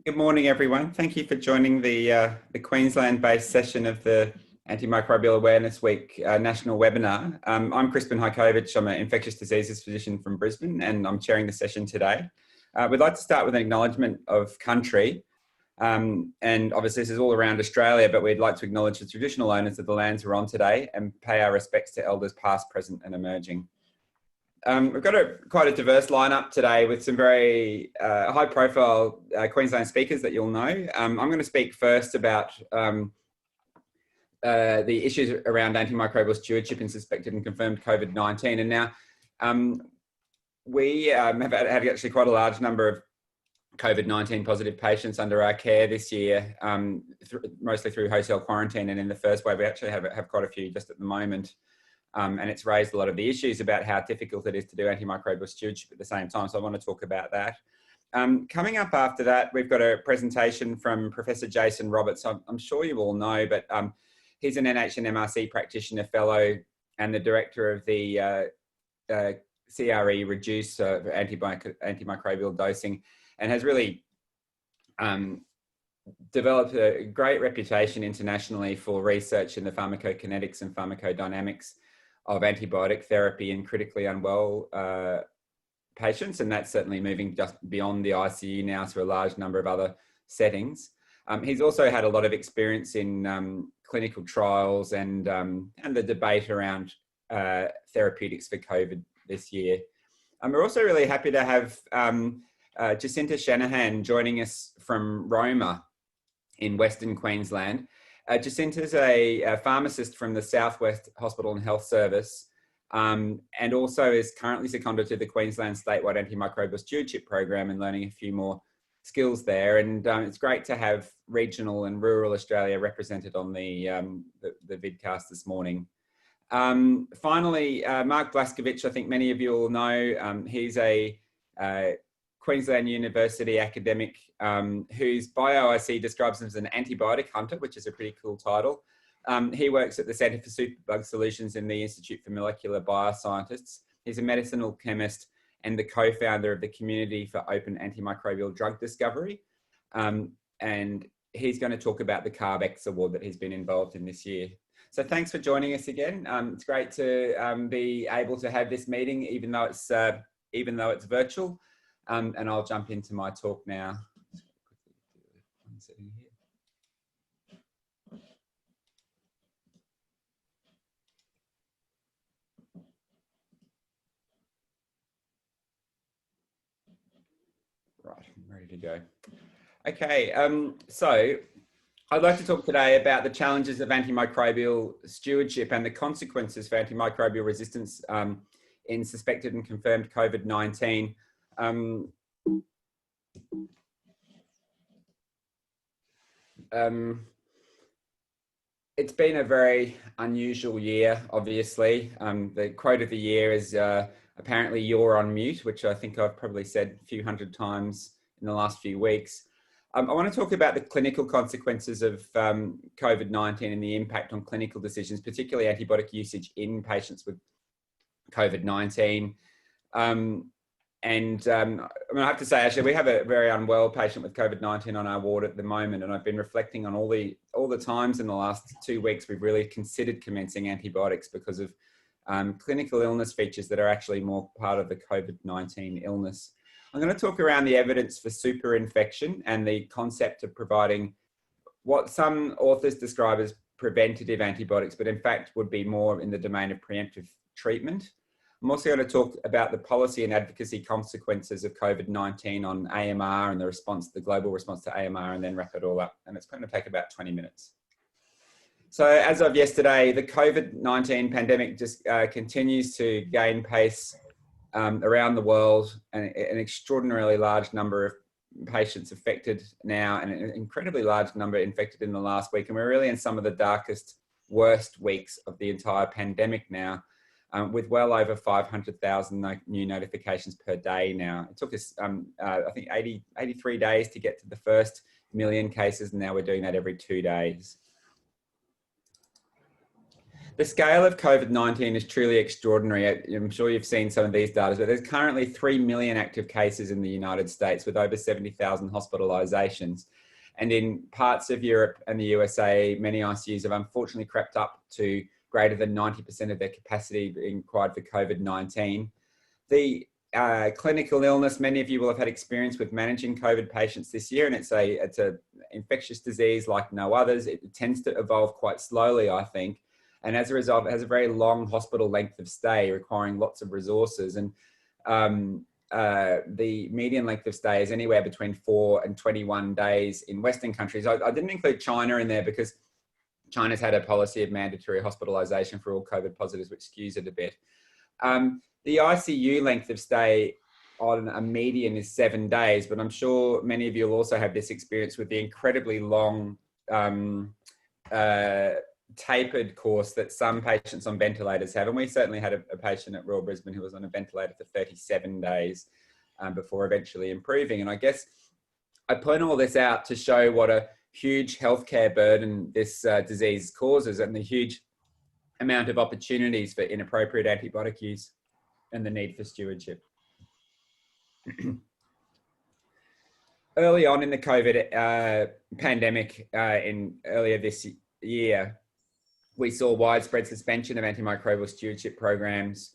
Good morning, everyone. Thank you for joining the Queensland-based session of the Antimicrobial Awareness Week national webinar. I'm Krispin Hajkowicz. I'm an infectious diseases physician from Brisbane, and I'm chairing the session today. We'd like to start with an acknowledgement of country. And obviously this is all around Australia, but we'd like to acknowledge the traditional owners of the lands we're on today and pay our respects to elders past, present and emerging. We've got quite a diverse lineup today with some very high profile Queensland speakers that you'll know. I'm going to speak first about the issues around antimicrobial stewardship in suspected and confirmed COVID-19. And now we have had actually quite a large number of COVID-19 positive patients under our care this year, mostly through hotel quarantine. And in the first wave, we actually have quite a few just at the moment. And it's raised a lot of the issues about how difficult it is to do antimicrobial stewardship at the same time. So I want to talk about that. Coming up after that, we've got a presentation from Professor Jason Roberts. I'm sure you all know, but he's an NH and MRC practitioner fellow and the director of the CRE Reduce antimicrobial dosing, and has really developed a great reputation internationally for research in the pharmacokinetics and pharmacodynamics of antibiotic therapy in critically unwell patients, and that's certainly moving just beyond the ICU now to a large number of other settings. He's also had a lot of experience in clinical trials and the debate around therapeutics for COVID this year. We're also really happy to have Jacinta Shanahan joining us from Roma in Western Queensland. Jacinta is a pharmacist from the Southwest Hospital and Health Service, and also is currently seconded to the Queensland statewide antimicrobial stewardship program and learning a few more skills there. And it's great to have regional and rural Australia represented on the vidcast this morning. Finally, Mark Blaskovich, I think many of you will know, he's a Queensland University academic whose bio I see describes him as an antibiotic hunter, which is a pretty cool title. He works at the Centre for Superbug Solutions in the Institute for Molecular Bioscientists. He's a medicinal chemist and the co-founder of the Community for Open Antimicrobial Drug Discovery. And he's going to talk about the CARB-X award that he's been involved in this year. So thanks for joining us again. It's great to be able to have this meeting, even though it's virtual. And I'll jump into my talk now. Right, I'm ready to go. Okay, so I'd like to talk today about the challenges of antimicrobial stewardship and the consequences for antimicrobial resistance in suspected and confirmed COVID-19. It's been a very unusual year, obviously. The quote of the year is apparently "you're on mute," which I think I've probably said a few hundred times in the last few weeks. I want to talk about the clinical consequences of COVID-19 and the impact on clinical decisions, particularly antibiotic usage in patients with COVID-19. And I have to say, actually, we have a very unwell patient with COVID-19 on our ward at the moment, and I've been reflecting on all the times in the last 2 weeks we've really considered commencing antibiotics because of clinical illness features that are actually more part of the COVID-19 illness. I'm going to talk around the evidence for superinfection and the concept of providing what some authors describe as preventative antibiotics, but in fact would be more in the domain of preemptive treatment. I'm also going to talk about the policy and advocacy consequences of COVID-19 on AMR and the global response to AMR, and then wrap it all up. And it's going to take about 20 minutes. So as of yesterday, the COVID-19 pandemic just continues to gain pace around the world, and an extraordinarily large number of patients affected now, and an incredibly large number infected in the last week. And we're really in some of the darkest, worst weeks of the entire pandemic now. With well over 500,000 new notifications per day now. It took us, I think, 83 days to get to the first million cases, and now we're doing that every 2 days. The scale of COVID-19 is truly extraordinary. I'm sure you've seen some of these data, but there's currently 3 million active cases in the United States with over 70,000 hospitalizations. And in parts of Europe and the USA, many ICUs have unfortunately crept up to greater than 90% of their capacity being required for COVID-19. The clinical illness, many of you will have had experience with managing COVID patients this year, and it's a infectious disease like no others. It tends to evolve quite slowly, I think. And as a result, it has a very long hospital length of stay, requiring lots of resources. And the median length of stay is anywhere between 4 and 21 days in Western countries. I didn't include China in there because China's had a policy of mandatory hospitalisation for all COVID positives, which skews it a bit. The ICU length of stay on a median is 7 days, but I'm sure many of you will also have this experience with the incredibly long tapered course that some patients on ventilators have. And we certainly had a patient at Royal Brisbane who was on a ventilator for 37 days before eventually improving. And I guess I point all this out to show what a huge healthcare burden this disease causes and the huge amount of opportunities for inappropriate antibiotic use and the need for stewardship. Early on in the COVID pandemic earlier this year, we saw widespread suspension of antimicrobial stewardship programs.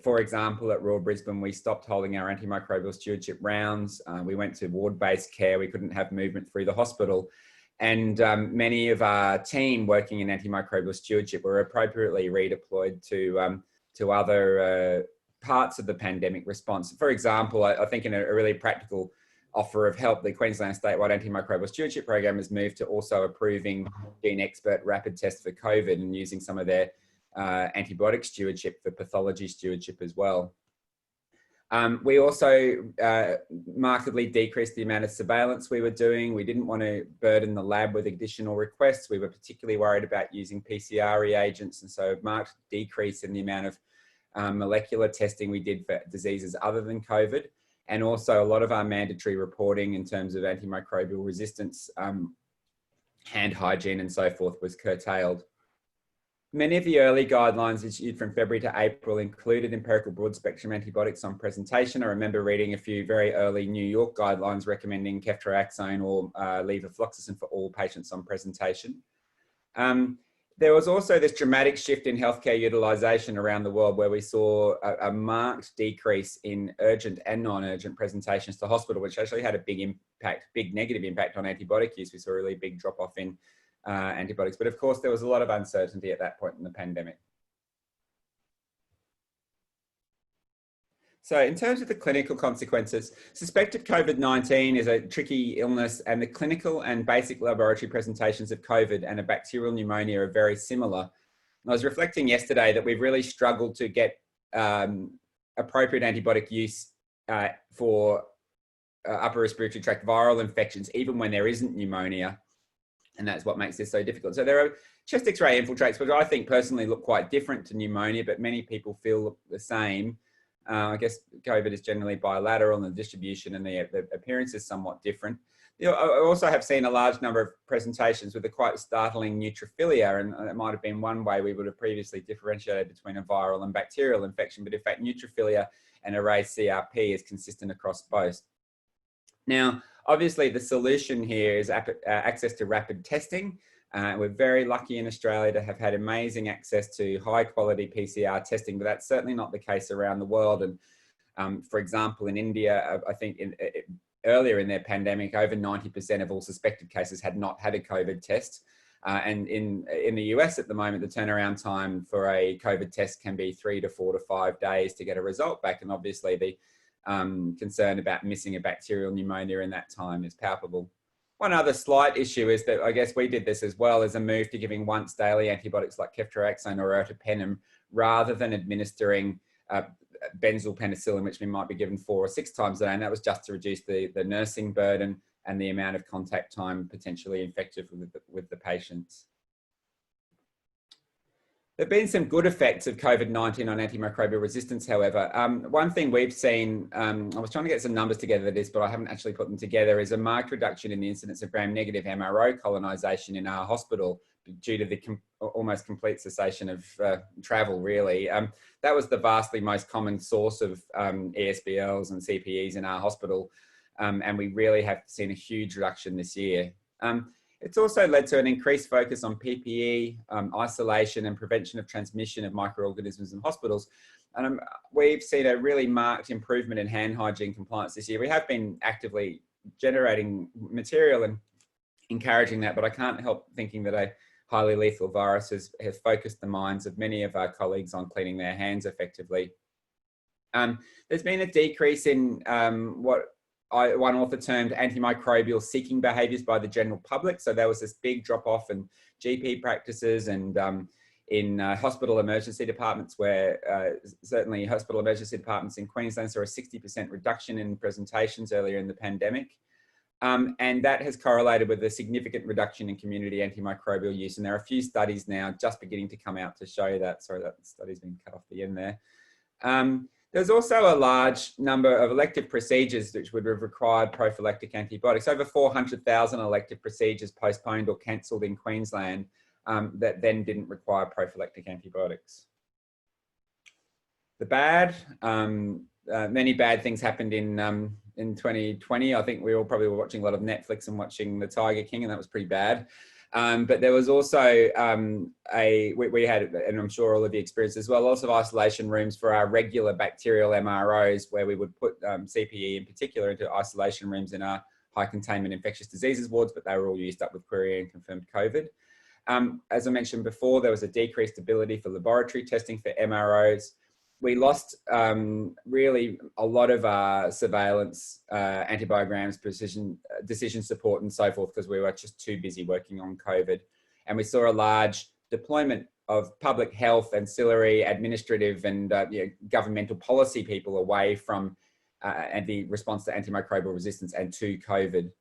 For example, at Royal Brisbane, we stopped holding our antimicrobial stewardship rounds. We went to ward-based care. We couldn't have movement through the hospital. And many of our team working in antimicrobial stewardship were appropriately redeployed to other parts of the pandemic response. For example, I think in a really practical offer of help, the Queensland statewide antimicrobial stewardship program has moved to also approving gene expert rapid tests for COVID and using some of their antibiotic stewardship for pathology stewardship as well. We also markedly decreased the amount of surveillance we were doing. We didn't want to burden the lab with additional requests. We were particularly worried about using PCR reagents, and so a marked decrease in the amount of molecular testing we did for diseases other than COVID. And also a lot of our mandatory reporting in terms of antimicrobial resistance, hand hygiene and so forth was curtailed. Many of the early guidelines issued from February to April included empirical broad spectrum antibiotics on presentation. I remember reading a few very early New York guidelines recommending ceftriaxone or levofloxacin for all patients on presentation. There was also this dramatic shift in healthcare utilisation around the world where we saw a marked decrease in urgent and non-urgent presentations to hospital, which actually had a big negative impact on antibiotic use. We saw a really big drop off in antibiotics. But of course, there was a lot of uncertainty at that point in the pandemic. So in terms of the clinical consequences, suspected COVID-19 is a tricky illness, and the clinical and basic laboratory presentations of COVID and a bacterial pneumonia are very similar. And I was reflecting yesterday that we've really struggled to get appropriate antibiotic use for upper respiratory tract viral infections, even when there isn't pneumonia. And that's what makes this so difficult. So there are chest X-ray infiltrates, which I think personally look quite different to pneumonia, but many people feel the same. I guess COVID is generally bilateral and the distribution and the appearance is somewhat different. I also have seen a large number of presentations with a quite startling neutrophilia, and that might have been one way we would have previously differentiated between a viral and bacterial infection, but in fact neutrophilia and a raised CRP is consistent across both. Now, obviously the solution here is access to rapid testing. We're very lucky in Australia to have had amazing access to high quality PCR testing, but that's certainly not the case around the world. And for example, in India, I think earlier in their pandemic, over 90% of all suspected cases had not had a COVID test. And in the US at the moment, the turnaround time for a COVID test can be 3 to 4 to 5 days to get a result back. And obviously the concern about missing a bacterial pneumonia in that time is palpable. One other slight issue is that I guess we did this as well as a move to giving once daily antibiotics like ceftriaxone or ertapenem rather than administering benzyl penicillin, which we might be given 4 or 6 times a day. And that was just to reduce the nursing burden and the amount of contact time potentially infective with the patients. There have been some good effects of COVID-19 on antimicrobial resistance, however. One thing we've seen, I was trying to get some numbers together for this, but I haven't actually put them together, is a marked reduction in the incidence of gram-negative MRO colonisation in our hospital due to the almost complete cessation of travel, really. That was the vastly most common source of ESBLs and CPEs in our hospital, and we really have seen a huge reduction this year. It's also led to an increased focus on PPE, isolation and prevention of transmission of microorganisms in hospitals. And we've seen a really marked improvement in hand hygiene compliance this year. We have been actively generating material and encouraging that, but I can't help thinking that a highly lethal virus has focused the minds of many of our colleagues on cleaning their hands effectively. There's been a decrease in what one author termed antimicrobial seeking behaviours by the general public. So there was this big drop off in GP practices and in hospital emergency departments, where certainly hospital emergency departments in Queensland saw a 60% reduction in presentations earlier in the pandemic. And that has correlated with a significant reduction in community antimicrobial use. And there are a few studies now just beginning to come out to show that. Sorry, that study's been cut off the end there. There's also a large number of elective procedures which would have required prophylactic antibiotics. Over 400,000 elective procedures postponed or cancelled in Queensland that then didn't require prophylactic antibiotics. The bad, many bad things happened in 2020. I think we all probably were watching a lot of Netflix and watching The Tiger King, and that was pretty bad. But there was also we had, and I'm sure all of you experienced as well, lots of isolation rooms for our regular bacterial MROs, where we would put CPE in particular into isolation rooms in our high containment infectious diseases wards, but they were all used up with query and confirmed COVID. As I mentioned before, there was a decreased ability for laboratory testing for MROs. We lost really a lot of our surveillance, antibiograms, decision support and so forth, because we were just too busy working on COVID. And we saw a large deployment of public health, ancillary, administrative and governmental policy people away from the response to antimicrobial resistance and to COVID.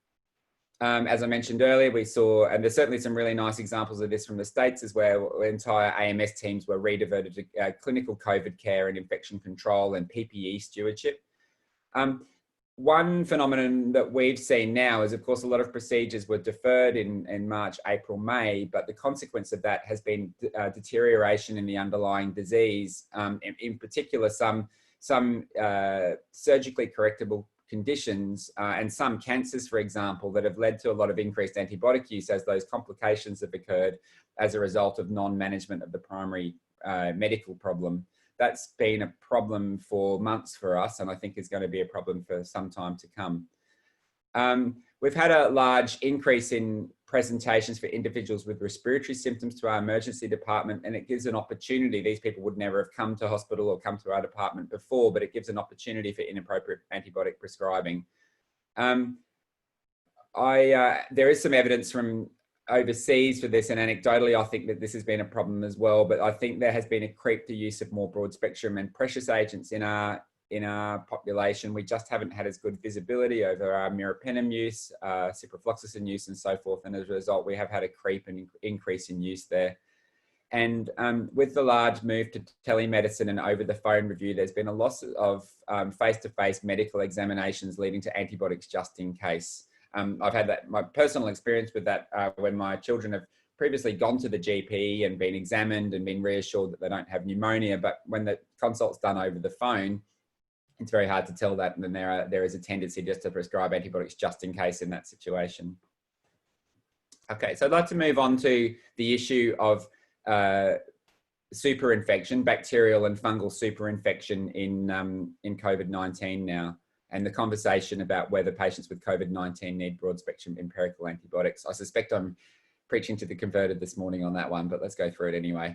As I mentioned earlier, we saw, and there's certainly some really nice examples of this from the States, is where entire AMS teams were rediverted to clinical COVID care and infection control and PPE stewardship. One phenomenon that we've seen now is, of course, a lot of procedures were deferred in March, April, May, but the consequence of that has been deterioration in the underlying disease, in particular some surgically correctable conditions and some cancers, for example, that have led to a lot of increased antibiotic use as those complications have occurred as a result of non-management of the primary medical problem. That's been a problem for months for us, and I think is going to be a problem for some time to come. We've had a large increase in presentations for individuals with respiratory symptoms to our emergency department, and it gives an opportunity. These people would never have come to hospital or come to our department before, but it gives an opportunity for inappropriate antibiotic prescribing. There is some evidence from overseas for this, and anecdotally I think that this has been a problem as well, but I think there has been a creep to use of more broad spectrum and precious agents in our population. We just haven't had as good visibility over our meropenem use, ciprofloxacin use and so forth, and as a result we have had a creep and increase in use there. And with the large move to telemedicine and over the phone review, there's been a loss of face-to-face medical examinations leading to antibiotics just in case. I've had my personal experience with that when my children have previously gone to the GP and been examined and been reassured that they don't have pneumonia, but when the consult's done over the phone, it's very hard to tell that, and then there is a tendency just to prescribe antibiotics just in case in that situation. Okay, so I'd like to move on to the issue of superinfection, bacterial and fungal superinfection in COVID-19 now, and the conversation about whether patients with COVID-19 need broad spectrum empirical antibiotics. I suspect I'm preaching to the converted this morning on that one, but let's go through it anyway.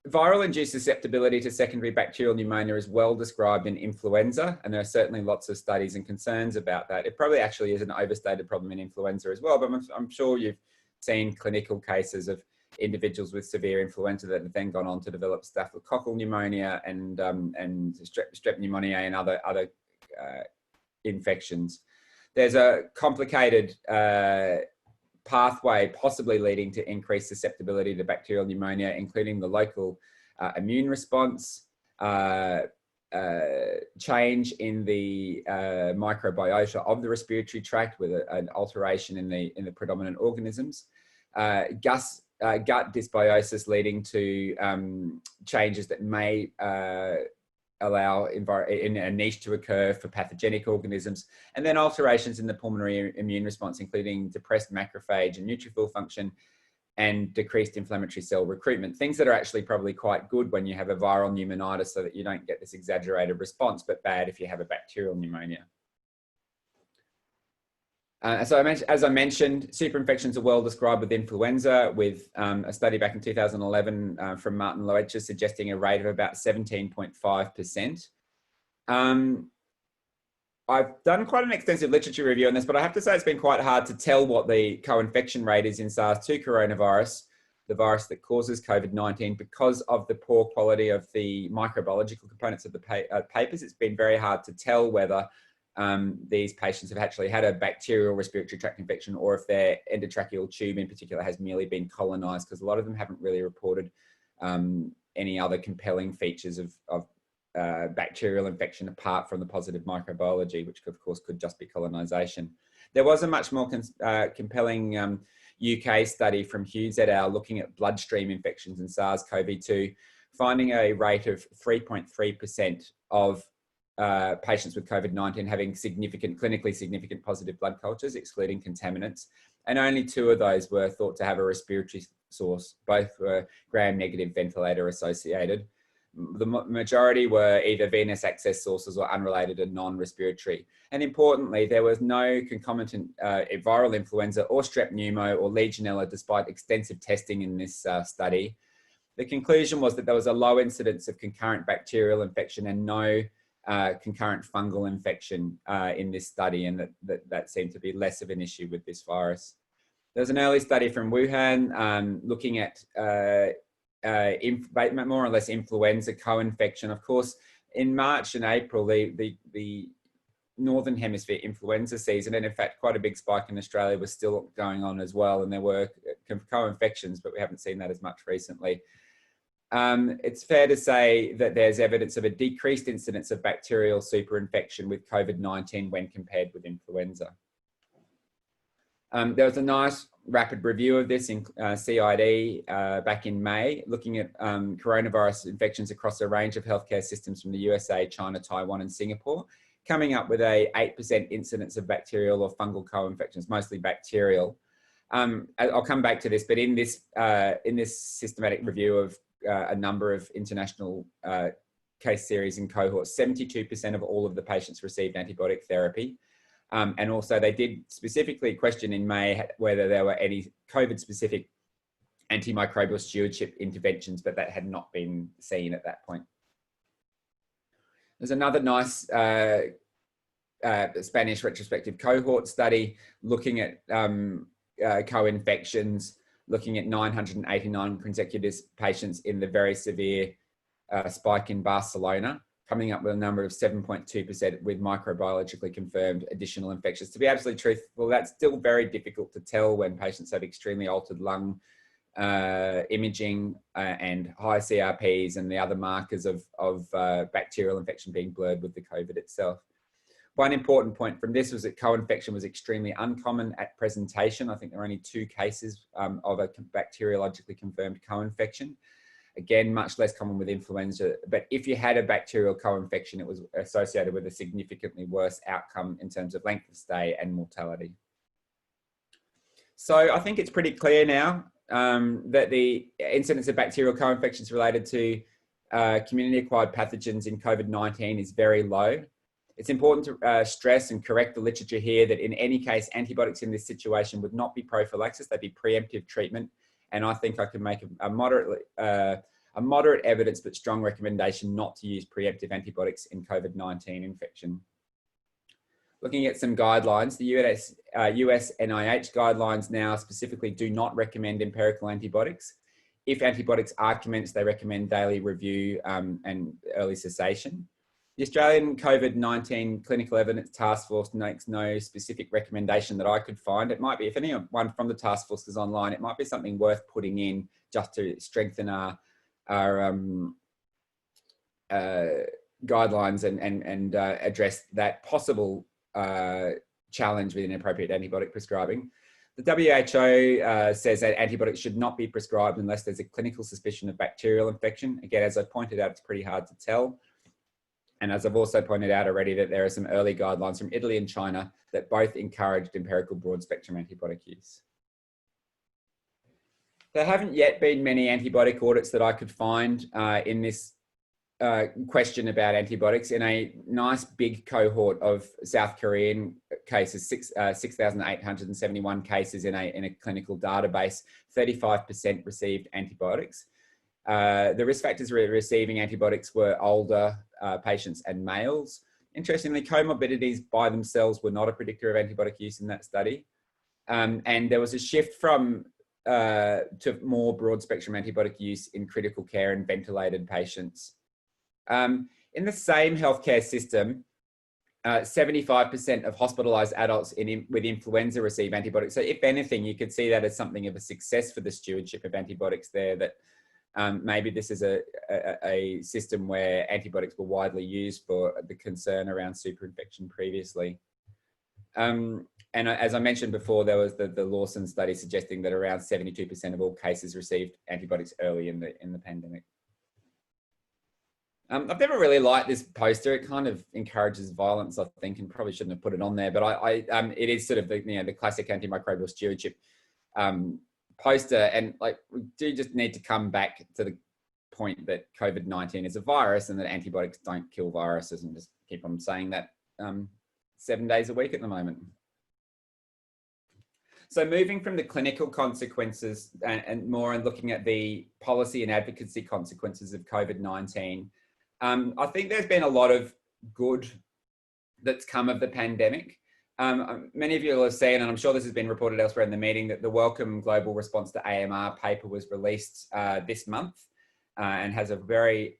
Viral-induced susceptibility to secondary bacterial pneumonia is well described in influenza, and there are certainly lots of studies and concerns about that. It probably actually is an overstated problem in influenza as well, but I'm sure you've seen clinical cases of individuals with severe influenza that have then gone on to develop staphylococcal pneumonia and strep pneumoniae and other infections. There's a complicated pathway possibly leading to increased susceptibility to bacterial pneumonia, including the local immune response, change in the microbiota of the respiratory tract with an alteration in the predominant organisms, gut dysbiosis leading to changes that may allow in a niche to occur for pathogenic organisms, and then alterations in the pulmonary immune response, including depressed macrophage and neutrophil function and decreased inflammatory cell recruitment, things that are actually probably quite good when you have a viral pneumonitis so that you don't get this exaggerated response, but bad if you have a bacterial pneumonia. As I mentioned, superinfections are well described with influenza, with a study back in 2011 from Martin Loetcher suggesting a rate of about 17.5%. I've done quite an extensive literature review on this, but I have to say it's been quite hard to tell what the co-infection rate is in SARS-2 coronavirus, the virus that causes COVID-19, because of the poor quality of the microbiological components of the papers. It's been very hard to tell whether these patients have actually had a bacterial respiratory tract infection or if their endotracheal tube in particular has merely been colonized, because a lot of them haven't really reported any other compelling features of bacterial infection apart from the positive microbiology, which of course could just be colonization. There was a much more compelling UK study from Hughes et al. Looking at bloodstream infections in SARS-CoV-2, finding a rate of 3.3% of patients with COVID-19 having clinically significant positive blood cultures, excluding contaminants. And only 2 of those were thought to have a respiratory source. Both were gram-negative ventilator associated. The majority were either venous access sources or unrelated and non-respiratory. And importantly, there was no concomitant viral influenza or strep pneumo or Legionella, despite extensive testing in this study. The conclusion was that there was a low incidence of concurrent bacterial infection and no concurrent fungal infection in this study, and that seemed to be less of an issue with this virus. There's an early study from Wuhan looking at more or less influenza co-infection. Of course, in March and April, the Northern Hemisphere influenza season, and in fact, quite a big spike in Australia was still going on as well. And there were co-infections, but we haven't seen that as much recently. It's fair to say that there's evidence of a decreased incidence of bacterial superinfection with COVID-19 when compared with influenza. There was a nice rapid review of this in CID back in May, looking at coronavirus infections across a range of healthcare systems from the USA, China, Taiwan, and Singapore, coming up with a 8% incidence of bacterial or fungal co-infections, mostly bacterial. I'll come back to this, but in this systematic review of a number of international case series and cohorts, 72% of all of the patients received antibiotic therapy. And also they did specifically question in May whether there were any COVID-specific antimicrobial stewardship interventions, but that had not been seen at that point. There's another nice Spanish retrospective cohort study looking at co-infections, looking at 989 consecutive patients in the very severe spike in Barcelona, coming up with a number of 7.2% with microbiologically confirmed additional infections. To be absolutely truthful, that's still very difficult to tell when patients have extremely altered lung imaging and high CRPs and the other markers of bacterial infection being blurred with the COVID itself. One important point from this was that co-infection was extremely uncommon at presentation. I think there are only 2 cases of a bacteriologically confirmed co-infection. Again, much less common with influenza, but if you had a bacterial co-infection, it was associated with a significantly worse outcome in terms of length of stay and mortality. So I think it's pretty clear now that the incidence of bacterial co-infections related to community-acquired pathogens in COVID-19 is very low. It's important to stress and correct the literature here that in any case, antibiotics in this situation would not be prophylaxis, they'd be preemptive treatment. And I think I can make a moderate evidence but strong recommendation not to use preemptive antibiotics in COVID-19 infection. Looking at some guidelines, the US NIH guidelines now specifically do not recommend empirical antibiotics. If antibiotics are commenced, they recommend daily review and early cessation. The Australian COVID-19 Clinical Evidence Task Force makes no specific recommendation that I could find. It might be, if anyone from the task force is online, it might be something worth putting in just to strengthen our guidelines and address that possible challenge with inappropriate antibiotic prescribing. The WHO says that antibiotics should not be prescribed unless there's a clinical suspicion of bacterial infection. Again, as I pointed out, it's pretty hard to tell. And as I've also pointed out already, that there are some early guidelines from Italy and China that both encouraged empirical broad spectrum antibiotic use. There haven't yet been many antibiotic audits that I could find in this question about antibiotics. In a nice big cohort of South Korean cases, 6,871 cases in a clinical database, 35% received antibiotics. The risk factors receiving antibiotics were older patients and males. Interestingly, comorbidities by themselves were not a predictor of antibiotic use in that study. And there was a shift from to more broad spectrum antibiotic use in critical care and ventilated patients. In the same healthcare system, 75% of hospitalized adults with influenza receive antibiotics. So if anything, you could see that as something of a success for the stewardship of antibiotics there, that maybe this is a system where antibiotics were widely used for the concern around superinfection previously. And as I mentioned before, there was the Lawson study suggesting that around 72% of all cases received antibiotics early in the pandemic. I've never really liked this poster. It kind of encourages violence, I think, and probably shouldn't have put it on there. But it is sort of the classic antimicrobial stewardship poster. And like, we do just need to come back to the point that COVID-19 is a virus and that antibiotics don't kill viruses, and just keep on saying that 7 days a week at the moment. So moving from the clinical consequences and more and looking at the policy and advocacy consequences of COVID-19, I think there's been a lot of good that's come of the pandemic. Many of you will have seen, and I'm sure this has been reported elsewhere in the meeting, that the Welcome Global Response to AMR paper was released this month and has a very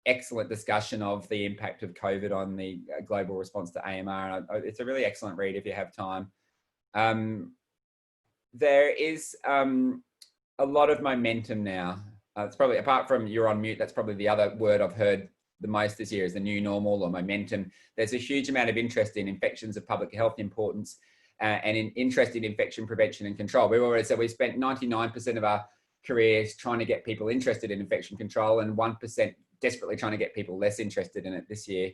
excellent discussion of the impact of COVID on the global response to AMR. And it's a really excellent read if you have time. There is a lot of momentum now. It's probably, apart from you're on mute, that's probably the other word I've heard the most this year is the new normal or momentum. There's a huge amount of interest in infections of public health importance and in interest in infection prevention and control. We've already said we spent 99% of our careers trying to get people interested in infection control and 1% desperately trying to get people less interested in it this year.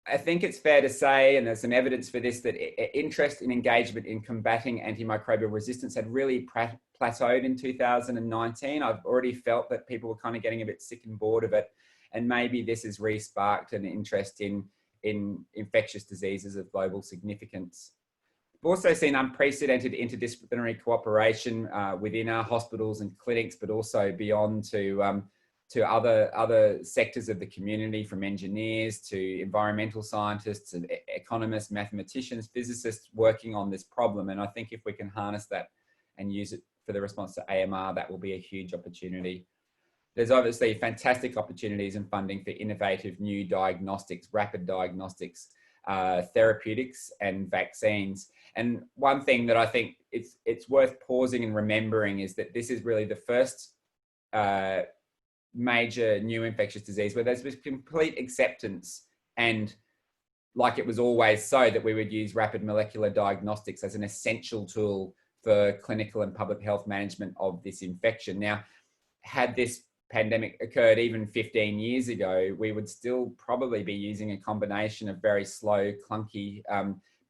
I think it's fair to say, and there's some evidence for this, that interest and engagement in combating antimicrobial resistance had really plateaued in 2019. I've already felt that people were kind of getting a bit sick and bored of it. And maybe this has re-sparked an interest in infectious diseases of global significance. We've also seen unprecedented interdisciplinary cooperation within our hospitals and clinics, but also beyond to other sectors of the community, from engineers to environmental scientists and economists, mathematicians, physicists working on this problem. And I think if we can harness that and use it for the response to AMR, that will be a huge opportunity. There's obviously fantastic opportunities and funding for innovative new diagnostics, rapid diagnostics, therapeutics and vaccines. And one thing that I think it's worth pausing and remembering is that this is really the first major new infectious disease where there's complete acceptance, and like it was always so, that we would use rapid molecular diagnostics as an essential tool for clinical and public health management of this infection. Now, had this pandemic occurred even 15 years ago, we would still probably be using a combination of very slow, clunky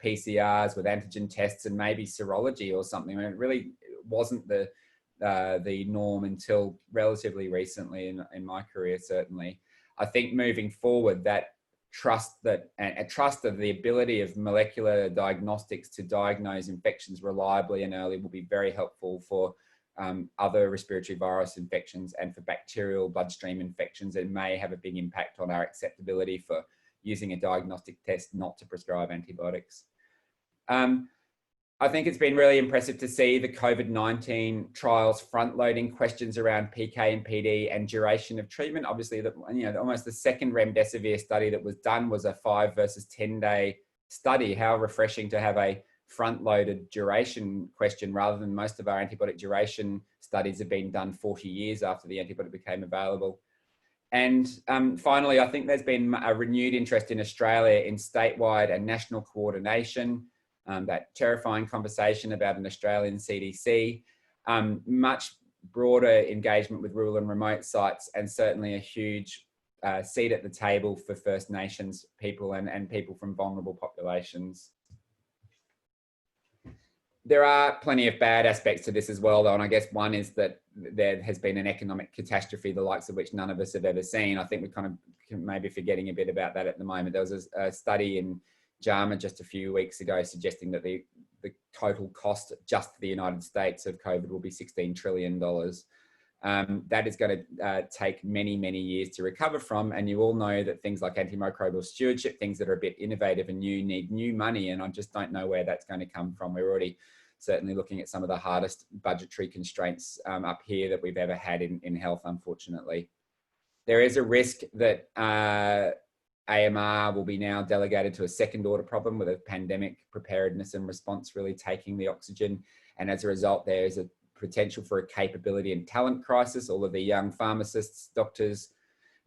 PCRs with antigen tests and maybe serology or something. I mean, it really wasn't the norm until relatively recently in my career, certainly. I think moving forward, that trust of the ability of molecular diagnostics to diagnose infections reliably and early will be very helpful for other respiratory virus infections and for bacterial bloodstream infections. It may have a big impact on our acceptability for using a diagnostic test not to prescribe antibiotics. I think it's been really impressive to see the COVID-19 trials front-loading questions around PK and PD and duration of treatment. Obviously, almost the second remdesivir study that was done was a 5 versus 10-day study. How refreshing to have a front-loaded duration question rather than most of our antibiotic duration studies have been done 40 years after the antibiotic became available. And finally, I think there's been a renewed interest in Australia in statewide and national coordination, that terrifying conversation about an Australian CDC, much broader engagement with rural and remote sites, and certainly a huge seat at the table for First Nations people and people from vulnerable populations. There are plenty of bad aspects to this as well, though, and I guess one is that there has been an economic catastrophe, the likes of which none of us have ever seen. I think we're kind of maybe forgetting a bit about that at the moment. There was a study in JAMA just a few weeks ago suggesting that the total cost just for the United States of COVID will be $16 trillion. That is going to take many, many years to recover from. And you all know that things like antimicrobial stewardship, things that are a bit innovative and new, need new money. And I just don't know where that's going to come from. We're already certainly looking at some of the hardest budgetary constraints up here that we've ever had in health, unfortunately. There is a risk that AMR will be now delegated to a second order problem with a pandemic preparedness and response really taking the oxygen. And as a result, there is a potential for a capability and talent crisis. All of the young pharmacists, doctors,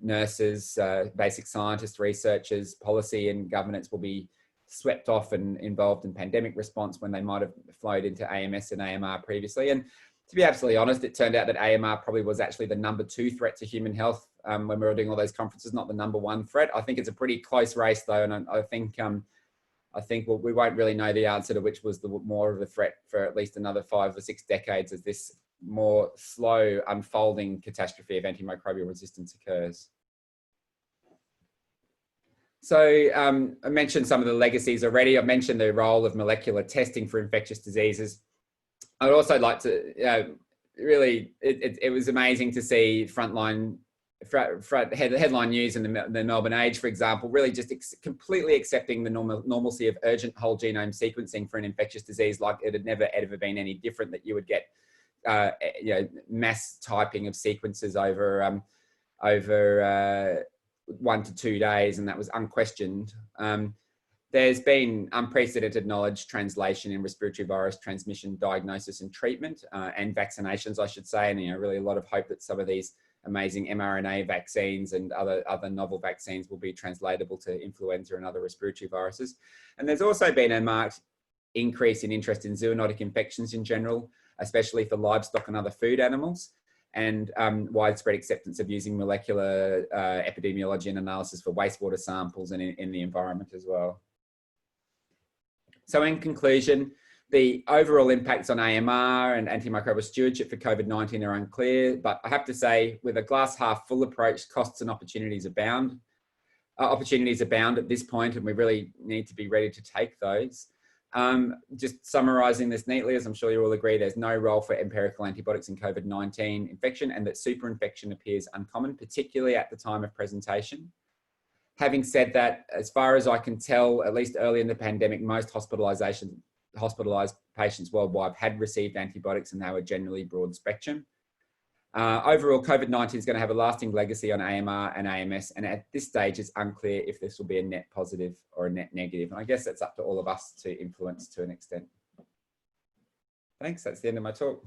nurses, basic scientists, researchers, policy and governance will be swept off and involved in pandemic response when they might have flowed into AMS and AMR previously. And to be absolutely honest, it turned out that AMR probably was actually the #2 threat to human health when we were doing all those conferences, not the #1 threat. I think it's a pretty close race though, and I think we won't really know the answer to which was the more of a threat for at least another 5 or 6 decades as this more slow unfolding catastrophe of antimicrobial resistance occurs. So I mentioned some of the legacies already. I mentioned the role of molecular testing for infectious diseases. I would also like to really, it was amazing to see headline news in the Melbourne Age, for example, really just completely accepting the normalcy of urgent whole genome sequencing for an infectious disease, like it had never ever been any different, that you would get mass typing of sequences over 1 to 2 days, and that was unquestioned. There's been unprecedented knowledge translation in respiratory virus transmission, diagnosis and treatment, and vaccinations, I should say, and really a lot of hope that some of these amazing mRNA vaccines and other novel vaccines will be translatable to influenza and other respiratory viruses. And there's also been a marked increase in interest in zoonotic infections in general, especially for livestock and other food animals, and widespread acceptance of using molecular epidemiology and analysis for wastewater samples and in the environment as well. So in conclusion, the overall impacts on AMR and antimicrobial stewardship for COVID-19 are unclear, but I have to say, with a glass half full approach, costs and opportunities abound. Opportunities abound at this point, and we really need to be ready to take those. Just summarising this neatly, as I'm sure you all agree, there's no role for empirical antibiotics in COVID-19 infection, and that superinfection appears uncommon, particularly at the time of presentation. Having said that, as far as I can tell, at least early in the pandemic, most hospitalised patients worldwide had received antibiotics, and they were generally broad spectrum. Overall, COVID-19 is going to have a lasting legacy on AMR and AMS, and at this stage, it's unclear if this will be a net positive or a net negative. And I guess that's up to all of us to influence to an extent. Thanks, that's the end of my talk.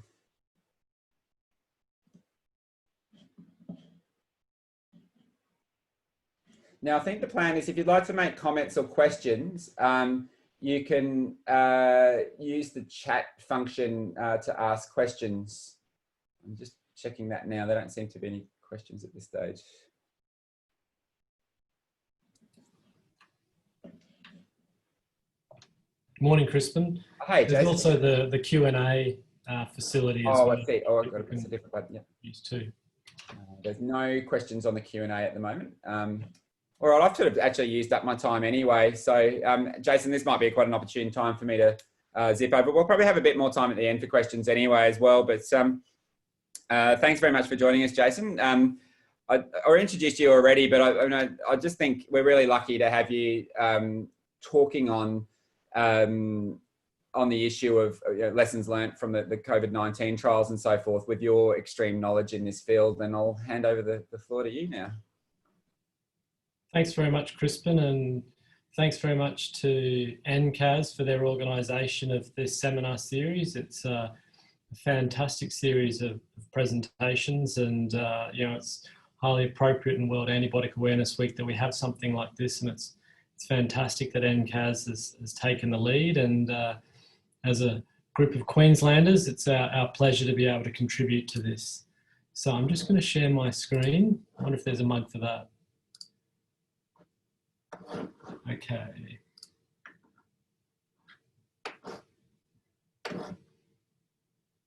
Now, I think the plan is if you'd like to make comments or questions, you can use the chat function to ask questions. I'm just checking that now. There don't seem to be any questions at this stage. Morning, Krispin. Hi, Jason. There's also the Q&A facility as well. Oh, I see. Oh, I've got a different button. Yeah. Use too. There's no questions on the Q&A at the moment. All right, I've sort of actually used up my time anyway. So, Jason, this might be quite an opportune time for me to zip over. We'll probably have a bit more time at the end for questions anyway as well. But thanks very much for joining us, Jason. I introduced you already, but I just think we're really lucky to have you talking on the issue of lessons learned from the COVID-19 trials and so forth with your extreme knowledge in this field. And I'll hand over the floor to you now. Thanks very much, Krispin, and thanks very much to NCAS for their organisation of this seminar series. It's a fantastic series of presentations, and it's highly appropriate in World Antibiotic Awareness Week that we have something like this, and it's fantastic that NCAS has taken the lead, and as a group of Queenslanders, it's our pleasure to be able to contribute to this. So I'm just going to share my screen. I wonder if there's a mug for that. Okay.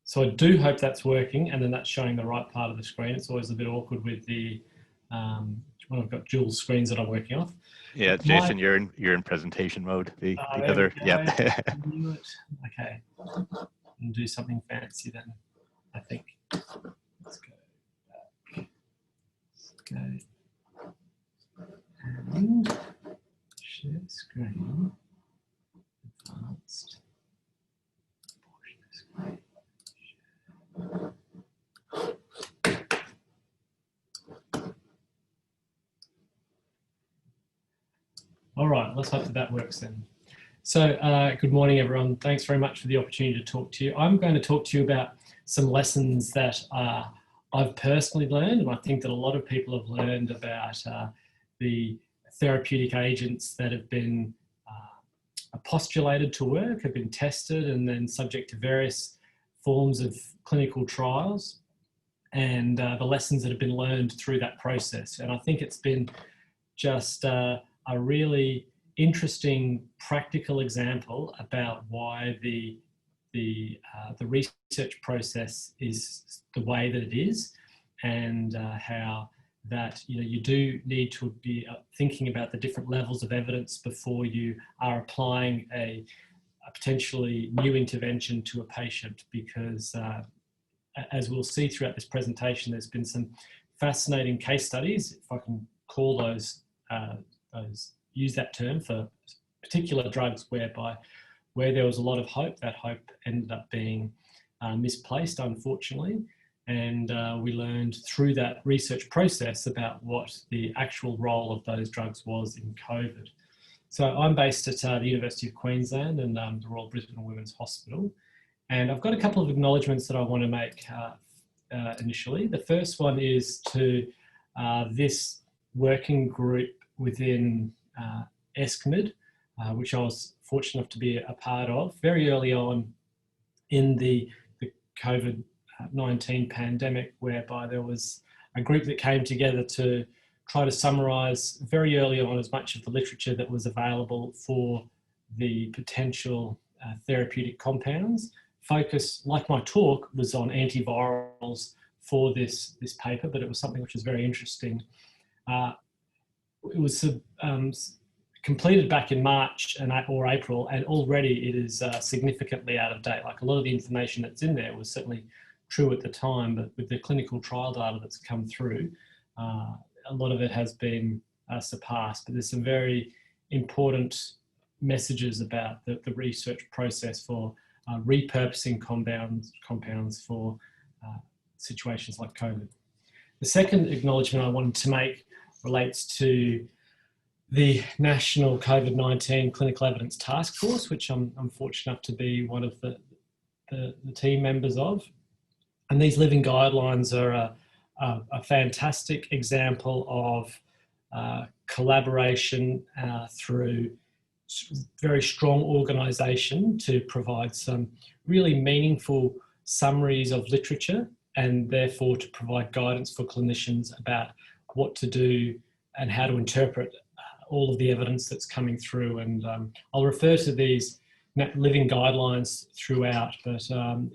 So I do hope that's working, and then that's showing the right part of the screen. It's always a bit awkward with the when I've got dual screens that I'm working off. Yeah, Jason, you're in presentation mode. The other, yeah. Okay, and do something fancy then. I think. Let's go back. Let's go and share screen. Advanced. Screen. All right, let's hope that works then. So good morning, everyone. Thanks very much for the opportunity to talk to you. I'm going to talk to you about some lessons that I've personally learned, and I think that a lot of people have learned about the therapeutic agents that have been postulated to work, have been tested, and then subject to various forms of clinical trials, and the lessons that have been learned through that process. And I think it's been just a really interesting practical example about why the research process is the way that it is, and how that you do need to be thinking about the different levels of evidence before you are applying a potentially new intervention to a patient, because as we'll see throughout this presentation, there's been some fascinating case studies, if I can call those use that term, for particular drugs where there was a lot of hope. That hope ended up being misplaced, unfortunately, and we learned through that research process about what the actual role of those drugs was in COVID. So I'm based at the University of Queensland and the Royal Brisbane Women's Hospital. And I've got a couple of acknowledgements that I want to make initially. The first one is to this working group within ESCMID, which I was fortunate enough to be a part of very early on in the COVID-19 pandemic, whereby there was a group that came together to try to summarise very early on as much of the literature that was available for the potential therapeutic compounds. Focus, like my talk, was on antivirals for this paper, but it was something which was very interesting. It was completed back in March or April, and already it is significantly out of date. Like, a lot of the information that's in there was certainly true at the time, but with the clinical trial data that's come through, a lot of it has been surpassed. But there's some very important messages about the research process for repurposing compounds for situations like COVID. The second acknowledgement I wanted to make relates to the National COVID-19 Clinical Evidence Task Force, which I'm fortunate enough to be one of the team members of. And these living guidelines are a fantastic example of collaboration through very strong organisation to provide some really meaningful summaries of literature, and therefore to provide guidance for clinicians about what to do and how to interpret all of the evidence that's coming through. And I'll refer to these living guidelines throughout, but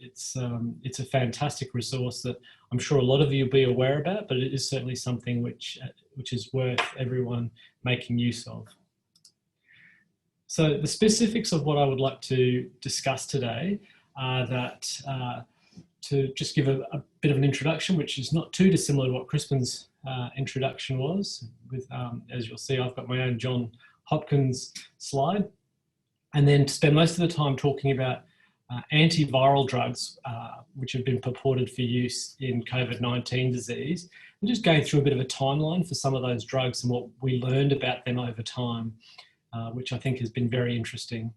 it's a fantastic resource that I'm sure a lot of you will be aware about, but it is certainly something which is worth everyone making use of. So the specifics of what I would like to discuss today are that to just give a bit of an introduction, which is not too dissimilar to what Krispin's introduction was. With, as you'll see, I've got my own John Hopkins slide, and then to spend most of the time talking about antiviral drugs, which have been purported for use in COVID-19 disease, and just going through a bit of a timeline for some of those drugs and what we learned about them over time, which I think has been very interesting.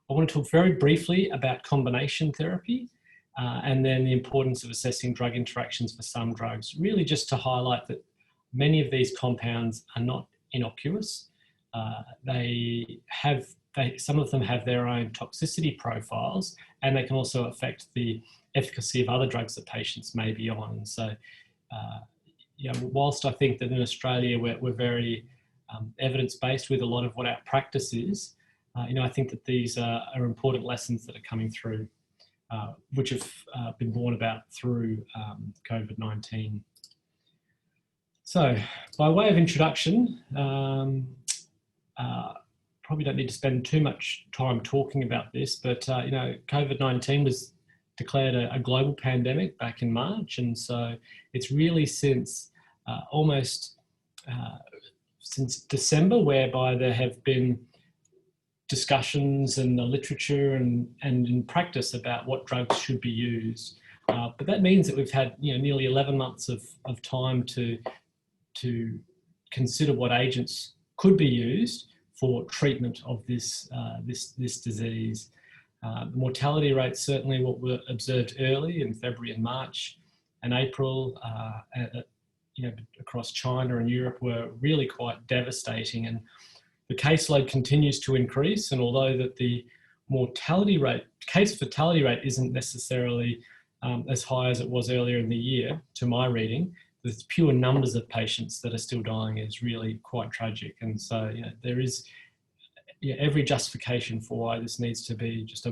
I want to talk very briefly about combination therapy, and then the importance of assessing drug interactions for some drugs, really just to highlight that many of these compounds are not innocuous. Some of them have their own toxicity profiles, and they can also affect the efficacy of other drugs that patients may be on. And so, whilst I think that in Australia we're very evidence-based with a lot of what our practice is, I think that these are important lessons that are coming through, which have been born about through COVID-19. So, by way of introduction, probably don't need to spend too much time talking about this, but COVID-19 was declared a global pandemic back in March, and so it's really since since December, whereby there have been discussions in the literature and in practice about what drugs should be used. But that means that we've had nearly 11 months of time to consider what agents could be used for treatment of this disease. The mortality rates, certainly what were observed early in February and March and April, across China and Europe, were really quite devastating. And the caseload continues to increase. And although that the case fatality rate isn't necessarily as high as it was earlier in the year, to my reading, the pure numbers of patients that are still dying is really quite tragic. And so there is every justification for why this needs to be just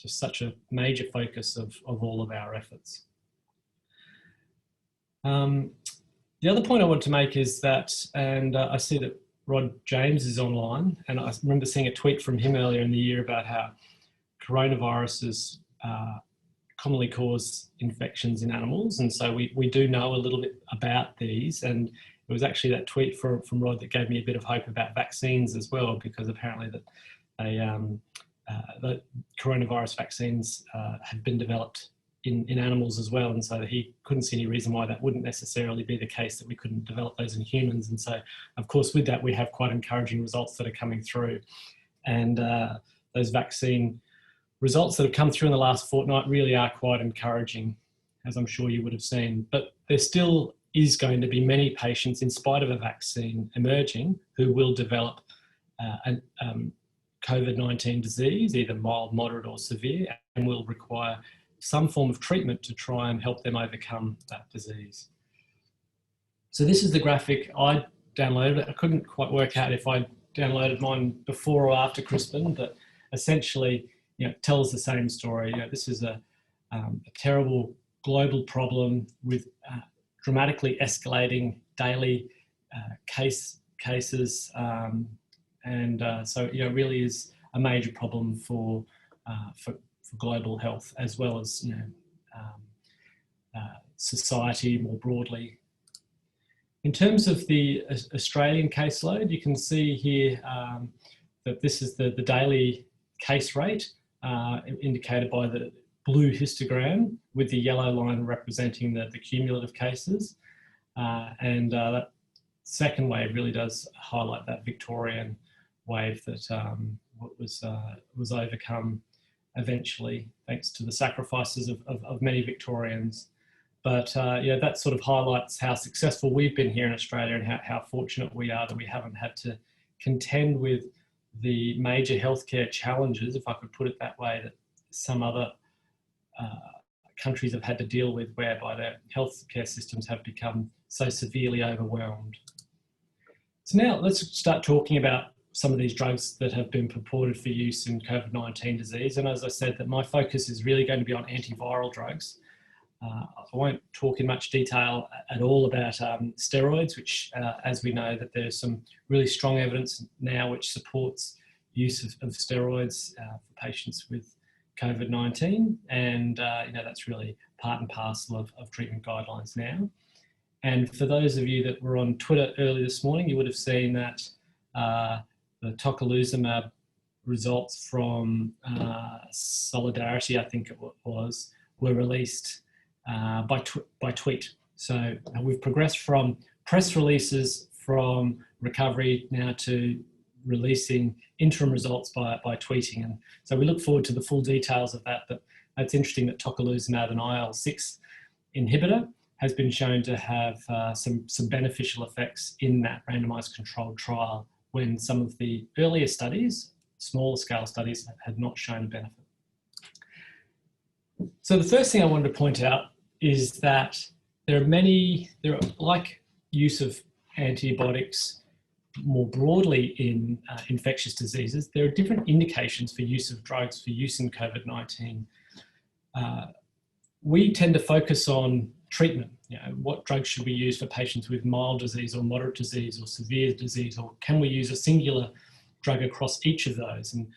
such a major focus of all of our efforts. The other point I want to make is that, and I see that Rod James is online, and I remember seeing a tweet from him earlier in the year about how coronaviruses commonly cause infections in animals, and so we do know a little bit about these. And it was actually that tweet from Rod that gave me a bit of hope about vaccines as well, because apparently that the coronavirus vaccines had been developed in animals as well, and so he couldn't see any reason why that wouldn't necessarily be the case, that we couldn't develop those in humans. And so, of course, with that we have quite encouraging results that are coming through, and those vaccine results that have come through in the last fortnight really are quite encouraging, as I'm sure you would have seen. But there still is going to be many patients, in spite of a vaccine emerging, who will develop COVID-19 disease, either mild, moderate or severe, and will require some form of treatment to try and help them overcome that disease. So this is the graphic I downloaded. I couldn't quite work out if I downloaded mine before or after Krispin, but essentially tells the same story. This is a terrible global problem with dramatically escalating daily cases, so really is a major problem for global health, as well as society more broadly. In terms of the Australian caseload, you can see here that this is the daily case rate indicated by the blue histogram, with the yellow line representing the cumulative cases. That second wave really does highlight that Victorian wave that was overcome eventually, thanks to the sacrifices of many Victorians. But that sort of highlights how successful we've been here in Australia, and how fortunate we are that we haven't had to contend with the major healthcare challenges, if I could put it that way, that some other countries have had to deal with, whereby their healthcare systems have become so severely overwhelmed. So now let's start talking about some of these drugs that have been purported for use in COVID-19 disease. And as I said, that my focus is really going to be on antiviral drugs. I won't talk in much detail at all about steroids, which, as we know, that there's some really strong evidence now which supports use of steroids for patients with COVID-19. And, that's really part and parcel of treatment guidelines now. And for those of you that were on Twitter early this morning, you would have seen that the tocilizumab results from Solidarity, I think it was, were released by tweet. So we've progressed from press releases from recovery now to releasing interim results by tweeting. And so we look forward to the full details of that. But it's interesting that tocilizumab, an IL-6 inhibitor, has been shown to have some beneficial effects in that randomized controlled trial when some of the earlier studies, smaller scale studies, had not shown a benefit. So the first thing I wanted to point out is that there are like use of antibiotics more broadly in infectious diseases, there are different indications for use of drugs for use in COVID-19. We tend to focus on treatment. You know, what drugs should we use for patients with mild disease or moderate disease or severe disease, or can we use a singular drug across each of those? And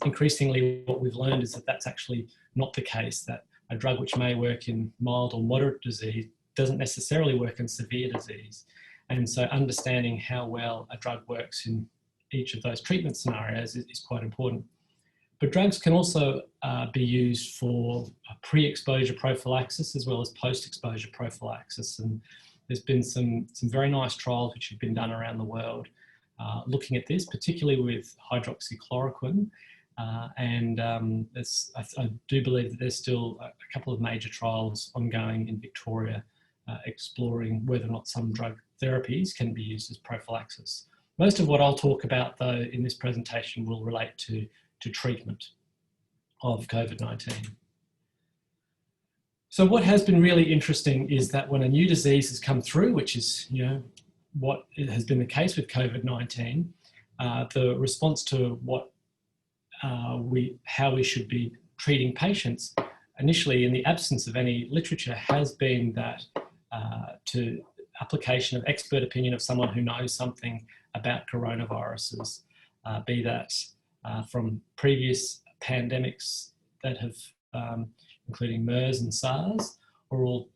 increasingly what we've learned is that that's actually not the case, that a drug which may work in mild or moderate disease doesn't necessarily work in severe disease. And so understanding how well a drug works in each of those treatment scenarios is quite important. But drugs can also be used for pre-exposure prophylaxis as well as post-exposure prophylaxis. And there's been some very nice trials which have been done around the world looking at this, particularly with hydroxychloroquine. I do believe that there's still a couple of major trials ongoing in Victoria exploring whether or not some drug therapies can be used as prophylaxis. Most of what I'll talk about, though, in this presentation will relate to treatment of COVID-19. So what has been really interesting is that when a new disease has come through, which is, you know, what has been the case with COVID-19, the response to how we should be treating patients initially, in the absence of any literature, has been that to application of expert opinion of someone who knows something about coronaviruses, be that from previous pandemics that have, including MERS and SARS, or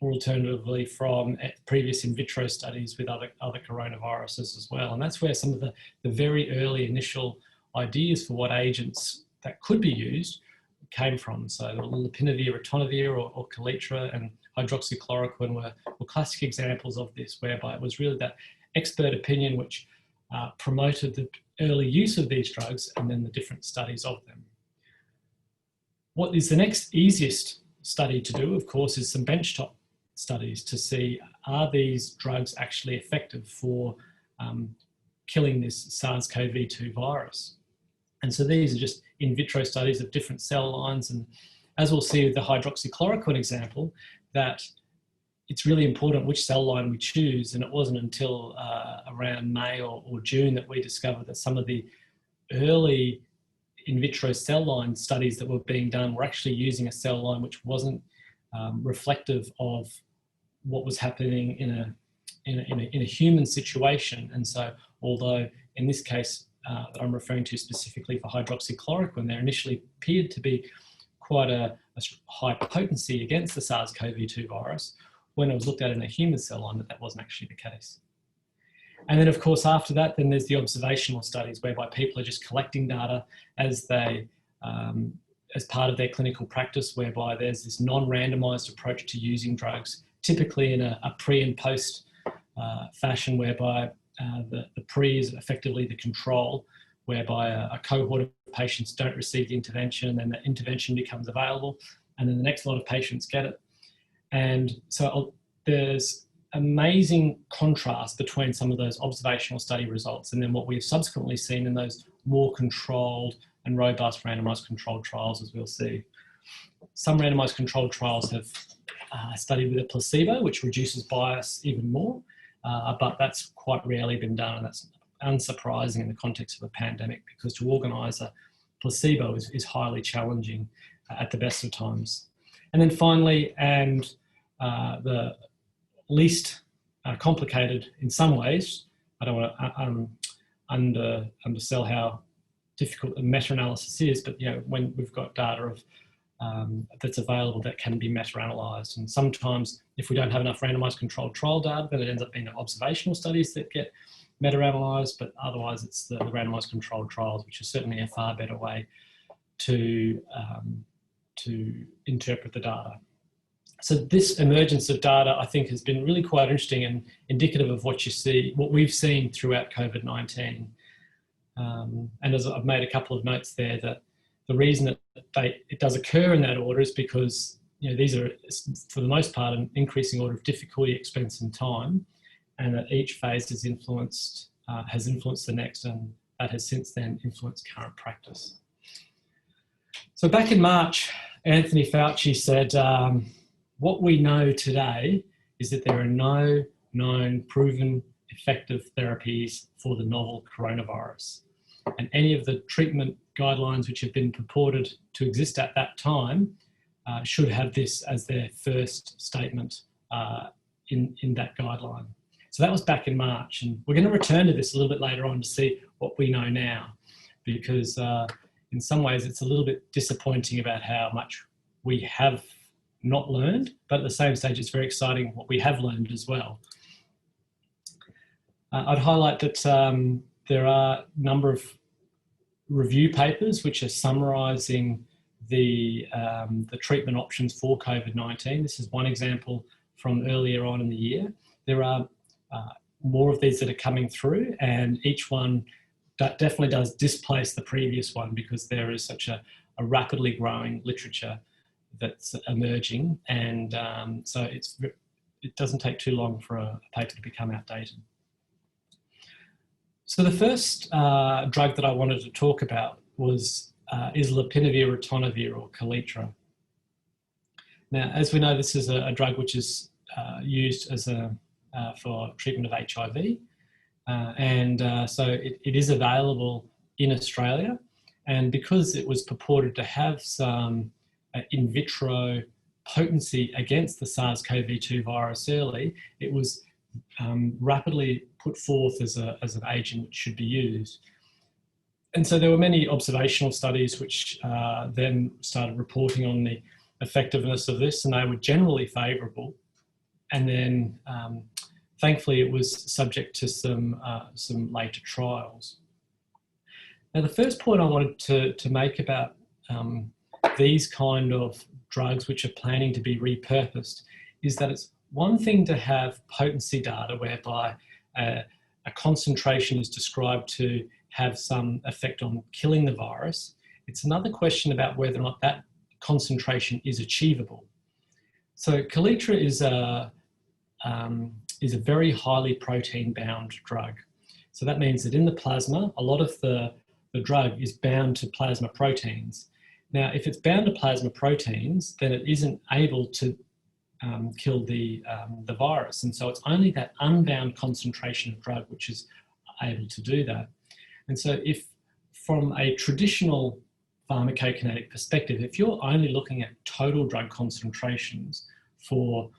alternatively from previous in vitro studies with other coronaviruses as well. And that's where some of the very early initial ideas for what agents that could be used came from. So Lopinavir-ritonavir or Kaletra and hydroxychloroquine were classic examples of this, whereby it was really that expert opinion which promoted the early use of these drugs and then the different studies of them. What is the next easiest study to do, of course, is some benchtop studies to see, are these drugs actually effective for killing this SARS-CoV-2 virus? And so these are just in vitro studies of different cell lines. And as we'll see with the hydroxychloroquine example, that it's really important which cell line we choose. And it wasn't until around May or June that we discovered that some of the early in vitro cell line studies that were being done were actually using a cell line which wasn't reflective of what was happening in a human situation. And so, although in this case that I'm referring to specifically for hydroxychloroquine, there initially appeared to be quite a high potency against the SARS-CoV-2 virus, when it was looked at in a human cell line, that wasn't actually the case. And then, of course, after that, then there's the observational studies, whereby people are just collecting data as they, as part of their clinical practice, whereby there's this non-randomized approach to using drugs, typically in a pre and post fashion, whereby the pre is effectively the control, whereby a cohort of patients don't receive the intervention, and then the intervention becomes available, and then the next lot of patients get it. And so there's amazing contrast between some of those observational study results and then what we've subsequently seen in those more controlled and robust randomized controlled trials, as we'll see. Some randomized controlled trials have studied with a placebo, which reduces bias even more, but that's quite rarely been done, and that's unsurprising in the context of a pandemic, because to organise a placebo is highly challenging at the best of times. And then finally, and the least complicated in some ways, I don't want to undersell how difficult a meta-analysis is, but you know, when we've got data of that's available that can be meta-analysed, and sometimes if we don't have enough randomised controlled trial data, then it ends up being observational studies that get meta-analysed, but otherwise it's the randomised controlled trials, which is certainly a far better way to interpret the data. So this emergence of data, I think, has been really quite interesting and indicative of what we've seen throughout COVID-19. And as I've made a couple of notes there, that the reason that it does occur in that order is because these are, for the most part, an increasing order of difficulty, expense and time, and that each phase has influenced the next, and that has since then influenced current practice. So back in March, Anthony Fauci said, what we know today is that there are no known proven effective therapies for the novel coronavirus. And any of the treatment guidelines which have been purported to exist at that time should have this as their first statement in that guideline. So that was back in March, and we're going to return to this a little bit later on to see what we know now, because in some ways it's a little bit disappointing about how much we have not learned, but at the same stage it's very exciting what we have learned as well. I'd highlight that there are a number of review papers which are summarising the treatment options for COVID-19. This is one example from earlier on in the year. There are more of these that are coming through, and each one definitely does displace the previous one because there is such a rapidly growing literature that's emerging, and so it doesn't take too long for a paper to become outdated. So the first drug that I wanted to talk about is Lopinavir-ritonavir, or Kaletra. Now, as we know, this is a drug which is used as for treatment of HIV, so it is available in Australia, and because it was purported to have some in vitro potency against the SARS-CoV-2 virus early, it was rapidly put forth as an agent which should be used. And so there were many observational studies which then started reporting on the effectiveness of this, and they were generally favourable. And then thankfully it was subject to some later trials. Now the first point I wanted to make about these kind of drugs which are planning to be repurposed is that it's one thing to have potency data whereby a concentration is described to have some effect on killing the virus. It's another question about whether or not that concentration is achievable. So Kaletra is a very highly protein-bound drug. So that means that in the plasma, a lot of the drug is bound to plasma proteins. Now, if it's bound to plasma proteins, then it isn't able to kill the virus. And so it's only that unbound concentration of drug which is able to do that. And so if from a traditional pharmacokinetic perspective, if you're only looking at total drug concentrations for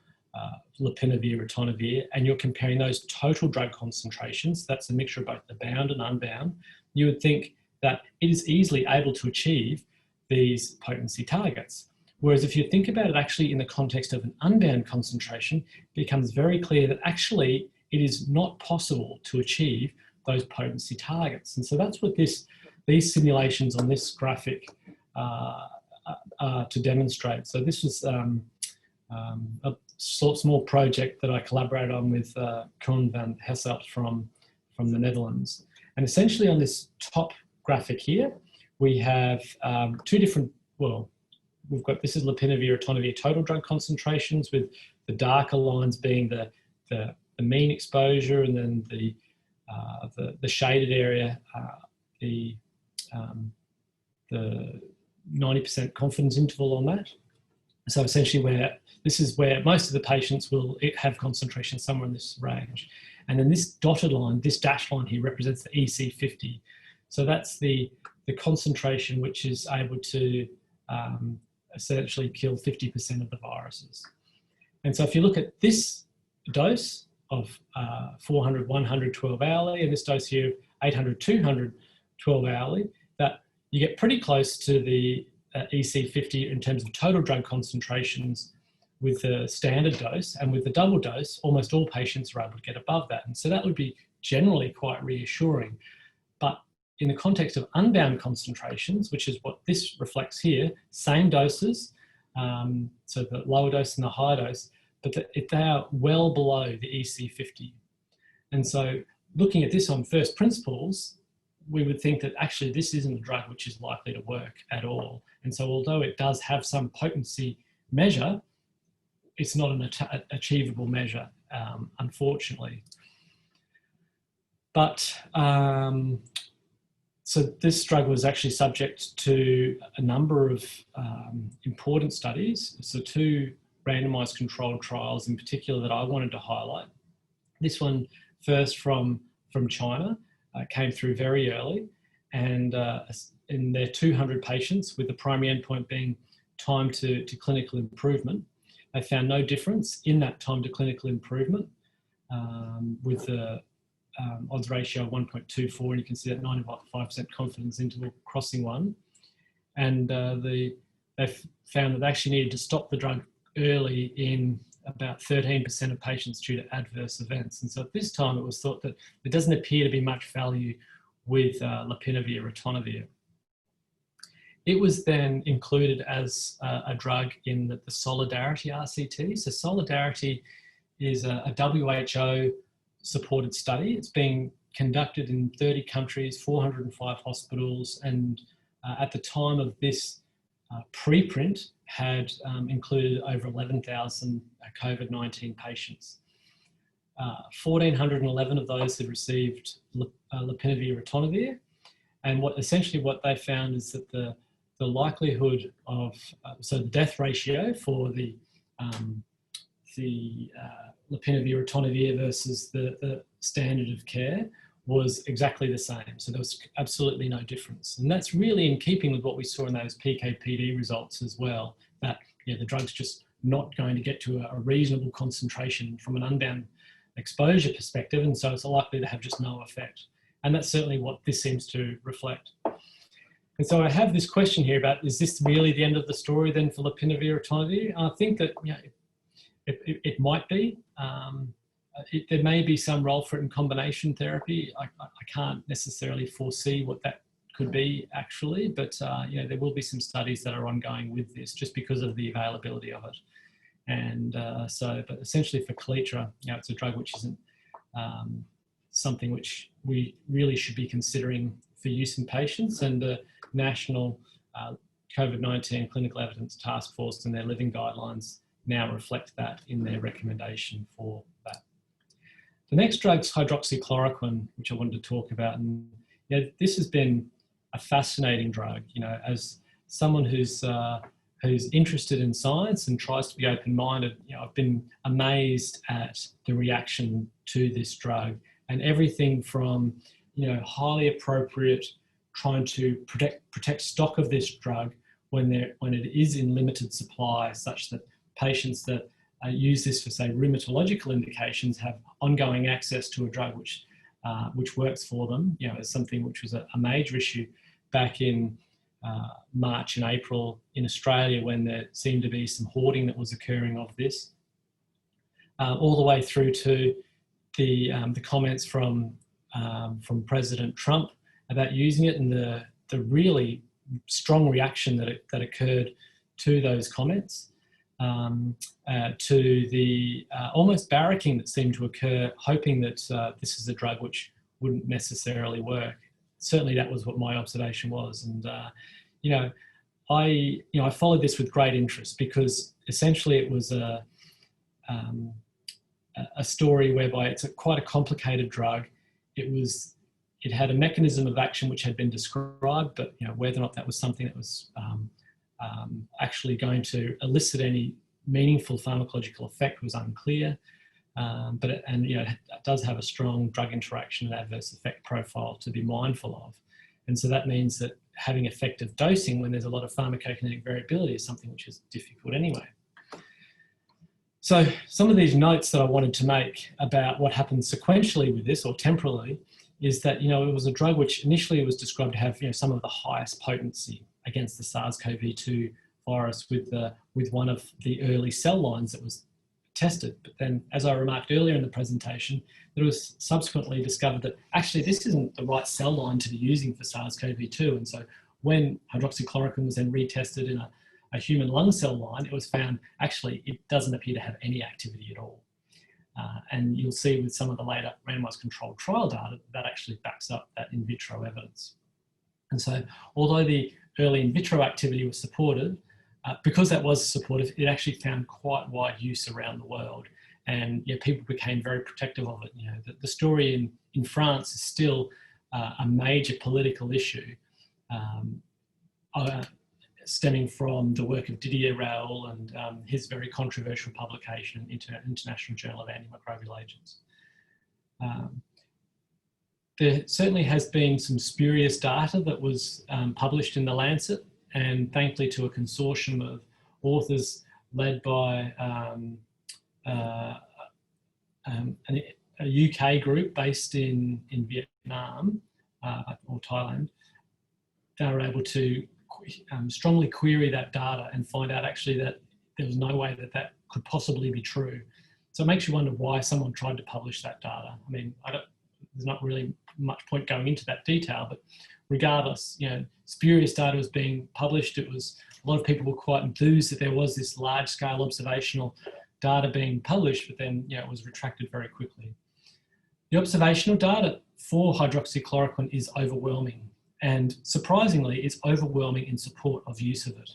Lopinavir-ritonavir, and you're comparing those total drug concentrations, that's a mixture of both the bound and unbound, you would think that it is easily able to achieve these potency targets. Whereas if you think about it actually in the context of an unbound concentration, it becomes very clear that actually it is not possible to achieve those potency targets. And so that's what these simulations on this graphic are to demonstrate. So this was a small project that I collaborated on with Coen van Hasselt from the Netherlands. And essentially on this top graphic here, we have two different, we've got, this is Lopinavir-ritonavir total drug concentrations, with the darker lines being the mean exposure, and then the shaded area, the 90% confidence interval on that. So essentially this is where most of the patients will have concentration somewhere in this range. And then this dotted line, this dashed line here, represents the EC50. So that's the concentration which is able to essentially kill 50% of the viruses. And so if you look at this dose of 400, 100, 12 hourly, and this dose here, 800, 200, 12 hourly, that you get pretty close to the EC50 in terms of total drug concentrations with the standard dose, and with the double dose, almost all patients are able to get above that. And so that would be generally quite reassuring. But in the context of unbound concentrations, which is what this reflects here, same doses, so the lower dose and the higher dose, but they are well below the EC50. And so looking at this on first principles, we would think that actually this isn't a drug which is likely to work at all. And so although it does have some potency measure, it's not an achievable measure, unfortunately. But so this drug was actually subject to a number of important studies. So 2 randomized controlled trials in particular that I wanted to highlight. This one first from China, came through very early, and in their 200 patients, with the primary endpoint being time to clinical improvement, they found no difference in that time to clinical improvement with the odds ratio of 1.24, and you can see that 95% confidence interval crossing 1. And they found that they actually needed to stop the drug early in about 13% of patients due to adverse events. And so at this time, it was thought that there doesn't appear to be much value with Lopinavir-ritonavir. It was then included as a drug in the Solidarity RCT. So Solidarity is a WHO supported study. It's being conducted in 30 countries, 405 hospitals, and at the time of this preprint had included over 11,000 COVID-19 patients. 1,411 of those had received Lopinavir-ritonavir, and essentially what they found is that the likelihood of, so the death ratio for the Lopinavir-ritonavir versus the standard of care was exactly the same. So there was absolutely no difference. And that's really in keeping with what we saw in those PK/PD results as well, that the drug's just not going to get to a reasonable concentration from an unbound exposure perspective, and so it's likely to have just no effect. And that's certainly what this seems to reflect. And so I have this question here about, is this really the end of the story then for Lopinavir-ritonavir? I think that it might be. There may be some role for it in combination therapy. I can't necessarily foresee what that could be actually, but there will be some studies that are ongoing with this just because of the availability of it. And but essentially for Kaletra, it's a drug which isn't something which we really should be considering for use in patients, and the National COVID-19 Clinical Evidence Task Force and their living guidelines now reflect that in their recommendation for that. The next drug's hydroxychloroquine, which I wanted to talk about. And this has been a fascinating drug. As someone who's interested in science and tries to be open-minded, I've been amazed at the reaction to this drug, and everything from highly appropriate, trying to protect stock of this drug when it is in limited supply, such that patients that use this for, say, rheumatological indications have ongoing access to a drug which works for them. Is something which was a major issue back in March and April in Australia, when there seemed to be some hoarding that was occurring of this, all the way through to the comments from President Trump about using it, and the really strong reaction that occurred to those comments, to the almost barracking that seemed to occur, hoping that this is a drug which wouldn't necessarily work. Certainly that was what my observation was. And I followed this with great interest, because essentially it was a story whereby it's quite a complicated drug. It had a mechanism of action which had been described, but whether or not that was something that was actually going to elicit any meaningful pharmacological effect was unclear. But it does have a strong drug interaction and adverse effect profile to be mindful of. And so that means that having effective dosing when there's a lot of pharmacokinetic variability is something which is difficult anyway. So some of these notes that I wanted to make about what happened sequentially with this, or temporally, is that it was a drug which initially was described to have some of the highest potency against the SARS-CoV-2 virus with one of the early cell lines that was tested. But then, as I remarked earlier in the presentation, it was subsequently discovered that actually this isn't the right cell line to be using for SARS-CoV-2. And so when hydroxychloroquine was then retested in a human lung cell line, it was found actually it doesn't appear to have any activity at all. And you'll see with some of the later randomized controlled trial data that actually backs up that in vitro evidence. And so although the early in vitro activity was supported, because that was supportive, it actually found quite wide use around the world. And people became very protective of it. The story in France is still a major political issue, stemming from the work of Didier Raoult and his very controversial publication in International Journal of Antimicrobial Agents. There certainly has been some spurious data that was published in The Lancet, and thankfully to a consortium of authors led by a UK group based in Vietnam or Thailand. They were able to strongly query that data and find out actually that there was no way that that could possibly be true. So it makes you wonder why someone tried to publish that data. I mean, there's not really much point going into that detail, but regardless, spurious data was being published. It was, a lot of people were quite enthused that there was this large-scale observational data being published, but then it was retracted very quickly. The observational data for hydroxychloroquine is overwhelming, and surprisingly, it's overwhelming in support of use of it.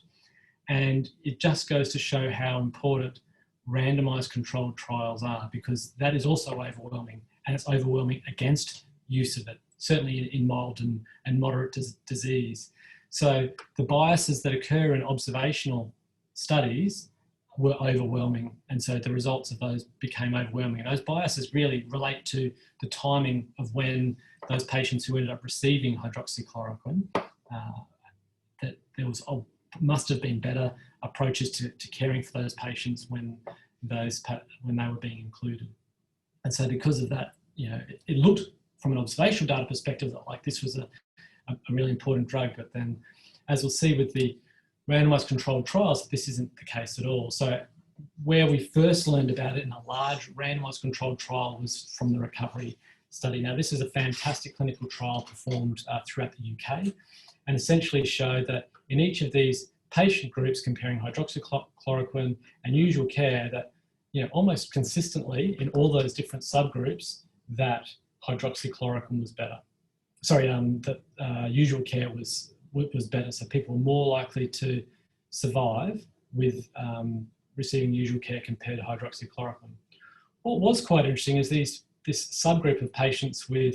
And it just goes to show how important randomized controlled trials are, because that is also overwhelming, and it's overwhelming against use of it, certainly in mild and moderate disease. So the biases that occur in observational studies were overwhelming, and so the results of those became overwhelming. And those biases really relate to the timing of when those patients who ended up receiving hydroxychloroquine, that there must have been better approaches to caring for those patients when they were being included. And so because of that, it looked from an observational data perspective like this was a really important drug, but then as we'll see with the randomized controlled trials, this isn't the case at all. So where we first learned about it in a large randomized controlled trial was from the recovery study. Now, this is a fantastic clinical trial performed throughout the UK, and essentially showed that in each of these patient groups comparing hydroxychloroquine and usual care, that almost consistently in all those different subgroups, that hydroxychloroquine was better. Sorry, that usual care was better. So people were more likely to survive with receiving usual care compared to hydroxychloroquine. What was quite interesting is this subgroup of patients who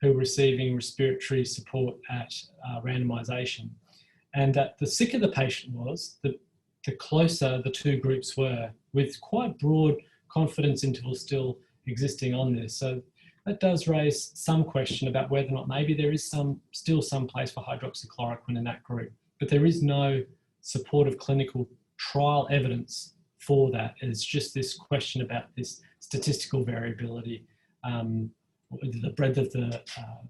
were receiving respiratory support at randomization, and that the sicker the patient was, the closer the two groups were, with quite broad confidence intervals still existing on this. So that does raise some question about whether or not maybe there is still some place for hydroxychloroquine in that group, but there is no supportive clinical trial evidence for that. It's just this question about this statistical variability. The breadth of the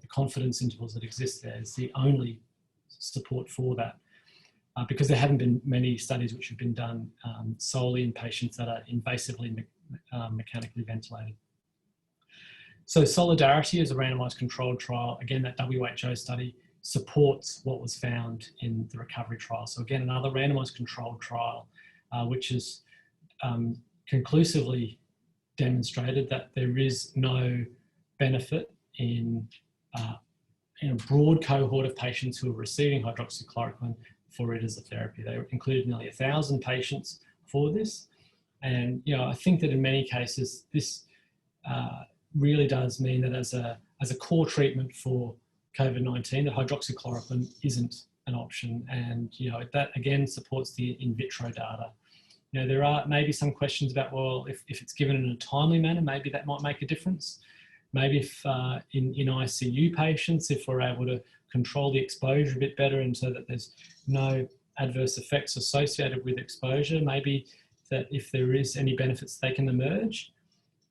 confidence intervals that exist there is the only support for that, because there haven't been many studies which have been done solely in patients that are invasively mechanically ventilated. So Solidarity is a randomized controlled trial. Again, that WHO study supports what was found in the recovery trial. So again, another randomized controlled trial, which has conclusively demonstrated that there is no benefit in a broad cohort of patients who are receiving hydroxychloroquine for it as a therapy. They included nearly 1,000 patients for this. And I think that in many cases, this really does mean that as a core treatment for COVID-19, that hydroxychloroquine isn't an option. And that again supports the in vitro data. There are maybe some questions about, well, if it's given in a timely manner, maybe that might make a difference. Maybe if in ICU patients, if we're able to control the exposure a bit better and so that there's no adverse effects associated with exposure, maybe that if there is any benefits, they can emerge.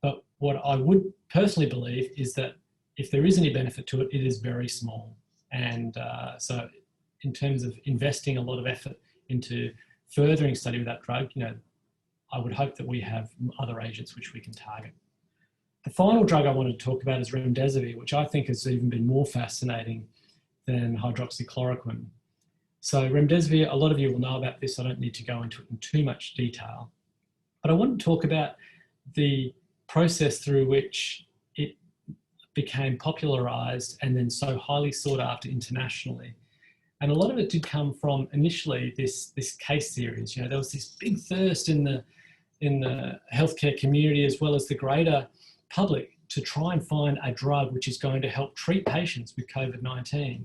But what I would personally believe is that if there is any benefit to it, it is very small. And so in terms of investing a lot of effort into furthering study of that drug, I would hope that we have other agents which we can target. The final drug I wanted to talk about is remdesivir, which I think has even been more fascinating than hydroxychloroquine. So remdesivir, a lot of you will know about this. I don't need to go into it in too much detail. But I want to talk about the process through which it became popularized and then so highly sought after internationally. And a lot of it did come from initially this case series. You know, there was this big thirst in the healthcare community as well as the greater public to try and find a drug which is going to help treat patients with COVID-19.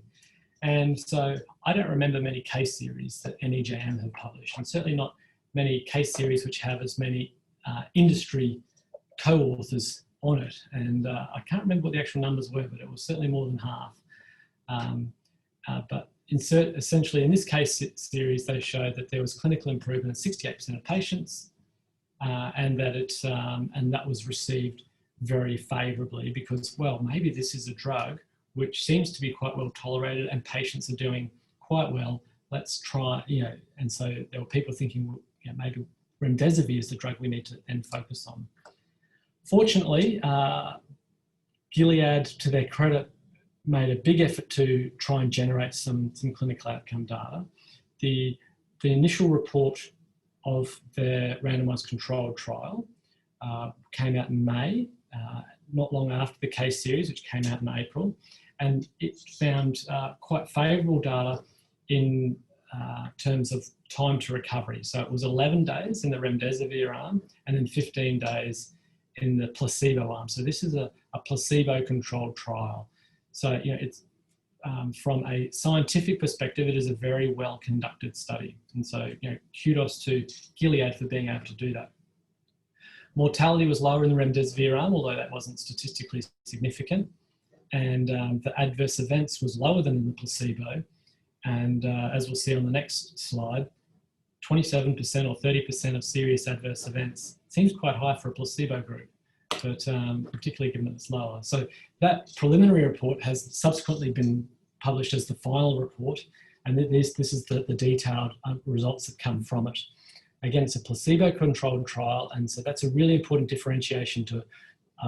And so I don't remember many case series that NEJM have published, and certainly not many case series which have as many industry co-authors on it. And I can't remember what the actual numbers were, but it was certainly more than half. But essentially in this case series, they showed that there was clinical improvement in 68% of patients, and that was received very favourably because, well, maybe this is a drug which seems to be quite well tolerated and patients are doing quite well. Let's try, you know, and so there were people thinking, well, you know, maybe remdesivir is the drug we need to then focus on. Fortunately, Gilead, to their credit, made a big effort to try and generate some clinical outcome data. The initial report of their randomised controlled trial came out in May, not long after the case series, which came out in April, and it found quite favourable data in terms of time to recovery. So it was 11 days in the remdesivir arm and then 15 days in the placebo arm. So this is a placebo-controlled trial. So, you know, it's from a scientific perspective, it is a very well-conducted study. And so, you know, kudos to Gilead for being able to do that. Mortality was lower in the remdesivir arm, although that wasn't statistically significant. And the adverse events was lower than in the placebo. And as we'll see on the next slide, 27% or 30% of serious adverse events seems quite high for a placebo group, but particularly given that it's lower. So that preliminary report has subsequently been published as the final report, and this is the detailed results that come from it. Again, it's a placebo-controlled trial, and so that's a really important differentiation to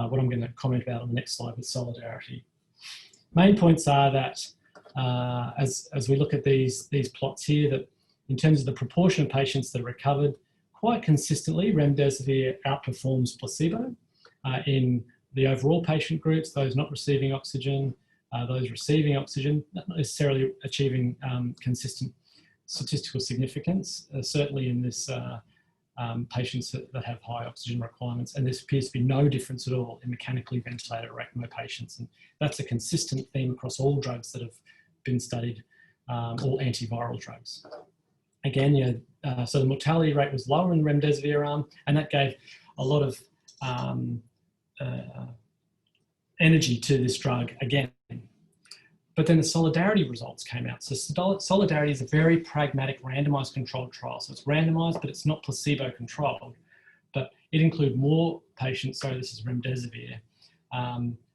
what I'm going to comment about on the next slide with Solidarity. Main points are that as we look at these plots here, that in terms of the proportion of patients that are recovered, quite consistently, remdesivir outperforms placebo in the overall patient groups, those not receiving oxygen, those receiving oxygen, not necessarily achieving consistent statistical significance, certainly in this patients that have high oxygen requirements, and there appears to be no difference at all in mechanically ventilated or ECMO patients, and that's a consistent theme across all drugs that have been studied, all antiviral drugs. Again, you know, so the mortality rate was lower in the remdesivir arm, and that gave a lot of energy to this drug again. But then the Solidarity results came out. So Solidarity is a very pragmatic randomized controlled trial. So it's randomized, but it's not placebo controlled. But it included more patients, sorry, this is remdesivir,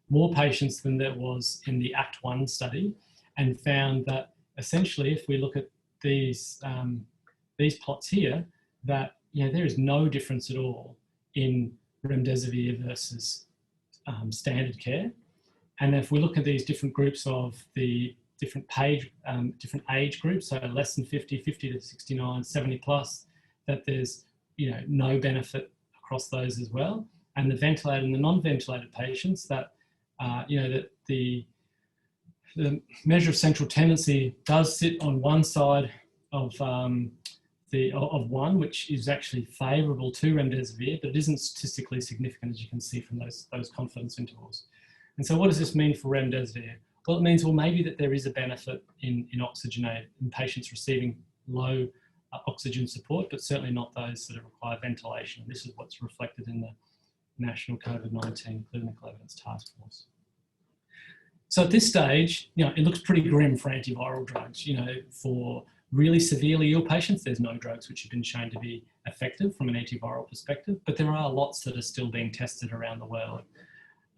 more patients than there was in the ACT-1 study, and found that essentially, if we look at these plots here, that, you know, there is no difference at all in remdesivir versus standard care. And if we look at these different groups of the different age groups, so less than 50, 50 to 69, 70 plus, that there's, you know, no benefit across those as well. And the ventilated and the non-ventilated patients, that, you know, that the measure of central tendency does sit on one side of one, which is actually favourable to remdesivir, but it isn't statistically significant, as you can see from those confidence intervals. And so what does this mean for remdesivir? Well, it means, well, maybe that there is a benefit in oxygenate in patients receiving low oxygen support, but certainly not those that require ventilation. This is what's reflected in the National COVID-19 Clinical Evidence Task Force. So at this stage, you know, it looks pretty grim for antiviral drugs. You know, for really severely ill patients, there's no drugs which have been shown to be effective from an antiviral perspective, but there are lots that are still being tested around the world.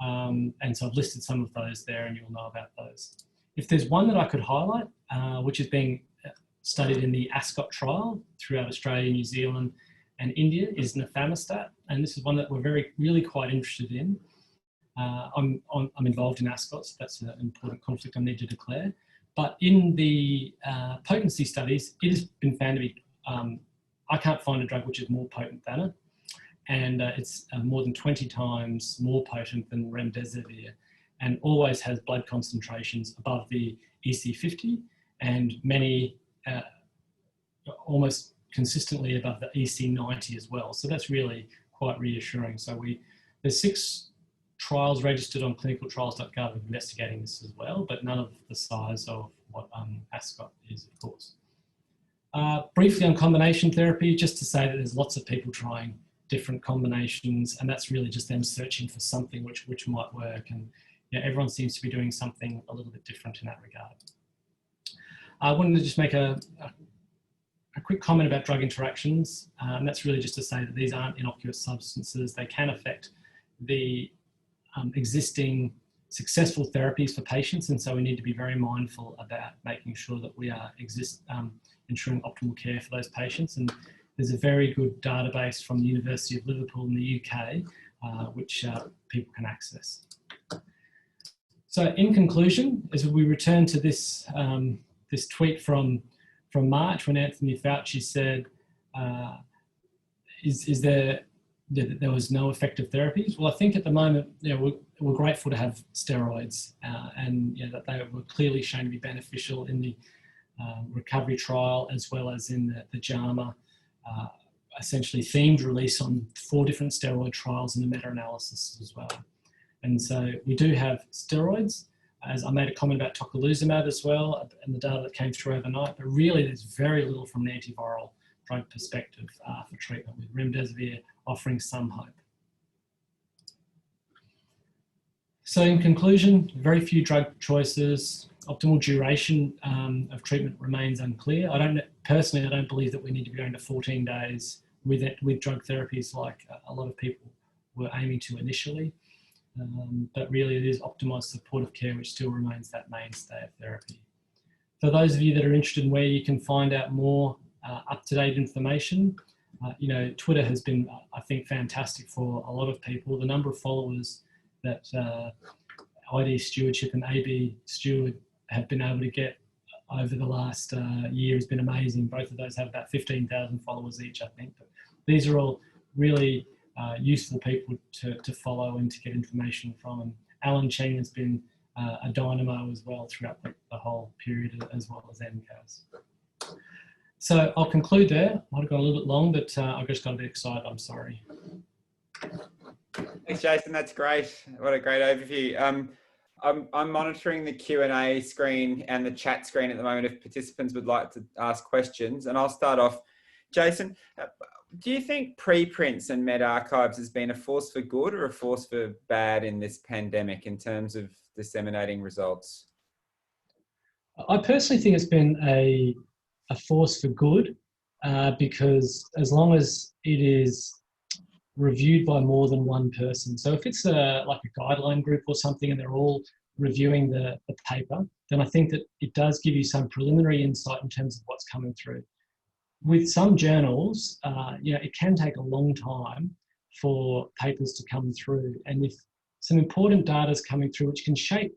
And so I've listed some of those there, and you'll know about those. If there's one that I could highlight, which is being studied in the ASCOT trial throughout Australia, New Zealand, and India, is nafamistat, and this is one that we're really quite interested in. I'm involved in ASCOT, so that's an important conflict I need to declare. But in the potency studies, it has been found to be, I can't find a drug which is more potent than it. And it's more than 20 times more potent than remdesivir, and always has blood concentrations above the EC50 and many almost consistently above the EC90 as well. So that's really quite reassuring. So there's 6 trials registered on clinicaltrials.gov investigating this as well, but none of the size of what Ascot is, of course. Briefly on combination therapy, just to say that there's lots of people trying different combinations, and that's really just them searching for something which might work. And everyone seems to be doing something a little bit different in that regard. I wanted to just make a quick comment about drug interactions, and that's really just to say that these aren't innocuous substances. They can affect the existing successful therapies for patients, and so we need to be very mindful about making sure that we are ensuring optimal care for those patients. And there's a very good database from the University of Liverpool in the UK, which people can access. So in conclusion, as we return to this, this tweet from March, when Anthony Fauci said, there was no effective therapies. Well, I think at the moment, we're grateful to have steroids, and that they were clearly shown to be beneficial in the recovery trial, as well as in the JAMA, essentially themed release on 4 different steroid trials and a meta-analysis as well. And so we do have steroids, as I made a comment about tocilizumab as well, and the data that came through overnight, but really there's very little from an antiviral drug perspective for treatment, with remdesivir offering some hope. So in conclusion, very few drug choices. Optimal duration of treatment remains unclear. I don't believe that we need to be going to 14 days with drug therapies like a lot of people were aiming to initially. But really it is optimised supportive care which still remains that mainstay of therapy. For those of you that are interested in where you can find out more up-to-date information, Twitter has been, I think, fantastic for a lot of people. The number of followers that ID Stewardship and AB Steward have been able to get over the last year has been amazing. Both of those have about 15,000 followers each, I think. But these are all really useful people to follow and to get information from. And Alan Cheng has been a dynamo as well throughout the whole period, as well as MCAS. So I'll conclude there. Might have gone a little bit long, but I just got a bit excited. I'm sorry. Thanks, Jason. That's great. What a great overview. I'm monitoring the Q&A screen and the chat screen at the moment if participants would like to ask questions. And I'll start off. Jason, do you think preprints and meta-archives has been a force for good or a force for bad in this pandemic in terms of disseminating results? I personally think it's been a force for good because as long as it is reviewed by more than one person. So if it's like a guideline group or something and they're all reviewing the paper, then I think that it does give you some preliminary insight in terms of what's coming through. With some journals, it can take a long time for papers to come through. And if some important data is coming through, which can shape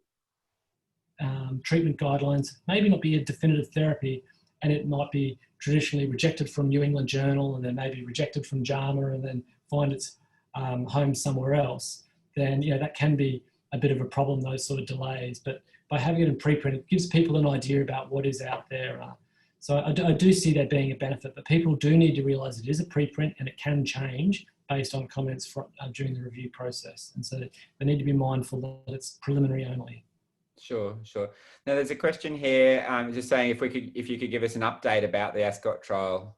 treatment guidelines, maybe not be a definitive therapy, and it might be traditionally rejected from New England Journal and then maybe rejected from JAMA and then find its home somewhere else, then that can be a bit of a problem, those sort of delays. But by having it in preprint, it gives people an idea about what is out there. So I do see there being a benefit, but people do need to realise it is a preprint and it can change based on comments from, during the review process. And so they need to be mindful that it's preliminary only. Sure. Now there's a question here just saying if you could give us an update about the Ascot trial.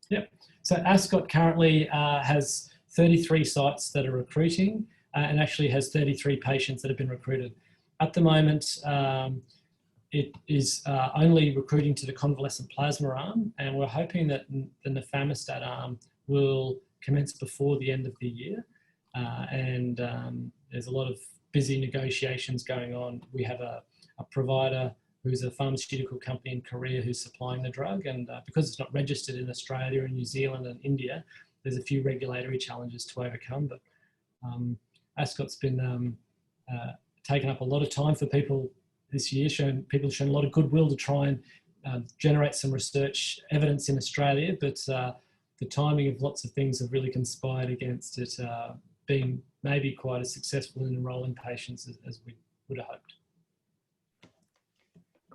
Yep. So Ascot currently has 33 sites that are recruiting and actually has 33 patients that have been recruited. At the moment, it is only recruiting to the convalescent plasma arm, and we're hoping that the nafamostat arm will commence before the end of the year. There's a lot of busy negotiations going on. We have a provider who's a pharmaceutical company in Korea who's supplying the drug, and because it's not registered in Australia and New Zealand and India, there's a few regulatory challenges to overcome. But Ascot's been taken up a lot of time for people this year, people have shown a lot of goodwill to try and generate some research evidence in Australia, but the timing of lots of things have really conspired against it being maybe quite as successful in enrolling patients as we would have hoped.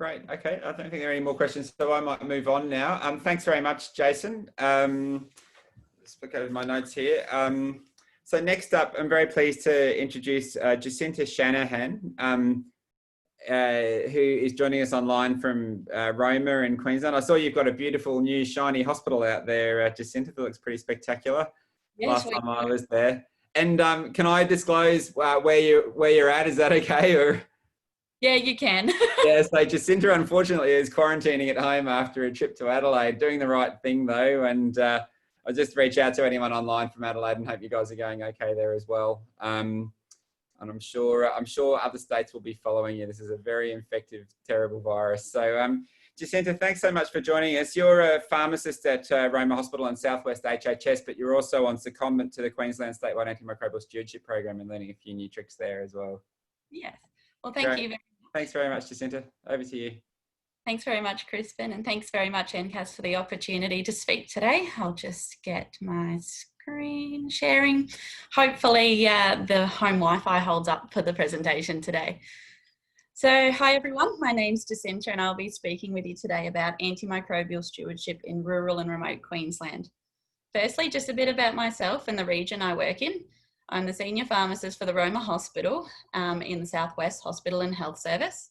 Great. Okay. I don't think there are any more questions, so I might move on now. Thanks very much, Jason. Let's look over my notes here. So next up, I'm very pleased to introduce Jacinta Shanahan, who is joining us online from Roma in Queensland. I saw you've got a beautiful new shiny hospital out there, Jacinta, that looks pretty spectacular. Yes, last time I was there. And can I disclose where you're at? Is that okay? Or yeah, you can. Yeah, so Jacinta unfortunately is quarantining at home after a trip to Adelaide, doing the right thing though. And I'll just reach out to anyone online from Adelaide and hope you guys are going okay there as well. And I'm sure other states will be following you. This is a very infective, terrible virus. So Jacinta, thanks so much for joining us. You're a pharmacist at Roma Hospital and Southwest HHS, but you're also on secondment to the Queensland Statewide Antimicrobial Stewardship Program and learning a few new tricks there as well. Yes. Well, thank you. Thanks very much, Jacinta. Over to you. Thanks very much, Krispin, and thanks very much, NCAS, for the opportunity to speak today. I'll just get my screen sharing. Hopefully the home Wi-Fi holds up for the presentation today. So hi everyone, my name's Jacinta and I'll be speaking with you today about antimicrobial stewardship in rural and remote Queensland. Firstly, just a bit about myself and the region I work in. I'm the senior pharmacist for the Roma Hospital in the Southwest Hospital and Health Service.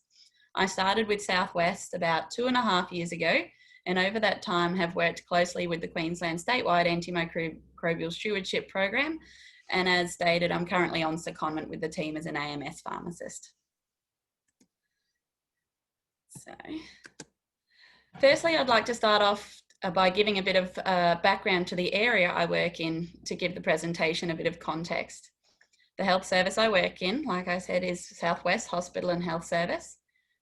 I started with Southwest about 2.5 years ago, and over that time have worked closely with the Queensland Statewide Antimicrobial Stewardship Program. And as stated, I'm currently on secondment with the team as an AMS pharmacist. So, firstly, I'd like to start off by giving a bit of background to the area I work in to give the presentation a bit of context. The health service I work in, like I said, is Southwest Hospital and Health Service.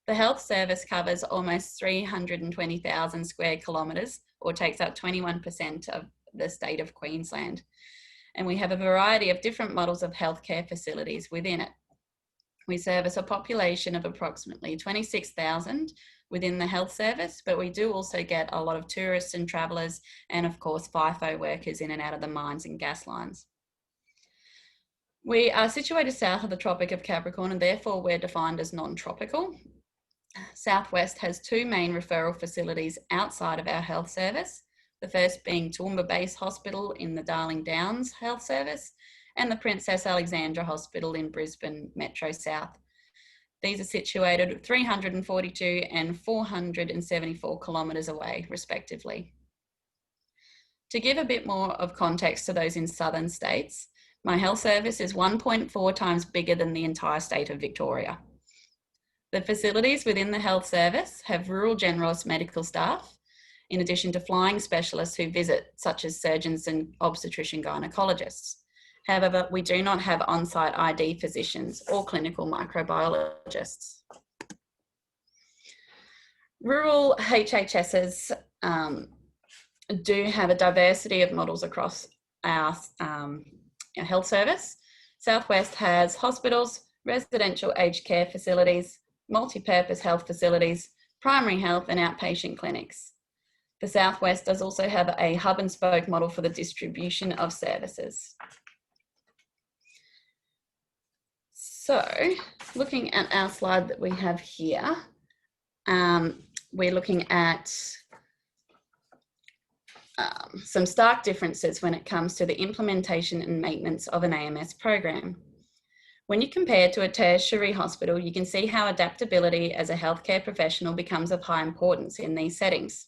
The health service covers almost 320,000 square kilometres, or takes up 21% of the state of Queensland. And we have a variety of different models of healthcare facilities within it. We service a population of approximately 26,000 within the health service, but we do also get a lot of tourists and travellers and of course FIFO workers in and out of the mines and gas lines. We are situated south of the Tropic of Capricorn and therefore we're defined as non-tropical. Southwest has two main referral facilities outside of our health service, the first being Toowoomba Base Hospital in the Darling Downs Health Service and the Princess Alexandra Hospital in Brisbane, Metro South. These are situated 342 and 474 kilometres away, respectively. To give a bit more of context to those in southern states, my health service is 1.4 times bigger than the entire state of Victoria. The facilities within the health service have rural generalist medical staff, in addition to flying specialists who visit, such as surgeons and obstetrician gynecologists. However, we do not have on-site ID physicians or clinical microbiologists. Rural HHSs do have a diversity of models across our health service. Southwest has hospitals, residential aged care facilities, multi-purpose health facilities, primary health and outpatient clinics. The Southwest does also have a hub and spoke model for the distribution of services. So, looking at our slide that we have here, we're looking at some stark differences when it comes to the implementation and maintenance of an AMS program. When you compare to a tertiary hospital, you can see how adaptability as a healthcare professional becomes of high importance in these settings.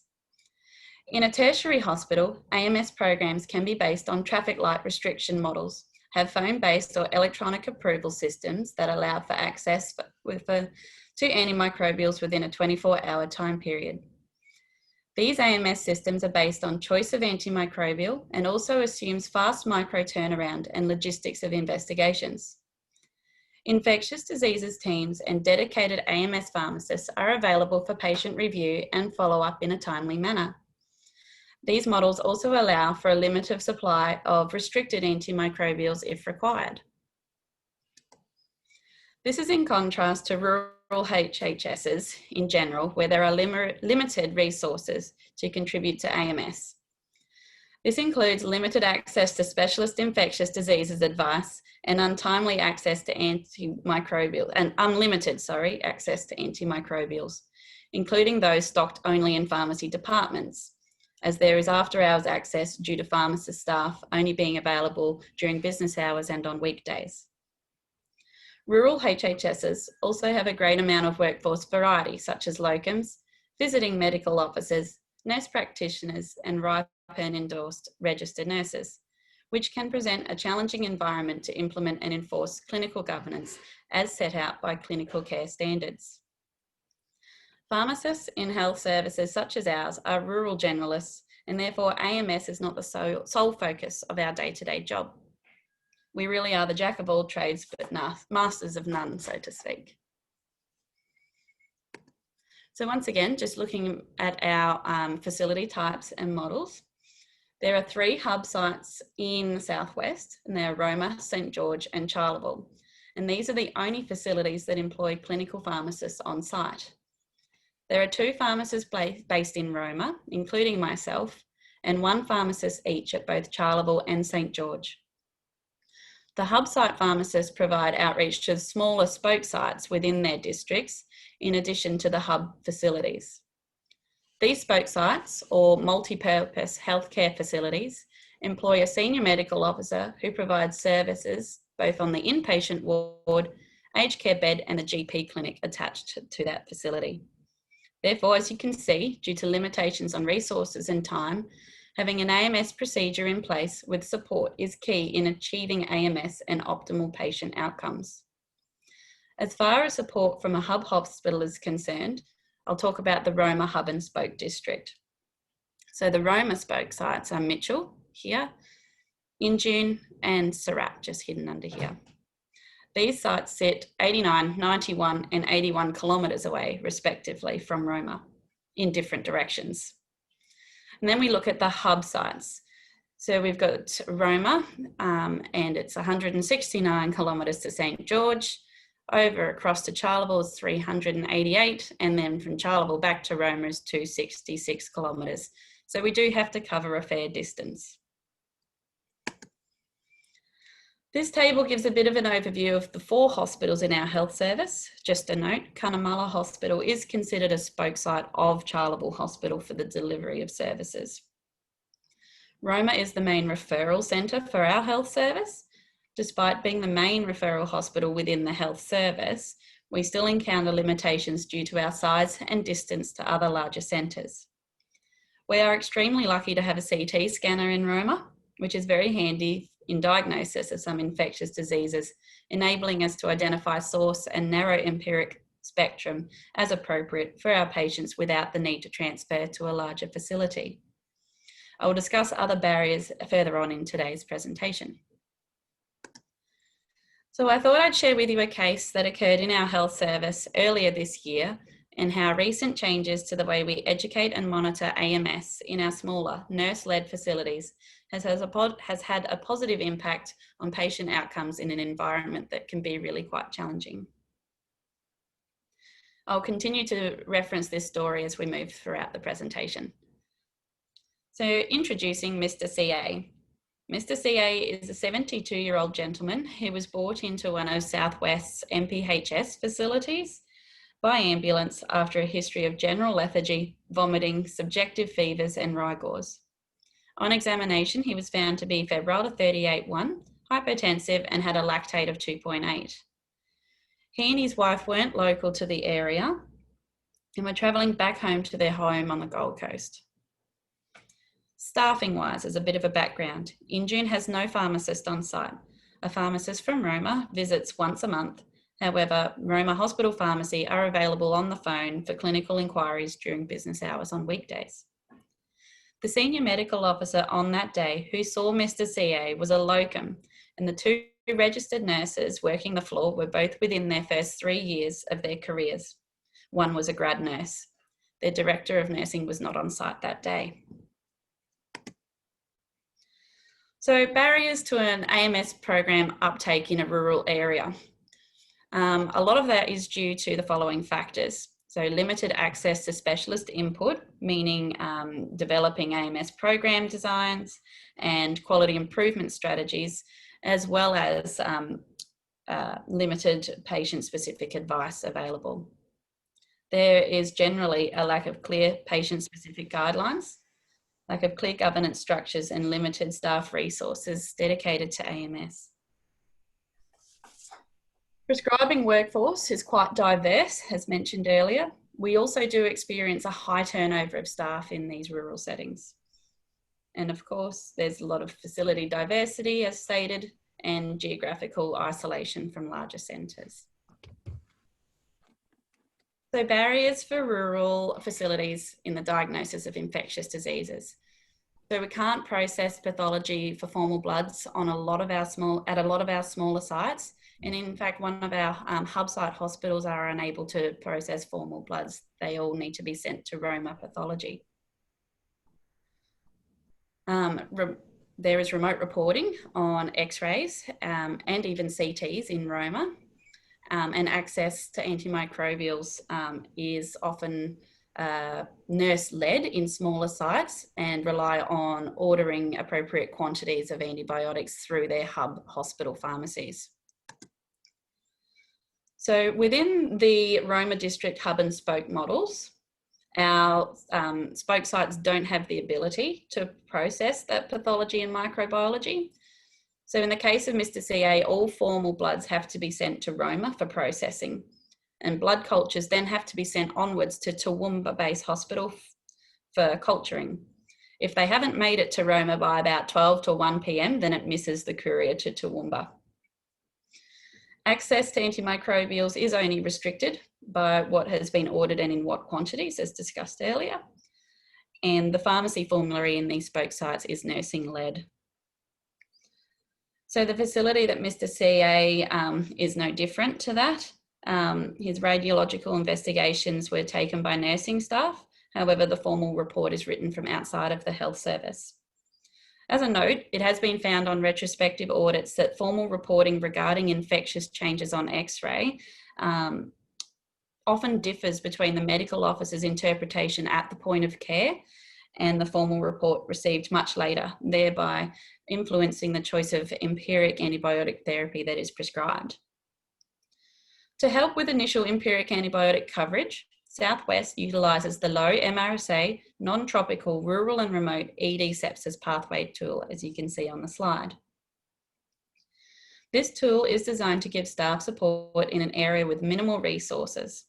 In a tertiary hospital, AMS programs can be based on traffic light restriction models, have phone-based or electronic approval systems that allow for access to antimicrobials within a 24-hour time period. These AMS systems are based on choice of antimicrobial and also assumes fast micro turnaround and logistics of investigations. Infectious diseases teams and dedicated AMS pharmacists are available for patient review and follow-up in a timely manner. These models also allow for a limited supply of restricted antimicrobials if required. This is in contrast to rural HHSs in general, where there are limited resources to contribute to AMS. This includes limited access to specialist infectious diseases advice and untimely access to unlimited access to antimicrobials. including those stocked only in pharmacy departments, as there is after-hours access due to pharmacist staff only being available during business hours and on weekdays. Rural HHSs also have a great amount of workforce variety, such as locums, visiting medical officers, nurse practitioners, and RIPERN endorsed registered nurses, which can present a challenging environment to implement and enforce clinical governance as set out by clinical care standards. Pharmacists in health services such as ours are rural generalists, and therefore AMS is not the sole focus of our day-to-day job. We really are the jack of all trades, but masters of none, so to speak. So once again, just looking at our facility types and models, there are 3 hub sites in the southwest, and they are Roma, St George and Charleville. And these are the only facilities that employ clinical pharmacists on site. There are 2 pharmacists based in Roma, including myself, and 1 pharmacist each at both Charleville and St George. The hub site pharmacists provide outreach to smaller spoke sites within their districts, in addition to the hub facilities. These spoke sites, or multi-purpose healthcare facilities, employ a senior medical officer who provides services both on the inpatient ward, aged care bed, and the GP clinic attached to that facility. Therefore, as you can see, due to limitations on resources and time, having an AMS procedure in place with support is key in achieving AMS and optimal patient outcomes. As far as support from a hub hospital is concerned, I'll talk about the Roma hub and spoke district. So the Roma spoke sites are Mitchell, here, Injune and Surat, just hidden under here. These sites sit 89, 91 and 81 kilometres away, respectively, from Roma in different directions. And then we look at the hub sites. So we've got Roma, and it's 169 kilometres to St George. Over across to Charleville is 388, and then from Charleville back to Roma is 266 kilometres. So we do have to cover a fair distance. This table gives a bit of an overview of the 4 hospitals in our health service. Just a note, Cunnamulla Hospital is considered a spoke site of Charleville Hospital for the delivery of services. Roma is the main referral centre for our health service. Despite being the main referral hospital within the health service, we still encounter limitations due to our size and distance to other larger centres. We are extremely lucky to have a CT scanner in Roma, which is very handy in diagnosis of some infectious diseases, enabling us to identify source and narrow empiric spectrum as appropriate for our patients without the need to transfer to a larger facility. I will discuss other barriers further on in today's presentation. So I thought I'd share with you a case that occurred in our health service earlier this year, and how recent changes to the way we educate and monitor AMS in our smaller nurse-led facilities has had a positive impact on patient outcomes in an environment that can be really quite challenging. I'll continue to reference this story as we move throughout the presentation. So introducing Mr. CA. Mr. CA is a 72-year-old gentleman who was brought into one of South West's MPHS facilities by ambulance after a history of general lethargy, vomiting, subjective fevers and rigors. On examination, he was found to be febrile to 38.1, hypotensive and had a lactate of 2.8. He and his wife weren't local to the area and were travelling back home to their home on the Gold Coast. Staffing wise, as a bit of a background, Injune has no pharmacist on site. A pharmacist from Roma visits once a month. However, Roma Hospital Pharmacy are available on the phone for clinical inquiries during business hours on weekdays. The senior medical officer on that day who saw Mr. CA was a locum, and the 2 registered nurses working the floor were both within their first 3 years of their careers. One was a grad nurse. Their director of nursing was not on site that day. So barriers to an AMS program uptake in a rural area. A lot of that is due to the following factors. So limited access to specialist input, meaning developing AMS program designs and quality improvement strategies, as well as limited patient-specific advice available. there is generally a lack of clear patient-specific guidelines, lack of clear governance structures, and limited staff resources dedicated to AMS. Prescribing workforce is quite diverse, as mentioned earlier. We also do experience a high turnover of staff in these rural settings. And of course, there's a lot of facility diversity, as stated, and geographical isolation from larger centres. So barriers for rural facilities in the diagnosis of infectious diseases. So we can't process pathology for formal bloods on a lot of our smaller sites. And in fact, one of our hub site hospitals are unable to process formal bloods. They all need to be sent to Roma pathology. There is remote reporting on X-rays and even CTs in Roma, and access to antimicrobials is often nurse-led in smaller sites and rely on ordering appropriate quantities of antibiotics through their hub hospital pharmacies. So within the Roma district hub and spoke models, our spoke sites don't have the ability to process that pathology and microbiology. So in the case of Mr. CA, all formal bloods have to be sent to Roma for processing, and blood cultures then have to be sent onwards to Toowoomba Base Hospital for culturing. If they haven't made it to Roma by about 12 to 1 p.m, then it misses the courier to Toowoomba. Access to antimicrobials is only restricted by what has been ordered and in what quantities, as discussed earlier. And the pharmacy formulary in these spoke sites is nursing-led. So the facility that Mr. CA is no different to that. His radiological investigations were taken by nursing staff. However, the formal report is written from outside of the health service. As a note, it has been found on retrospective audits that formal reporting regarding infectious changes on X-ray often differs between the medical officer's interpretation at the point of care and the formal report received much later, thereby influencing the choice of empiric antibiotic therapy that is prescribed. To help with initial empiric antibiotic coverage, Southwest utilises the low MRSA, non-tropical, rural and remote ED sepsis pathway tool, as you can see on the slide. This tool is designed to give staff support in an area with minimal resources.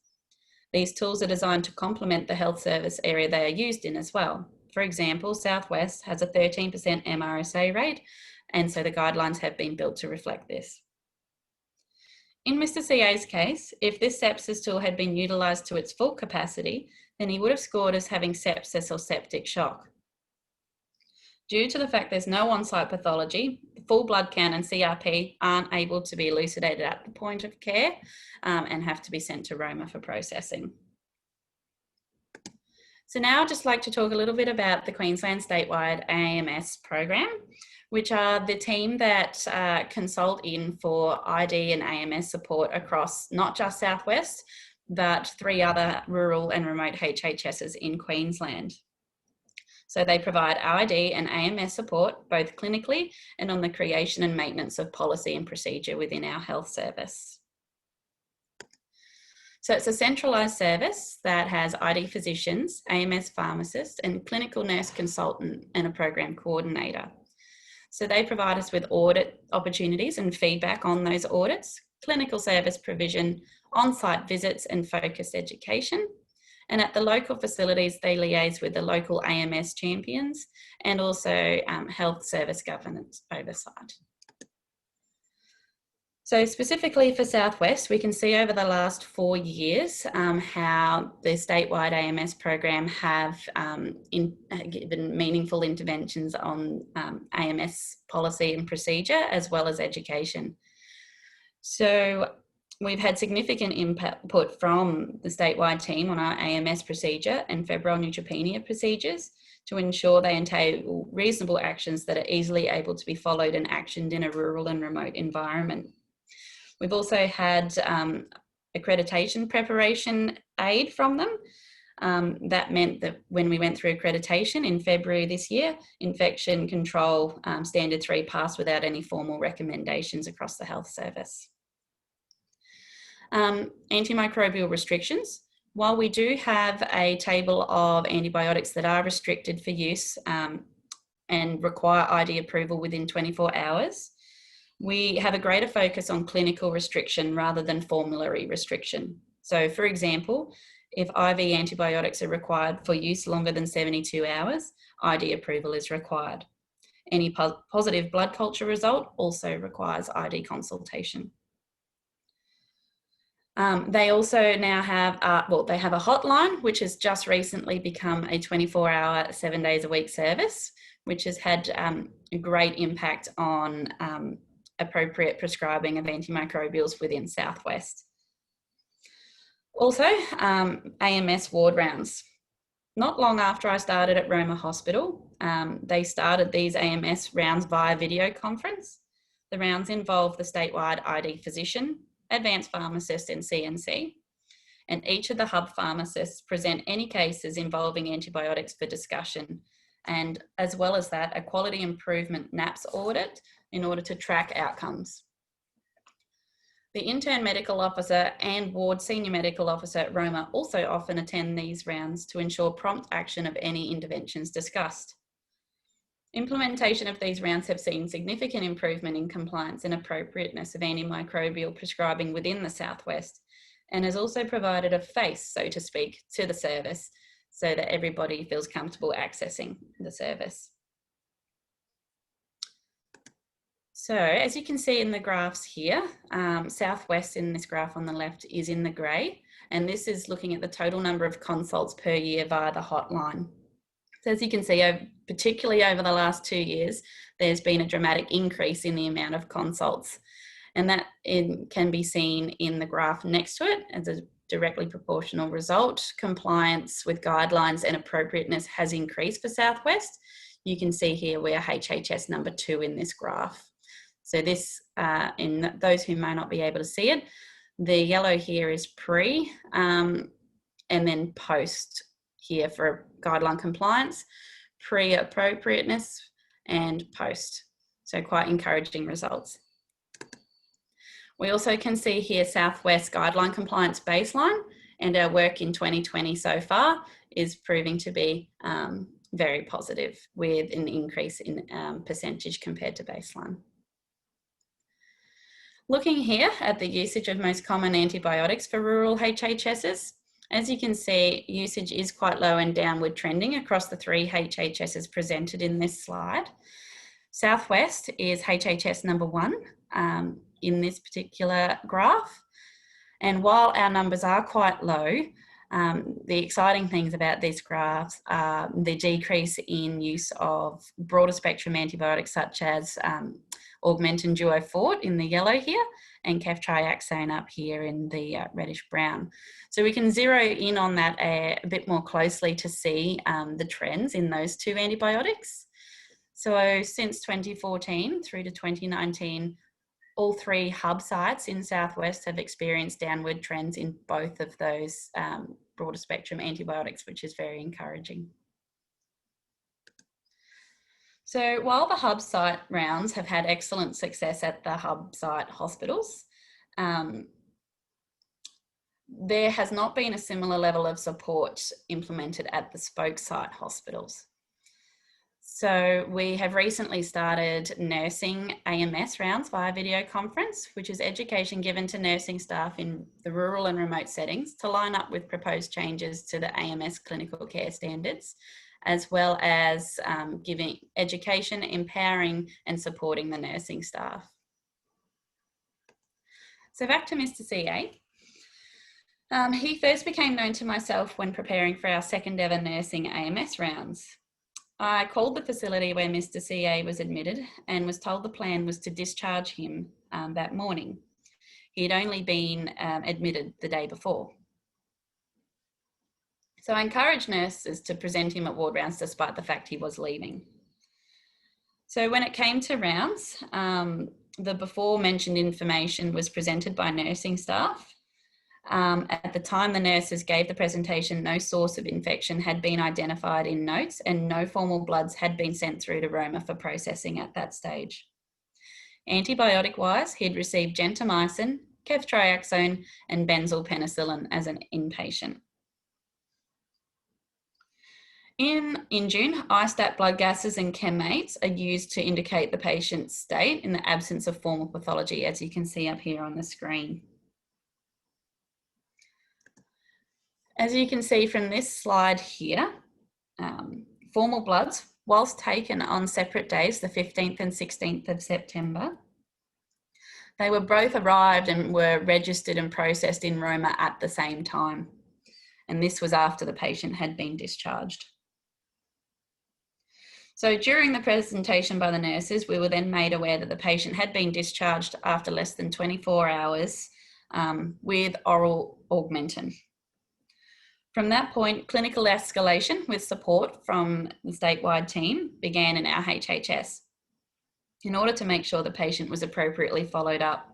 These tools are designed to complement the health service area they are used in as well. For example, Southwest has a 13% MRSA rate, and so the guidelines have been built to reflect this. In Mr. CA's case, if this sepsis tool had been utilised to its full capacity, then he would have scored as having sepsis or septic shock. Due to the fact there's no on-site pathology, the full blood count and CRP aren't able to be elucidated at the point of care and have to be sent to Roma for processing. So now I'd just like to talk a little bit about the Queensland statewide AMS program, which are the team that consult in for ID and AMS support across not just Southwest, but 3 other rural and remote HHSs in Queensland. So they provide ID and AMS support, both clinically and on the creation and maintenance of policy and procedure within our health service. So it's a centralised service that has ID physicians, AMS pharmacists, and clinical nurse consultant and a program coordinator. So they provide us with audit opportunities and feedback on those audits, clinical service provision, on-site visits and focused education. And at the local facilities, they liaise with the local AMS champions and also health service governance oversight. So specifically for Southwest, we can see over the last 4 years how the statewide AMS program have given meaningful interventions on AMS policy and procedure, as well as education. So we've had significant input from the statewide team on our AMS procedure and febrile neutropenia procedures to ensure they entail reasonable actions that are easily able to be followed and actioned in a rural and remote environment. We've also had accreditation preparation aid from them. That meant that when we went through accreditation in February this year, infection control standard 3 passed without any formal recommendations across the health service. Antimicrobial restrictions. While we do have a table of antibiotics that are restricted for use and require ID approval within 24 hours, we have a greater focus on clinical restriction rather than formulary restriction. So for example, if IV antibiotics are required for use longer than 72 hours, ID approval is required. Any positive blood culture result also requires ID consultation. They also now have, they have a hotline, which has just recently become a 24-hour, 7 days a week service, which has had a great impact on appropriate prescribing of antimicrobials within South West. Also, AMS ward rounds. Not long after I started at Roma Hospital, they started these AMS rounds via video conference. The rounds involve the statewide ID physician, advanced pharmacist and CNC, and each of the hub pharmacists present any cases involving antibiotics for discussion, and as well as that, a quality improvement NAPS audit in order to track outcomes. The intern medical officer and ward senior medical officer at Roma also often attend these rounds to ensure prompt action of any interventions discussed. Implementation of these rounds have seen significant improvement in compliance and appropriateness of antimicrobial prescribing within the South West, and has also provided a face, so to speak, to the service so that everybody feels comfortable accessing the service. So as you can see in the graphs here, South West in this graph on the left is in the grey, and this is looking at the total number of consults per year via the hotline. So as you can see, particularly over the last 2 years, there's been a dramatic increase in the amount of consults, and that can be seen in the graph next to it as a directly proportional result. Compliance with guidelines and appropriateness has increased for South West. You can see here we are HHS number 2 in this graph. So this, in those who may not be able to see it, the yellow here is pre and then post here for guideline compliance, pre-appropriateness and post. So quite encouraging results. We also can see here South West guideline compliance baseline, and our work in 2020 so far is proving to be very positive with an increase in percentage compared to baseline. Looking here at the usage of most common antibiotics for rural HHSs, as you can see, usage is quite low and downward trending across the 3 HHSs presented in this slide. South West is HHS number 1 in this particular graph. And while our numbers are quite low, the exciting things about these graphs are the decrease in use of broader spectrum antibiotics such as Augmentin Duofort in the yellow here and ceftriaxone up here in the reddish brown. So we can zero in on that a bit more closely to see the trends in those 2 antibiotics. So since 2014 through to 2019, all 3 hub sites in South West have experienced downward trends in both of those broader spectrum antibiotics, which is very encouraging. So while the hub site rounds have had excellent success at the hub site hospitals, there has not been a similar level of support implemented at the spoke site hospitals. So we have recently started nursing AMS rounds via video conference, which is education given to nursing staff in the rural and remote settings to line up with proposed changes to the AMS clinical care standards, as well as giving education, empowering and supporting the nursing staff. So back to Mr. CA. He first became known to myself when preparing for our second ever nursing AMS rounds. I called the facility where Mr. CA was admitted and was told the plan was to discharge him that morning. He had only been admitted the day before. So I encouraged nurses to present him at ward rounds despite the fact he was leaving. So when it came to rounds, the before mentioned information was presented by nursing staff. At the time the nurses gave the presentation, no source of infection had been identified in notes and no formal bloods had been sent through to Roma for processing at that stage. Antibiotic-wise, he'd received gentamicin, ceftriaxone and benzylpenicillin as an inpatient. In June, istat blood gases and chemates are used to indicate the patient's state in the absence of formal pathology, as you can see up here on the screen. As you can see from this slide here, formal bloods, whilst taken on separate days, the 15th and 16th of September, they were both arrived and were registered and processed in Roma at the same time. And this was after the patient had been discharged. So during the presentation by the nurses, we were then made aware that the patient had been discharged after less than 24 hours with oral augmentin. From that point, clinical escalation with support from the statewide team began in our HHS in order to make sure the patient was appropriately followed up.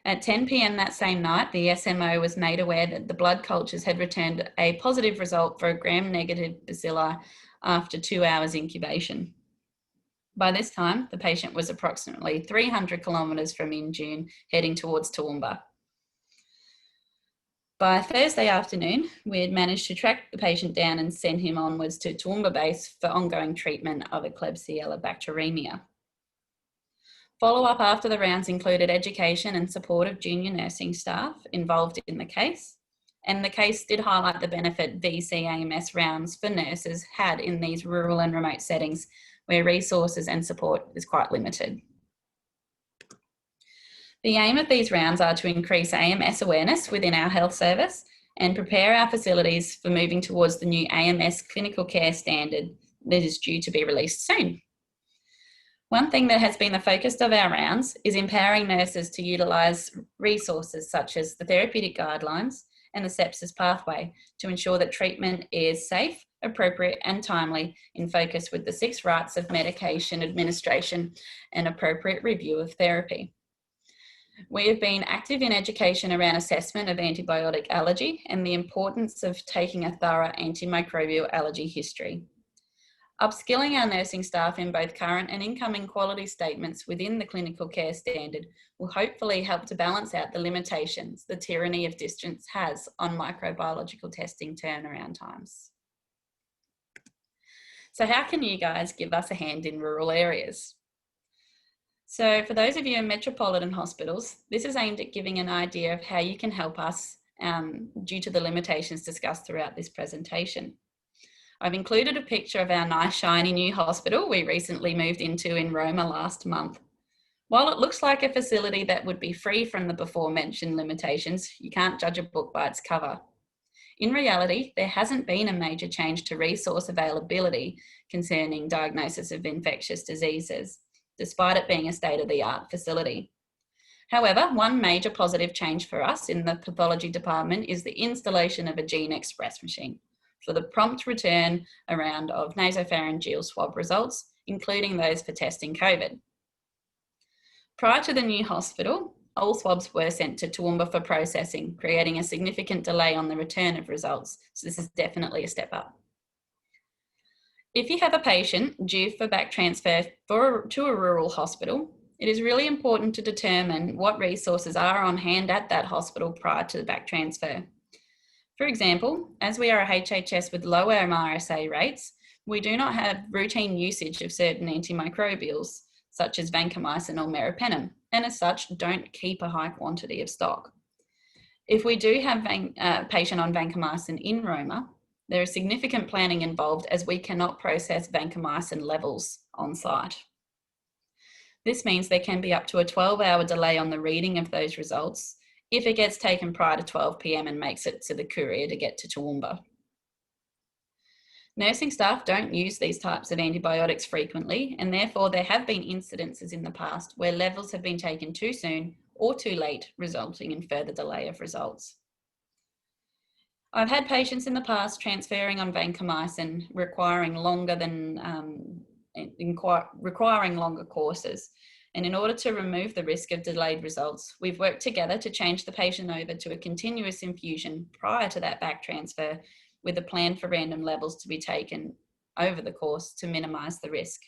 At 10 p.m. that same night, the SMO was made aware that the blood cultures had returned a positive result for a gram-negative bacilli after 2 hours incubation. By this time, the patient was approximately 300 kilometres from Injune, heading towards Toowoomba. By Thursday afternoon, we had managed to track the patient down and send him onwards to Toowoomba base for ongoing treatment of a Klebsiella bacteremia. Follow-up after the rounds included education and support of junior nursing staff involved in the case, and the case did highlight the benefit VC AMS rounds for nurses had in these rural and remote settings where resources and support is quite limited. The aim of these rounds are to increase AMS awareness within our health service and prepare our facilities for moving towards the new AMS clinical care standard that is due to be released soon. One thing that has been the focus of our rounds is empowering nurses to utilise resources such as the therapeutic guidelines and the sepsis pathway to ensure that treatment is safe, appropriate and timely in focus with the 6 rights of medication administration and appropriate review of therapy. We have been active in education around assessment of antibiotic allergy and the importance of taking a thorough antimicrobial allergy history. Upskilling our nursing staff in both current and incoming quality statements within the clinical care standard will hopefully help to balance out the limitations the tyranny of distance has on microbiological testing turnaround times. So how can you guys give us a hand in rural areas? So for those of you in metropolitan hospitals, this is aimed at giving an idea of how you can help us due to the limitations discussed throughout this presentation. I've included a picture of our nice shiny new hospital we recently moved into in Roma last month. While it looks like a facility that would be free from the before mentioned limitations, you can't judge a book by its cover. In reality, there hasn't been a major change to resource availability concerning diagnosis of infectious diseases, despite it being a state-of-the-art facility. However, one major positive change for us in the pathology department is the installation of a gene express machine for the prompt return around of nasopharyngeal swab results, including those for testing COVID. Prior to the new hospital, all swabs were sent to Toowoomba for processing, creating a significant delay on the return of results. So this is definitely a step up. If you have a patient due for back transfer to a rural hospital, it is really important to determine what resources are on hand at that hospital prior to the back transfer. For example, as we are a HHS with lower MRSA rates, we do not have routine usage of certain antimicrobials, such as vancomycin or meropenem, and as such, don't keep a high quantity of stock. If we do have a patient on vancomycin in Roma, there is significant planning involved as we cannot process vancomycin levels on site. This means there can be up to a 12-hour delay on the reading of those results if it gets taken prior to 12 p.m. and makes it to the courier to get to Toowoomba. Nursing staff don't use these types of antibiotics frequently, and therefore there have been incidences in the past where levels have been taken too soon or too late, resulting in further delay of results. I've had patients in the past transferring on vancomycin requiring longer courses. And in order to remove the risk of delayed results, we've worked together to change the patient over to a continuous infusion prior to that back transfer with a plan for random levels to be taken over the course to minimise the risk.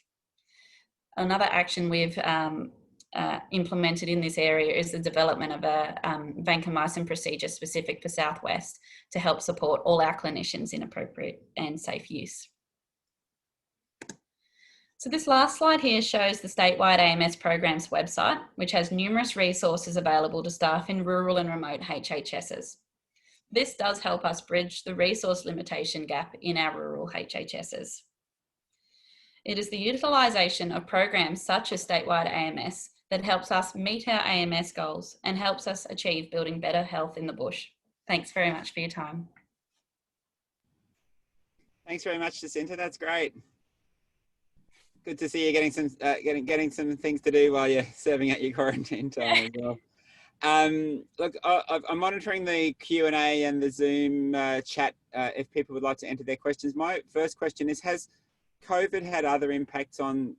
Another action we've implemented in this area is the development of a vancomycin procedure specific for Southwest to help support all our clinicians in appropriate and safe use. So this last slide here shows the statewide AMS program's website, which has numerous resources available to staff in rural and remote HHSs. This does help us bridge the resource limitation gap in our rural HHSs. It is the utilisation of programs such as statewide AMS that helps us meet our AMS goals and helps us achieve building better health in the bush. Thanks very much for your time. Thanks very much, Jacinta. That's great. Good to see you getting some getting some things to do while you're serving out your quarantine time as well. Look, I'm monitoring the Q&A and the Zoom chat if people would like to enter their questions. My first question is, has COVID had other impacts on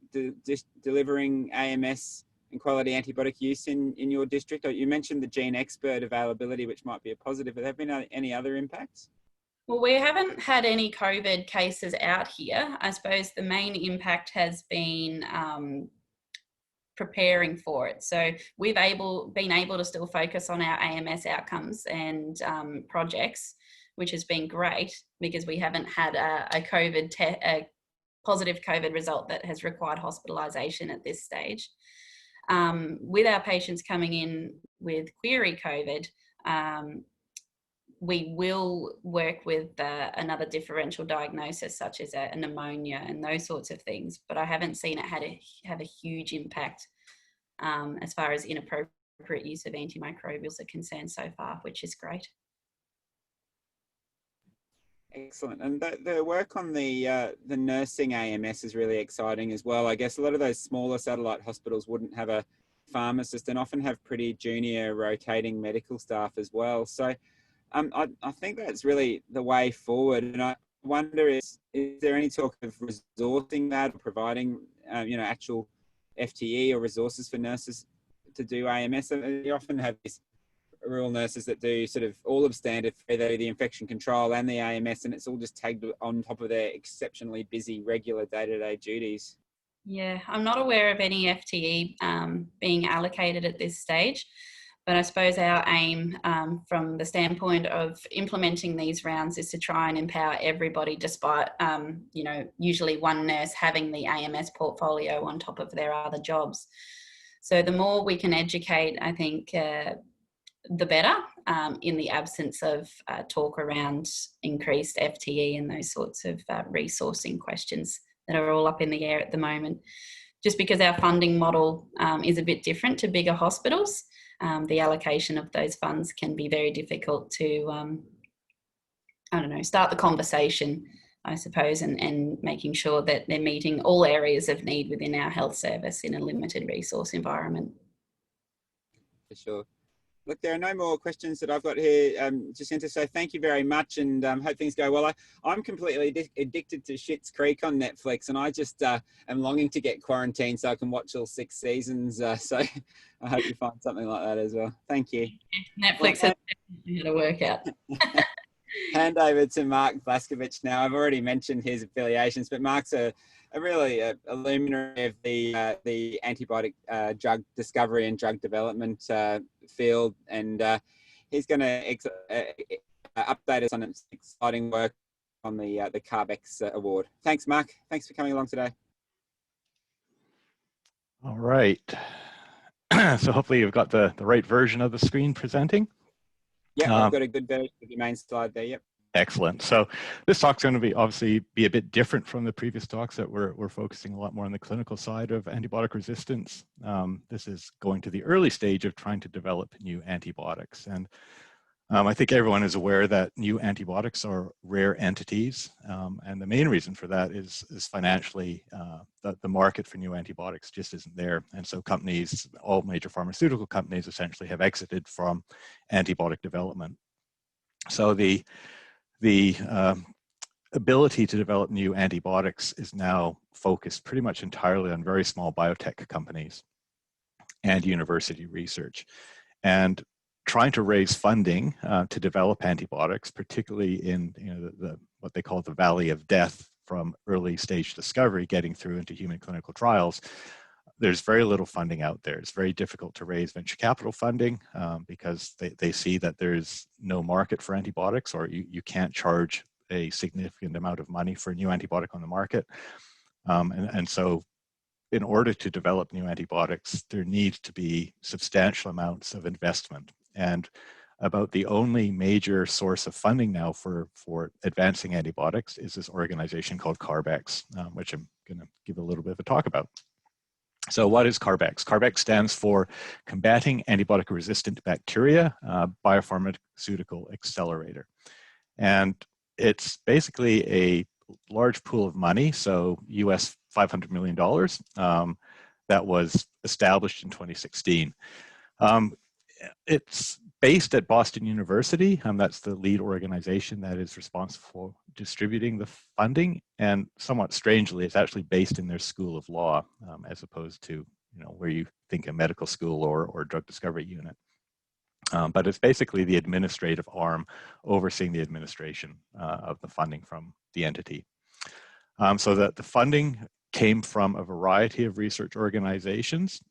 delivering AMS and quality antibiotic use in your district? You mentioned the gene expert availability, which might be a positive, but have there been any other impacts? Well, we haven't had any COVID cases out here. I suppose the main impact has been preparing for it. So we've been able to still focus on our AMS outcomes and projects, which has been great because we haven't had a positive COVID result that has required hospitalisation at this stage. With our patients coming in with query COVID, we will work with another differential diagnosis such as a pneumonia and those sorts of things, but I haven't seen it have a huge impact as far as inappropriate use of antimicrobials are concerned so far, which is great. Excellent. And the work on the nursing AMS is really exciting as well. I guess a lot of those smaller satellite hospitals wouldn't have a pharmacist and often have pretty junior rotating medical staff as well. So I think that's really the way forward. And I wonder, is there any talk of resourcing that or providing, actual FTE or resources for nurses to do AMS? And you often have these rural nurses that do sort of all of standard, they do the infection control and the AMS, and it's all just tagged on top of their exceptionally busy, regular day-to-day duties. Yeah, I'm not aware of any FTE being allocated at this stage. But I suppose our aim from the standpoint of implementing these rounds is to try and empower everybody despite, usually one nurse having the AMS portfolio on top of their other jobs. So the more we can educate, I think, the better in the absence of talk around increased FTE and those sorts of resourcing questions that are all up in the air at the moment. Just because our funding model is a bit different to bigger hospitals, the allocation of those funds can be very difficult to, start the conversation, I suppose, and making sure that they're meeting all areas of need within our health service in a limited resource environment. For sure. Look, there are no more questions that I've got here, Jacinta, so thank you very much and hope things go well. I'm completely addicted to Schitt's Creek on Netflix and I just am longing to get quarantined so I can watch all 6 seasons. So I hope you find something like that as well. Thank you. Netflix has definitely had a workout. Hand over to Mark Blaskovich now. I've already mentioned his affiliations, but Mark's a really a luminary of the antibiotic drug discovery and drug development field, and he's going to update us on its exciting work on the CARB-X award. Thanks, Mark. Thanks for coming along today. All right. So hopefully you've got the right version of the screen presenting. Yeah, I've got a good version of your main slide there. Yep. Excellent. So this talk's going to obviously be a bit different from the previous talks that we're focusing a lot more on the clinical side of antibiotic resistance. This is going to the early stage of trying to develop new antibiotics. And I think everyone is aware that new antibiotics are rare entities. And the main reason for that is financially, the market for new antibiotics just isn't there. And so companies, all major pharmaceutical companies essentially have exited from antibiotic development. So the ability to develop new antibiotics is now focused pretty much entirely on very small biotech companies and university research. And trying to raise funding to develop antibiotics, particularly in what they call the valley of death from early stage discovery getting through into human clinical trials, there's very little funding out there. It's very difficult to raise venture capital funding because they see that there's no market for antibiotics, or you can't charge a significant amount of money for a new antibiotic on the market. And so in order to develop new antibiotics, there needs to be substantial amounts of investment. And about the only major source of funding now for advancing antibiotics is this organization called CARB-X, which I'm going to give a little bit of a talk about. So what is CARB-X? CARB-X stands for Combating Antibiotic-Resistant Bacteria Biopharmaceutical Accelerator. And it's basically a large pool of money, so US $500 million, that was established in 2016. It's based at Boston University. That's the lead organization that is responsible for distributing the funding. And somewhat strangely, it's actually based in their School of Law, as opposed to, where you think a medical school or drug discovery unit. But it's basically the administrative arm overseeing the administration of the funding from the entity. So that the funding came from a variety of research organizations,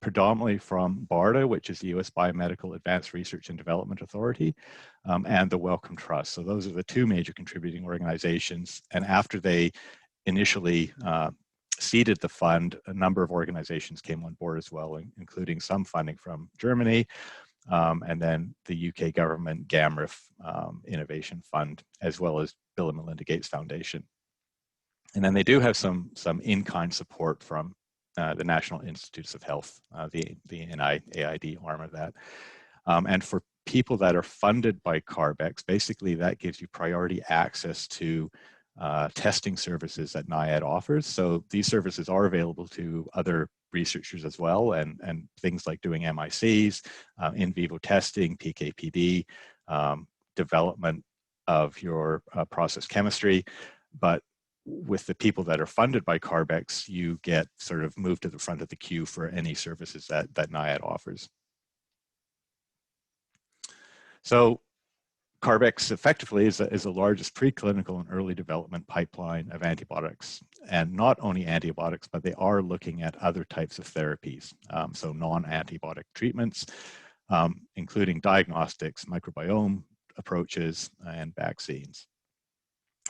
predominantly from BARDA, which is the US Biomedical Advanced Research and Development Authority, and the Wellcome Trust. So those are the two major contributing organizations. And after they initially seeded the fund, a number of organizations came on board as well, including some funding from Germany, and then the UK government GAMRIF Innovation Fund, as well as Bill and Melinda Gates Foundation. And then they do have some in-kind support from the National Institutes of Health, the NIAID arm of that. And for people that are funded by CARB-X, basically that gives you priority access to testing services that NIAID offers. So these services are available to other researchers as well, and things like doing MICs, in vivo testing, PK/PD, development of your process chemistry. But with the people that are funded by CARB-X, you get sort of moved to the front of the queue for any services that NIAID offers. So CARB-X effectively is the largest preclinical and early development pipeline of antibiotics. And not only antibiotics, but they are looking at other types of therapies. So non-antibiotic treatments, including diagnostics, microbiome approaches, and vaccines.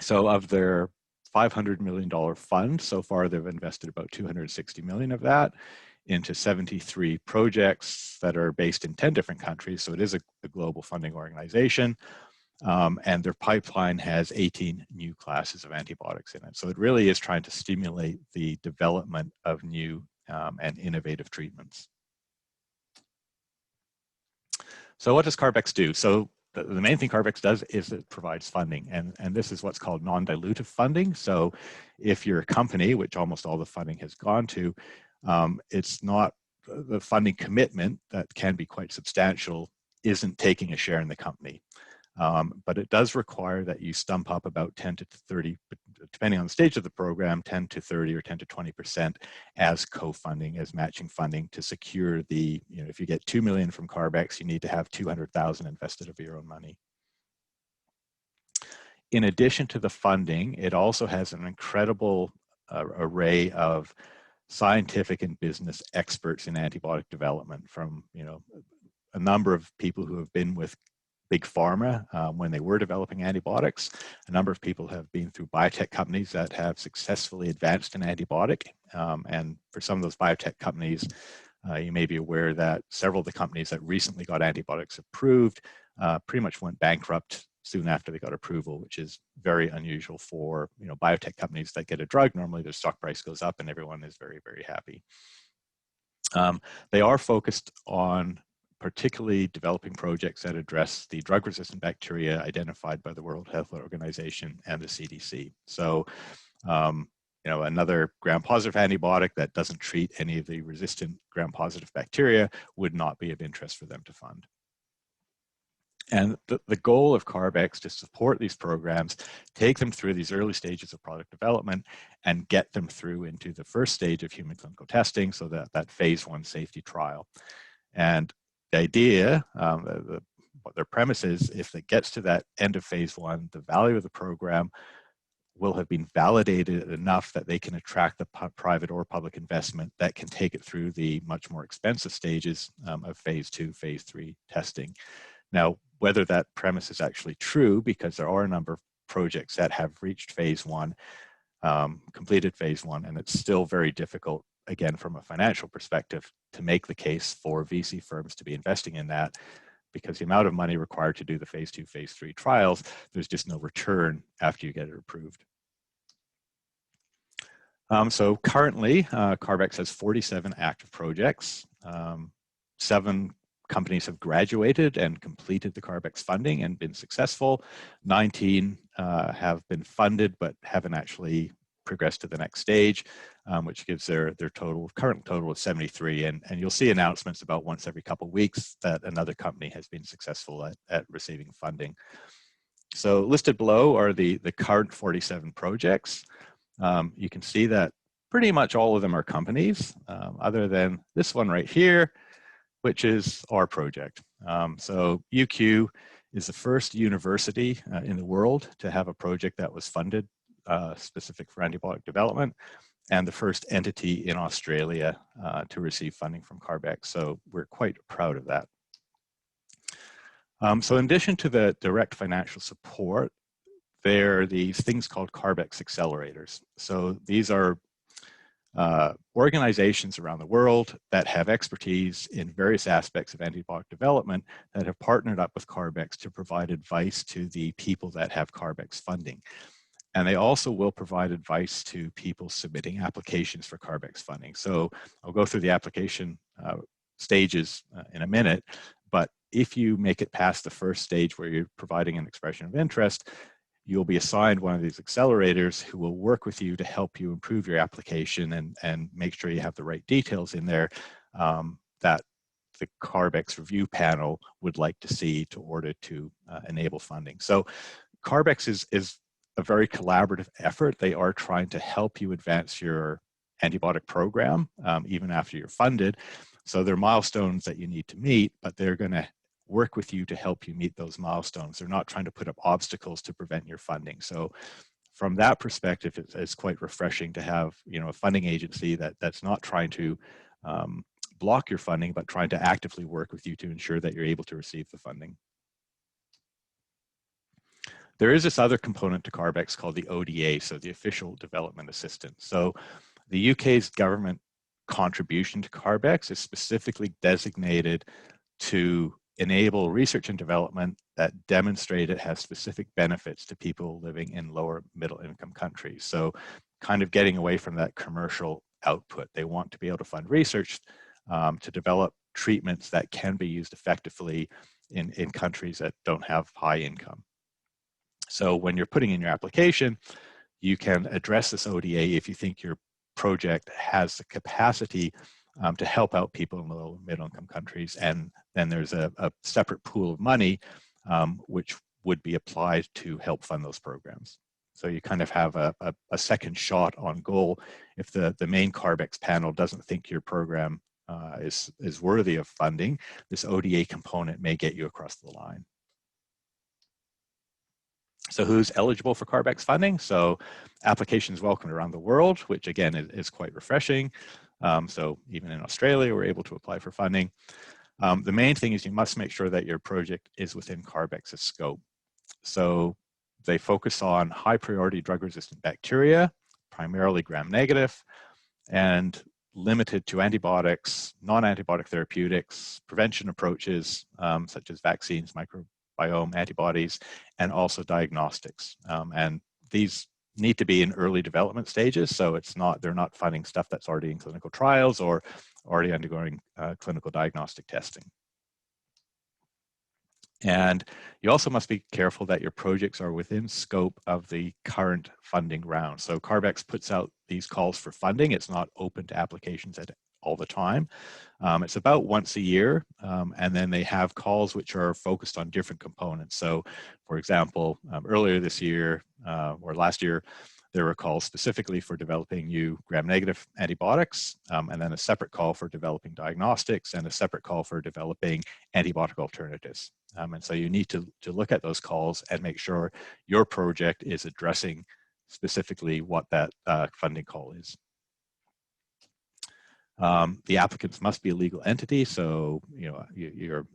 So of their $500 million fund, so far they've invested about $260 million of that into 73 projects that are based in 10 different countries. So it is a global funding organization. And their pipeline has 18 new classes of antibiotics in it. So it really is trying to stimulate the development of new and innovative treatments. So what does CARB-X do? So the main thing CARB-X does is it provides funding, and this is what's called non-dilutive funding. So if you're a company, which almost all the funding has gone to, it's not the funding commitment that can be quite substantial, isn't taking a share in the company. But it does require that you stump up about 10 to 30, depending on the stage of the program, 10 to 30 or 10 to 20% as co-funding, as matching funding to secure the, if you get $2 million from CARB-X, you need to have $200,000 invested of your own money. In addition to the funding, it also has an incredible array of scientific and business experts in antibiotic development, from, a number of people who have been with big pharma when they were developing antibiotics. A number of people have been through biotech companies that have successfully advanced an antibiotic. And for some of those biotech companies, you may be aware that several of the companies that recently got antibiotics approved pretty much went bankrupt soon after they got approval, which is very unusual for biotech companies that get a drug. Normally their stock price goes up and everyone is very, very happy. They are focused on particularly developing projects that address the drug-resistant bacteria identified by the World Health Organization and the CDC. So, another gram-positive antibiotic that doesn't treat any of the resistant gram-positive bacteria would not be of interest for them to fund. And the goal of CARB-X is to support these programs, take them through these early stages of product development, and get them through into the first stage of human clinical testing, so that phase 1 safety trial. And the idea, what their premise is, if it gets to that end of phase 1, the value of the program will have been validated enough that they can attract the private or public investment that can take it through the much more expensive stages of phase 2, phase 3 testing. Now, whether that premise is actually true, because there are a number of projects that have reached phase 1, completed phase 1, and it's still very difficult, again, from a financial perspective, to make the case for VC firms to be investing in that, because the amount of money required to do the phase 2, phase 3 trials, there's just no return after you get it approved. So currently, CARB-X has 47 active projects. 7 companies have graduated and completed the CARB-X funding and been successful. 19 have been funded but haven't actually progressed to the next stage, which gives their current total of 73. And you'll see announcements about once every couple of weeks that another company has been successful at receiving funding. So listed below are the current 47 projects. You can see that pretty much all of them are companies, other than this one right here, which is our project. So UQ is the first university in the world to have a project that was funded specific for antibiotic development, and the first entity in Australia to receive funding from CARB-X. So we're quite proud of that. So in addition to the direct financial support, there are these things called CARB-X accelerators. So these are organizations around the world that have expertise in various aspects of antibiotic development that have partnered up with CARB-X to provide advice to the people that have CARB-X funding. And they also will provide advice to people submitting applications for CARB-X funding. So I'll go through the application stages in a minute, but if you make it past the first stage where you're providing an expression of interest, you'll be assigned one of these accelerators who will work with you to help you improve your application and make sure you have the right details in there that the CARB-X review panel would like to see in order to enable funding. So CARB-X is a very collaborative effort. They are trying to help you advance your antibiotic program even after you're funded. So there are milestones that you need to meet, but they're going to work with you to help you meet those milestones. They're not trying to put up obstacles to prevent your funding. So from that perspective, it's quite refreshing to have, you know, a funding agency that's not trying to block your funding, but trying to actively work with you to ensure that you're able to receive the funding. There is this other component to CARB-X called the ODA, so the Official Development Assistance. So the UK's government contribution to CARB-X is specifically designated to enable research and development that demonstrate it has specific benefits to people living in lower middle income countries. So kind of getting away from that commercial output. They want to be able to fund research to develop treatments that can be used effectively in countries that don't have high income. So when you're putting in your application, you can address this ODA if you think your project has the capacity to help out people in low and middle income countries. And then there's a separate pool of money which would be applied to help fund those programs. So you kind of have a second shot on goal. If the main CARB-X panel doesn't think your program is worthy of funding, this ODA component may get you across the line. So who's eligible for CARB-X funding? So applications welcomed around the world, which again is quite refreshing. So even in Australia, we're able to apply for funding. The main thing is you must make sure that your project is within CARB-X's scope. So they focus on high priority drug-resistant bacteria, primarily gram-negative, and limited to antibiotics, non-antibiotic therapeutics, prevention approaches such as vaccines, microbiome antibodies, and also diagnostics. And these need to be in early development stages, so they're not funding stuff that's already in clinical trials or already undergoing clinical diagnostic testing. And you also must be careful that your projects are within scope of the current funding round. So CARB-X puts out these calls for funding. It's not open to applications all the time. It's about once a year, and then they have calls which are focused on different components. So for example, earlier this year or last year, there were calls specifically for developing new gram-negative antibiotics, and then a separate call for developing diagnostics and a separate call for developing antibiotic alternatives. And so you need to look at those calls and make sure your project is addressing specifically what that funding call is. The applicants must be a legal entity, so you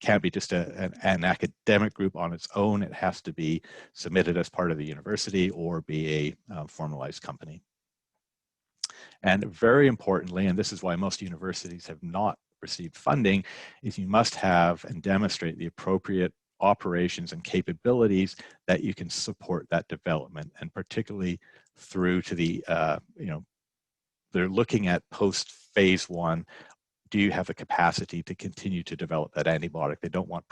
can't be just an academic group on its own. It has to be submitted as part of the university or be a formalized company. And very importantly, and this is why most universities have not received funding, is you must have and demonstrate the appropriate operations and capabilities that you can support that development, and particularly through to the, they're looking at post phase 1, do you have the capacity to continue to develop that antibiotic? They don't want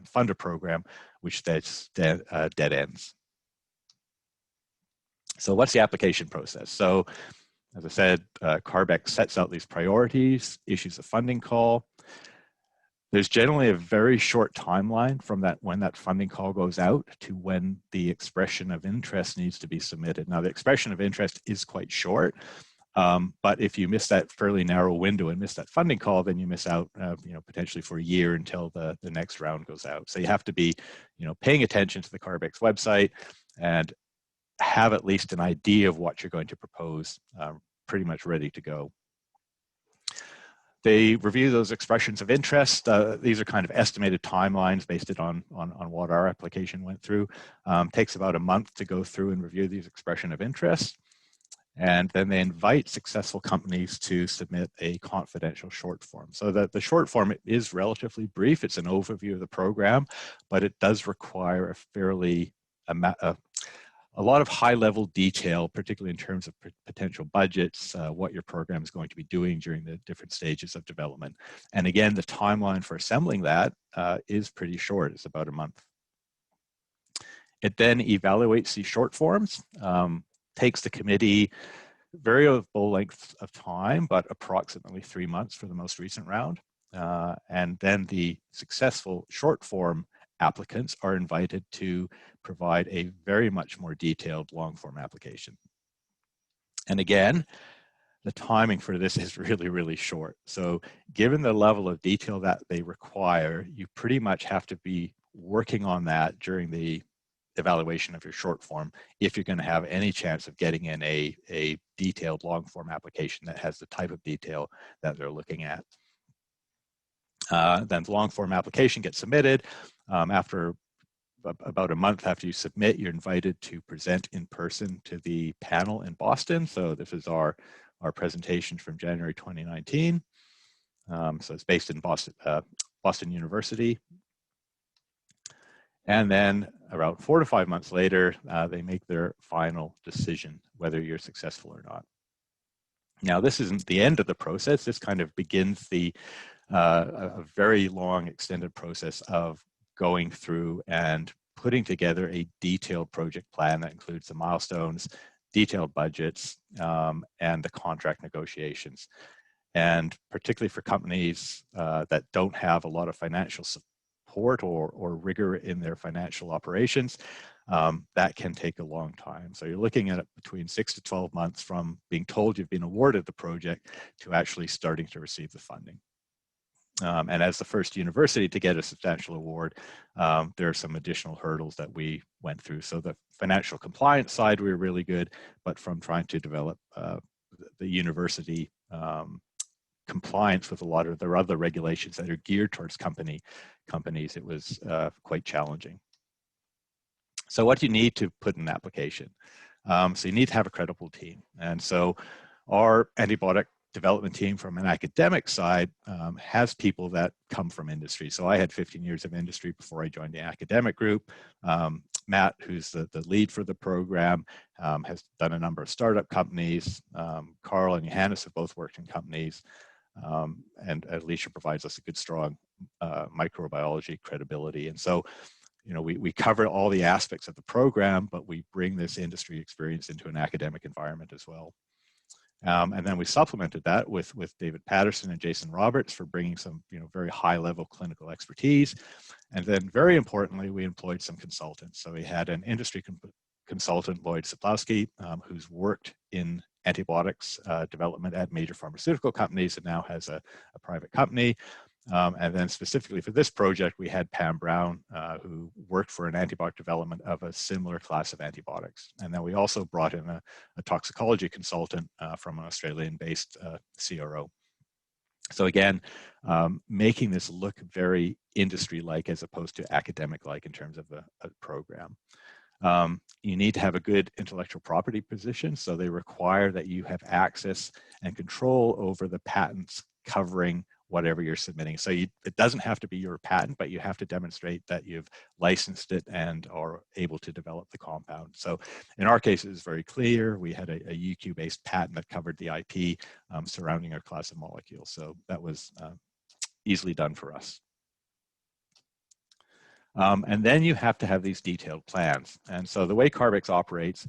fund a program which that's dead ends. So what's the application process? So as I said, CARB-X sets out these priorities, issues a funding call. There's generally a very short timeline from when that funding call goes out to when the expression of interest needs to be submitted. Now, the expression of interest is quite short, but if you miss that fairly narrow window and miss that funding call, then you miss out, potentially for a year until the next round goes out. So you have to be, paying attention to the CARB-X website and have at least an idea of what you're going to propose, pretty much ready to go. They review those expressions of interest. These are kind of estimated timelines based on what our application went through. Takes about a month to go through and review these expression of interest. And then they invite successful companies to submit a confidential short form. So the short form is relatively brief. It's an overview of the program, but it does require a lot of high-level detail, particularly in terms of potential budgets, what your program is going to be doing during the different stages of development. And again, the timeline for assembling that is pretty short. It's about a month. It then evaluates these short forms, takes the committee variable lengths of time, but approximately 3 months for the most recent round. And then the successful short form applicants are invited to provide a very much more detailed long form application. And again, the timing for this is really, really short. So given the level of detail that they require, you pretty much have to be working on that during the evaluation of your short form if you're going to have any chance of getting in a detailed long form application that has the type of detail that they're looking at. Then the long form application gets submitted. After about a month after you submit, you're invited to present in person to the panel in Boston. So this is our presentation from January 2019. So it's based in Boston University. And then around 4 to 5 months later, they make their final decision whether you're successful or not. Now, this isn't the end of the process. This kind of begins a very long extended process of going through and putting together a detailed project plan that includes the milestones, detailed budgets, and the contract negotiations. And particularly for companies that don't have a lot of financial support or rigor in their financial operations, that can take a long time. So you're looking at it between 6 to 12 months from being told you've been awarded the project to actually starting to receive the funding. And as the first university to get a substantial award, there are some additional hurdles that we went through. So the financial compliance side, we were really good, but from trying to develop the university compliance with a lot of their other regulations that are geared towards companies, it was quite challenging. So what do you need to put in an application? So you need to have a credible team. And so our antibiotic development team from an academic side has people that come from industry. So I had 15 years of industry before I joined the academic group. Matt, who's the lead for the program, has done a number of startup companies. Carl and Johannes have both worked in companies. And Alicia provides us a good, strong microbiology credibility. And so, we cover all the aspects of the program, but we bring this industry experience into an academic environment as well. And then we supplemented that with David Patterson and Jason Roberts for bringing some, very high-level clinical expertise. And then, very importantly, we employed some consultants. So we had an industry consultant, Lloyd Saplowski, who's worked in antibiotics development at major pharmaceutical companies and now has a private company. And then specifically for this project, we had Pam Brown, who worked for an antibiotic development of a similar class of antibiotics. And then we also brought in a toxicology consultant from an Australian-based CRO. So again, making this look very industry-like as opposed to academic-like in terms of a program. You need to have a good intellectual property position, so they require that you have access and control over the patents covering whatever you're submitting. So it doesn't have to be your patent, but you have to demonstrate that you've licensed it and are able to develop the compound. So in our case, it was very clear. We had a UQ-based patent that covered the IP surrounding our class of molecules. So that was easily done for us. And then you have to have these detailed plans. And so the way CARB-X operates,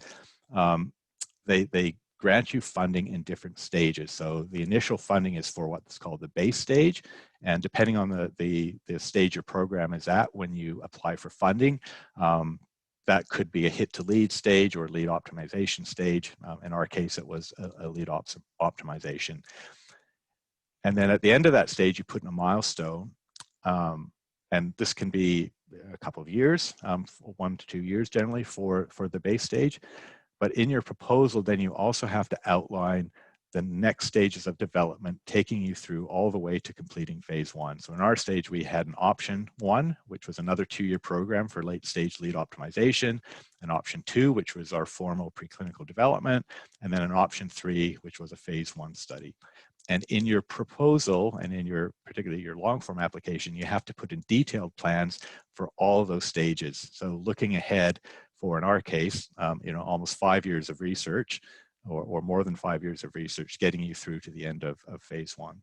they grant you funding in different stages. So the initial funding is for what's called the base stage. And depending on the stage your program is at when you apply for funding, that could be a hit to lead stage or lead optimization stage. In our case, it was a lead optimization. And then at the end of that stage, you put in a milestone. And this can be a couple of years, 1 to 2 years generally for the base stage. But in your proposal, then you also have to outline the next stages of development, taking you through all the way to completing phase 1. So in our stage, we had an option 1, which was another 2-year program for late stage lead optimization, an option 2, which was our formal preclinical development, and then an option 3, which was a phase 1 study. And in your proposal and in particularly your long form application, you have to put in detailed plans for all of those stages. So looking ahead for, in our case, almost 5 years of research or more than 5 years of research, getting you through to the end of phase 1.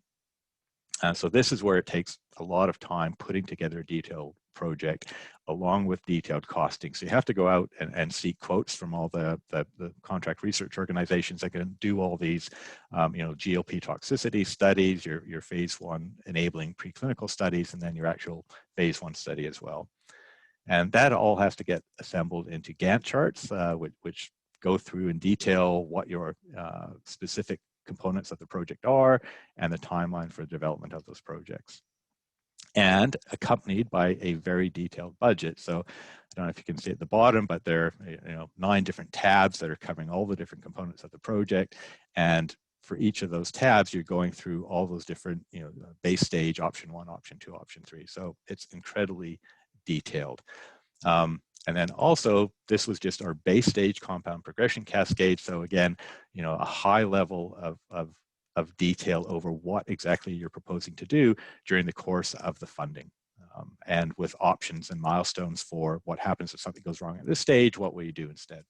So this is where it takes a lot of time putting together a detailed project along with detailed costing. So you have to go out and seek quotes from all the contract research organizations that can do all these, GLP toxicity studies, your phase 1 enabling preclinical studies, and then your actual phase 1 study as well. And that all has to get assembled into Gantt charts, which go through in detail what your specific components of the project are and the timeline for the development of those projects. And accompanied by a very detailed budget. So I don't know if you can see at the bottom, but there are 9 different tabs that are covering all the different components of the project. And for each of those tabs, you're going through all those different, base stage, option 1, option 2, option 3. So it's incredibly detailed. And then also, this was just our base stage compound progression cascade. So again, a high level of detail over what exactly you're proposing to do during the course of the funding. And with options and milestones for what happens if something goes wrong at this stage, what will you do instead?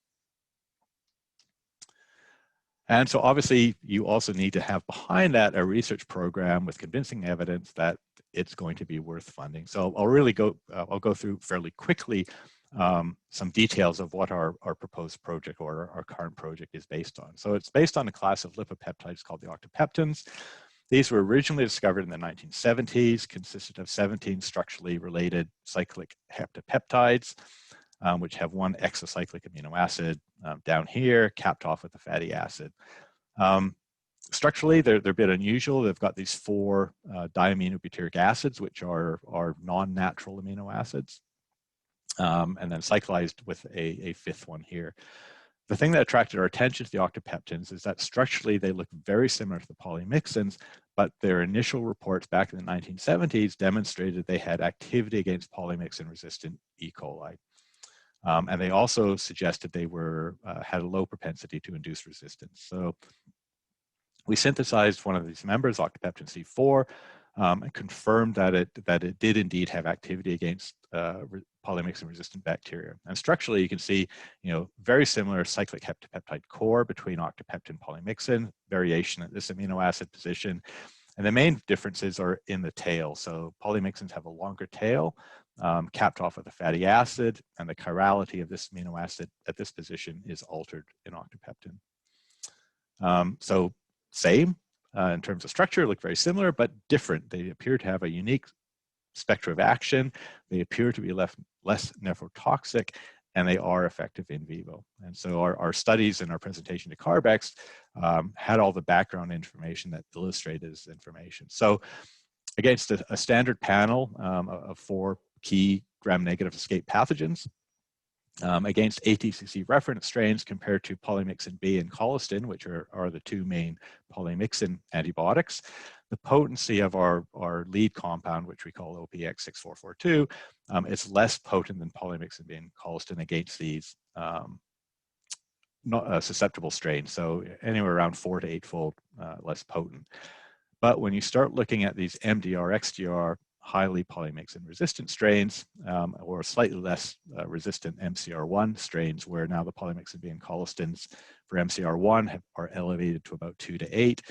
And so obviously, you also need to have behind that a research program with convincing evidence that it's going to be worth funding. So I'll go through fairly quickly some details of what our proposed project or our current project is based on. So it's based on a class of lipopeptides called the octopeptins. These were originally discovered in the 1970s, consisted of 17 structurally related cyclic heptapeptides, which have one exocyclic amino acid down here, capped off with a fatty acid. Structurally, they're a bit unusual. They've got these 4 diaminobutyric acids, which are non-natural amino acids. And then cyclized with a 5th one here. The thing that attracted our attention to the octopeptins is that structurally they look very similar to the polymyxins, but their initial reports back in the 1970s demonstrated they had activity against polymyxin-resistant E. coli. And they also suggested they had a low propensity to induce resistance. So we synthesized one of these members, octopeptin C4, and confirmed that it did indeed have activity against polymyxin-resistant bacteria. And structurally, you can see, very similar cyclic heptapeptide core between octopeptin and polymyxin, variation at this amino acid position. And the main differences are in the tail. So polymyxins have a longer tail, capped off with a fatty acid, and the chirality of this amino acid at this position is altered in octopeptin. So same. In terms of structure, look very similar, but different. They appear to have a unique spectra of action. They appear to be less nephrotoxic, and they are effective in vivo. And so our studies and our presentation to CARB-X had all the background information that illustrated this information. So against a standard panel of 4 key gram-negative escape pathogens, against ATCC reference strains compared to polymyxin B and colistin, which are the 2 main polymyxin antibiotics. The potency of our lead compound, which we call OPX6442, is less potent than polymyxin B and colistin against these not susceptible strains, so anywhere around 4 to 8-fold less potent. But when you start looking at these MDR, XDR, highly polymyxin resistant strains, or slightly less resistant MCR1 strains, where now the polymyxin B and colistins for MCR1 are elevated to about 2 to 8.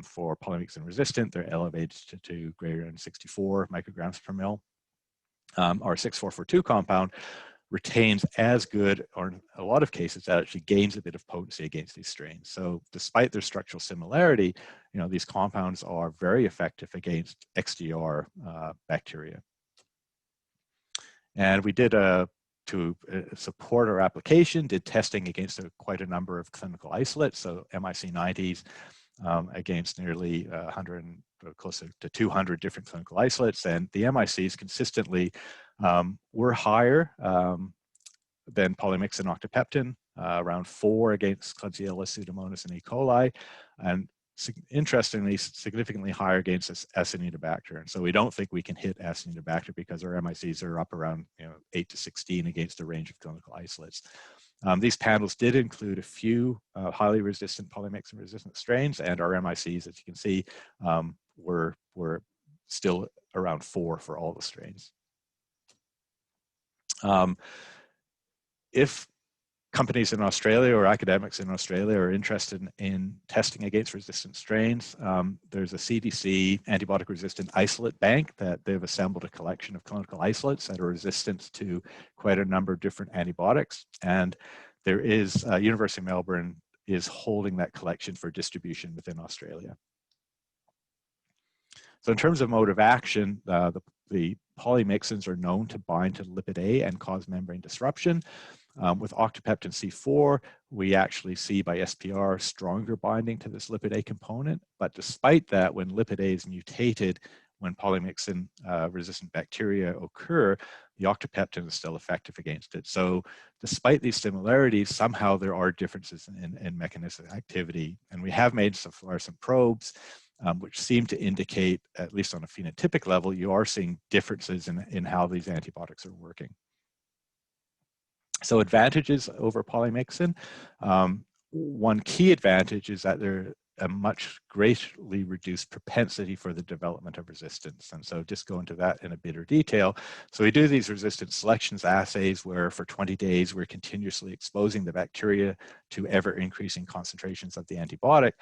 For polymyxin resistant, they're elevated to greater than 64 micrograms per mil. Our 6442 compound retains as good, or in a lot of cases, that actually gains a bit of potency against these strains. So despite their structural similarity, these compounds are very effective against XDR bacteria. And we did, to support our application, did testing against quite a number of clinical isolates, so MIC90s against nearly 100, close to 200 different clinical isolates, and the MICs consistently were higher than polymyxin octapeptin, around 4 against Klebsiella, Pseudomonas, and E. coli, and interestingly, significantly higher against Acinetobacter. And so we don't think we can hit Acinetobacter because our MICs are up around 8 to 16 against a range of clinical isolates. These panels did include a few highly resistant polymyxin resistant strains, and our MICs, as you can see, were still around 4 for all the strains. If companies in Australia or academics in Australia are interested in testing against resistant strains, there's a CDC antibiotic resistant isolate bank that they've assembled a collection of clinical isolates that are resistant to quite a number of different antibiotics. And there is, University of Melbourne is holding that collection for distribution within Australia. So in terms of mode of action, the polymyxins are known to bind to lipid A and cause membrane disruption. With octapeptin C4, we actually see by SPR stronger binding to this lipid A component. But despite that, when lipid A is mutated, when polymyxin resistant bacteria occur, the octapeptin is still effective against it. So despite these similarities, somehow there are differences in mechanistic activity. And we have made some fluorescent probes which seem to indicate, at least on a phenotypic level, you are seeing differences in how these antibiotics are working. So advantages over polymyxin. One key advantage is that they're a much greatly reduced propensity for the development of resistance. And so just go into that in a bit of detail. So we do these resistance selections assays where for 20 days, we're continuously exposing the bacteria to ever increasing concentrations of the antibiotic.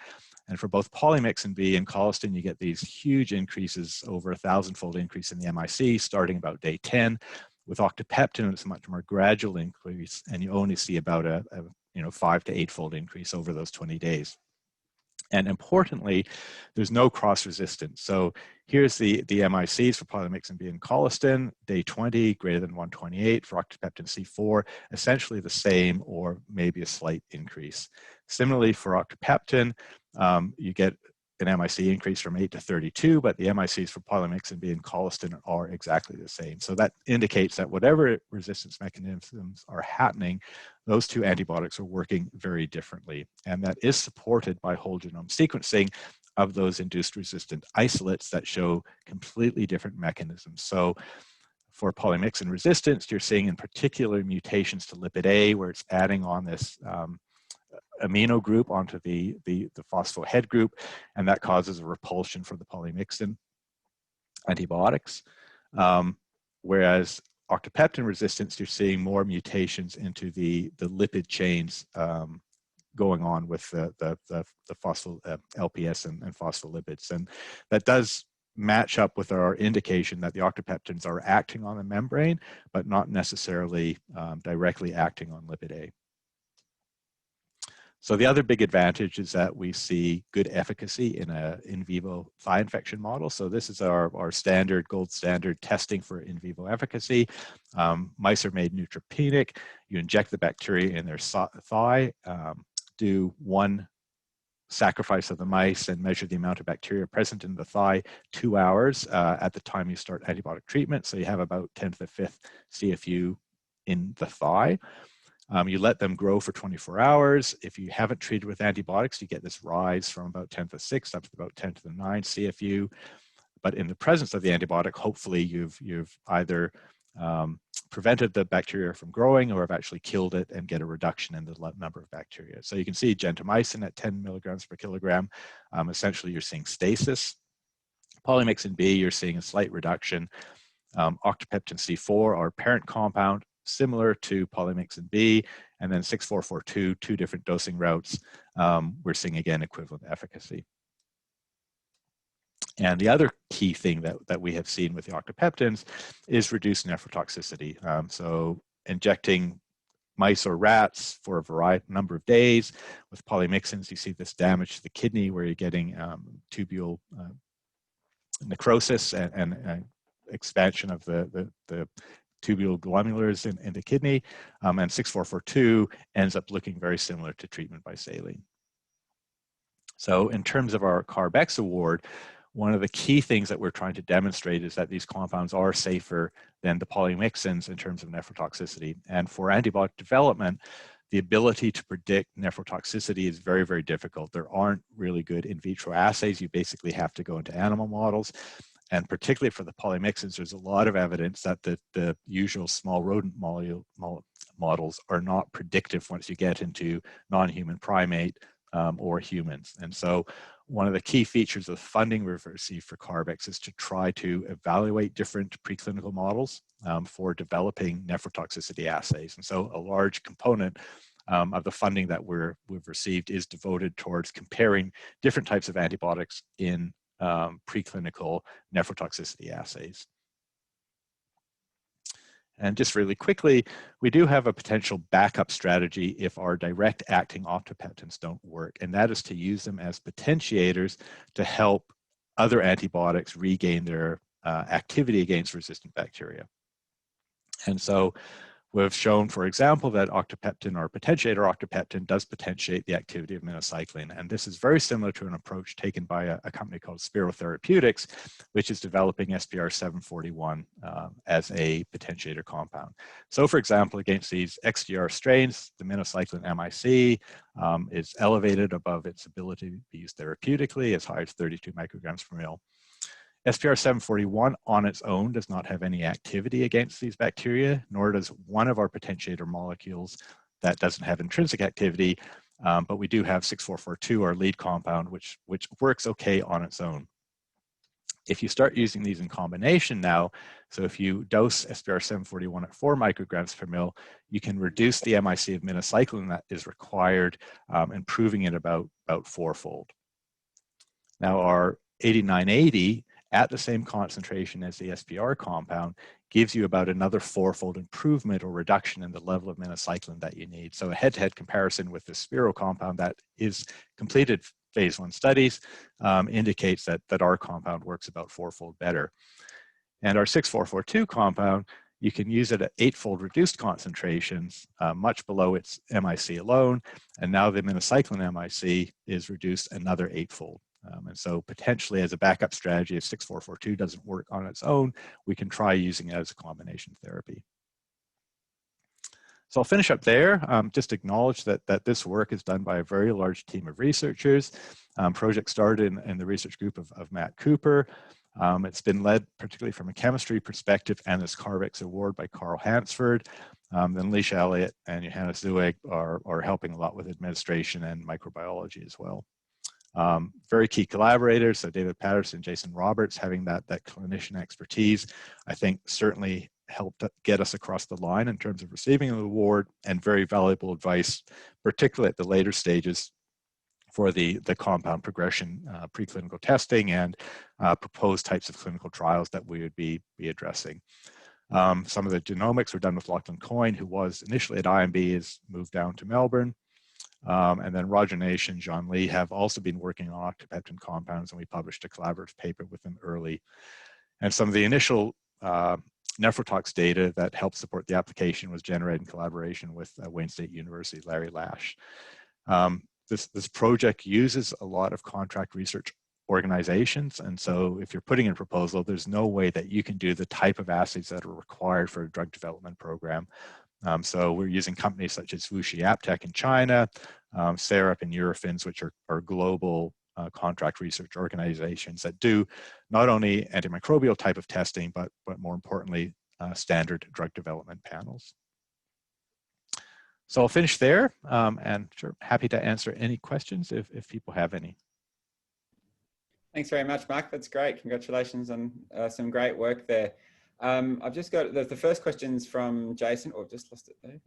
And for both polymyxin B and colistin, you get these huge increases, over 1,000-fold increase in the MIC starting about day 10. With octapeptin, it's a much more gradual increase, and you only see about a 5 to 8-fold increase over those 20 days. And importantly, there's no cross-resistance. So here's the MICs for polymyxin B and colistin, day 20, greater than 128. For octapeptin C4, essentially the same or maybe a slight increase. Similarly, for octapeptin, you get an MIC increase from 8 to 32, but the MICs for polymyxin B and colistin are exactly the same. So that indicates that whatever resistance mechanisms are happening, those two antibiotics are working very differently. And that is supported by whole genome sequencing of those induced resistant isolates that show completely different mechanisms. So for polymyxin resistance, you're seeing in particular mutations to lipid A, where it's adding on this amino group onto the phosphohead group, and that causes a repulsion for the polymyxin antibiotics. Whereas octapeptin resistance, you're seeing more mutations into the lipid chains going on with the LPS and phospholipids. And that does match up with our indication that the octapeptins are acting on the membrane, but not necessarily directly acting on lipid A. So the other big advantage is that we see good efficacy in an in vivo thigh infection model. So this is our gold standard testing for in vivo efficacy. Mice are made neutropenic. You inject the bacteria in their thigh, do one sacrifice of the mice and measure the amount of bacteria present in the thigh 2 hours at the time you start antibiotic treatment. So you have about 10 to the 5th CFU in the thigh. You let them grow for 24 hours. If you haven't treated with antibiotics, you get this rise from about 10 to the 6th up to about 10 to the 9 CFU. But in the presence of the antibiotic, hopefully you've either prevented the bacteria from growing or have actually killed it and get a reduction in the number of bacteria. So you can see gentamicin at 10 milligrams per kilogram. Essentially, you're seeing stasis. Polymyxin B, you're seeing a slight reduction. Octapeptin C4, our parent compound, similar to polymyxin B, and then 6442, 2 different dosing routes. We're seeing, again, equivalent efficacy. And the other key thing that we have seen with the octapeptins is reduced nephrotoxicity. So injecting mice or rats for a number of days with polymyxins, you see this damage to the kidney where you're getting tubule necrosis and expansion of the tubule glomulars in the kidney. And 6442 ends up looking very similar to treatment by saline. So in terms of our CARB-X award, one of the key things that we're trying to demonstrate is that these compounds are safer than the polymyxins in terms of nephrotoxicity. And for antibiotic development, the ability to predict nephrotoxicity is very, very difficult. There aren't really good in vitro assays. You basically have to go into animal models. And particularly for the polymyxins, there's a lot of evidence that the usual small rodent models are not predictive once you get into non-human primate or humans. And so one of the key features of funding we've received for CARB-X is to try to evaluate different preclinical models for developing nephrotoxicity assays. And so a large component of the funding that we've received is devoted towards comparing different types of antibiotics in preclinical nephrotoxicity assays. And just really quickly, we do have a potential backup strategy if our direct acting octapeptins don't work, and that is to use them as potentiators to help other antibiotics regain their activity against resistant bacteria. And so we've shown, for example, that octapeptin or potentiator octapeptin does potentiate the activity of minocycline. And this is very similar to an approach taken by a company called Therapeutics, which is developing SPR741 as a potentiator compound. So for example, against these XDR strains, the minocycline MIC is elevated above its ability to be used therapeutically as high as 32 micrograms per mil. SPR741 on its own does not have any activity against these bacteria, nor does one of our potentiator molecules that doesn't have intrinsic activity, but we do have 6442, our lead compound, which works okay on its own. If you start using these in combination now, so if you dose SPR741 at 4 micrograms per mil, you can reduce the MIC of minocycline that is required, improving it about fourfold. Now our 8980 at the same concentration as the SPR compound gives you about another fourfold improvement or reduction in the level of minocycline that you need. So a head-to-head comparison with the Spiro compound that is completed phase 1 studies indicates that our compound works about fourfold better. And our 6442 compound, you can use it at 8-fold reduced concentrations, much below its MIC alone. And now the minocycline MIC is reduced another 8-fold. And so potentially as a backup strategy, if 6442 doesn't work on its own, we can try using it as a combination therapy. So I'll finish up there. Just acknowledge that this work is done by a very large team of researchers. Project started in the research group of Matt Cooper. It's been led particularly from a chemistry perspective and this CARB-X award by Carl Hansford. Then Leisha Elliott and Johanna Zueg are helping a lot with administration and microbiology as well. Very key collaborators, so David Patterson, Jason Roberts, having that clinician expertise, I think certainly helped get us across the line in terms of receiving the award, and very valuable advice, particularly at the later stages for the compound progression, preclinical testing, and proposed types of clinical trials that we would be addressing. Some of the genomics were done with Lachlan Coen, who was initially at IMB, has moved down to Melbourne. And then Roger Nash and John Lee have also been working on octapeptin compounds, and we published a collaborative paper with them early. And some of the initial nephrotox data that helped support the application was generated in collaboration with Wayne State University, Larry Lash. this project uses a lot of contract research organizations. And so if you're putting in a proposal, there's no way that you can do the type of assays that are required for a drug development program. So we're using companies such as Wuxi Aptec in China, Serup and Eurofins, which are global contract research organizations that do not only antimicrobial type of testing, but more importantly, standard drug development panels. So I'll finish there, and sure, happy to answer any questions if people have any. Thanks very much, Mark. That's great. Congratulations on some great work there. I've just got the first questions from Jason. Oh, I've just lost it there.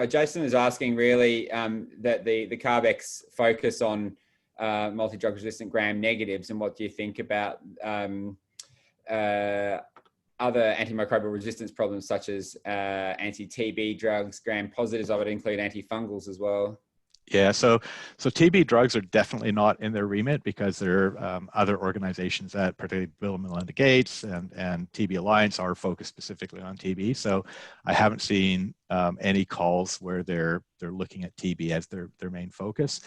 Jason is asking really that the CARB-X focus on multi-drug-resistant gram-negatives, and what do you think about other antimicrobial resistance problems such as anti-TB drugs, gram-positives? I would include antifungals as well. Yeah, so TB drugs are definitely not in their remit because there are other organizations that, particularly Bill and Melinda Gates and TB Alliance, are focused specifically on TB. So I haven't seen any calls where they're looking at TB as their main focus.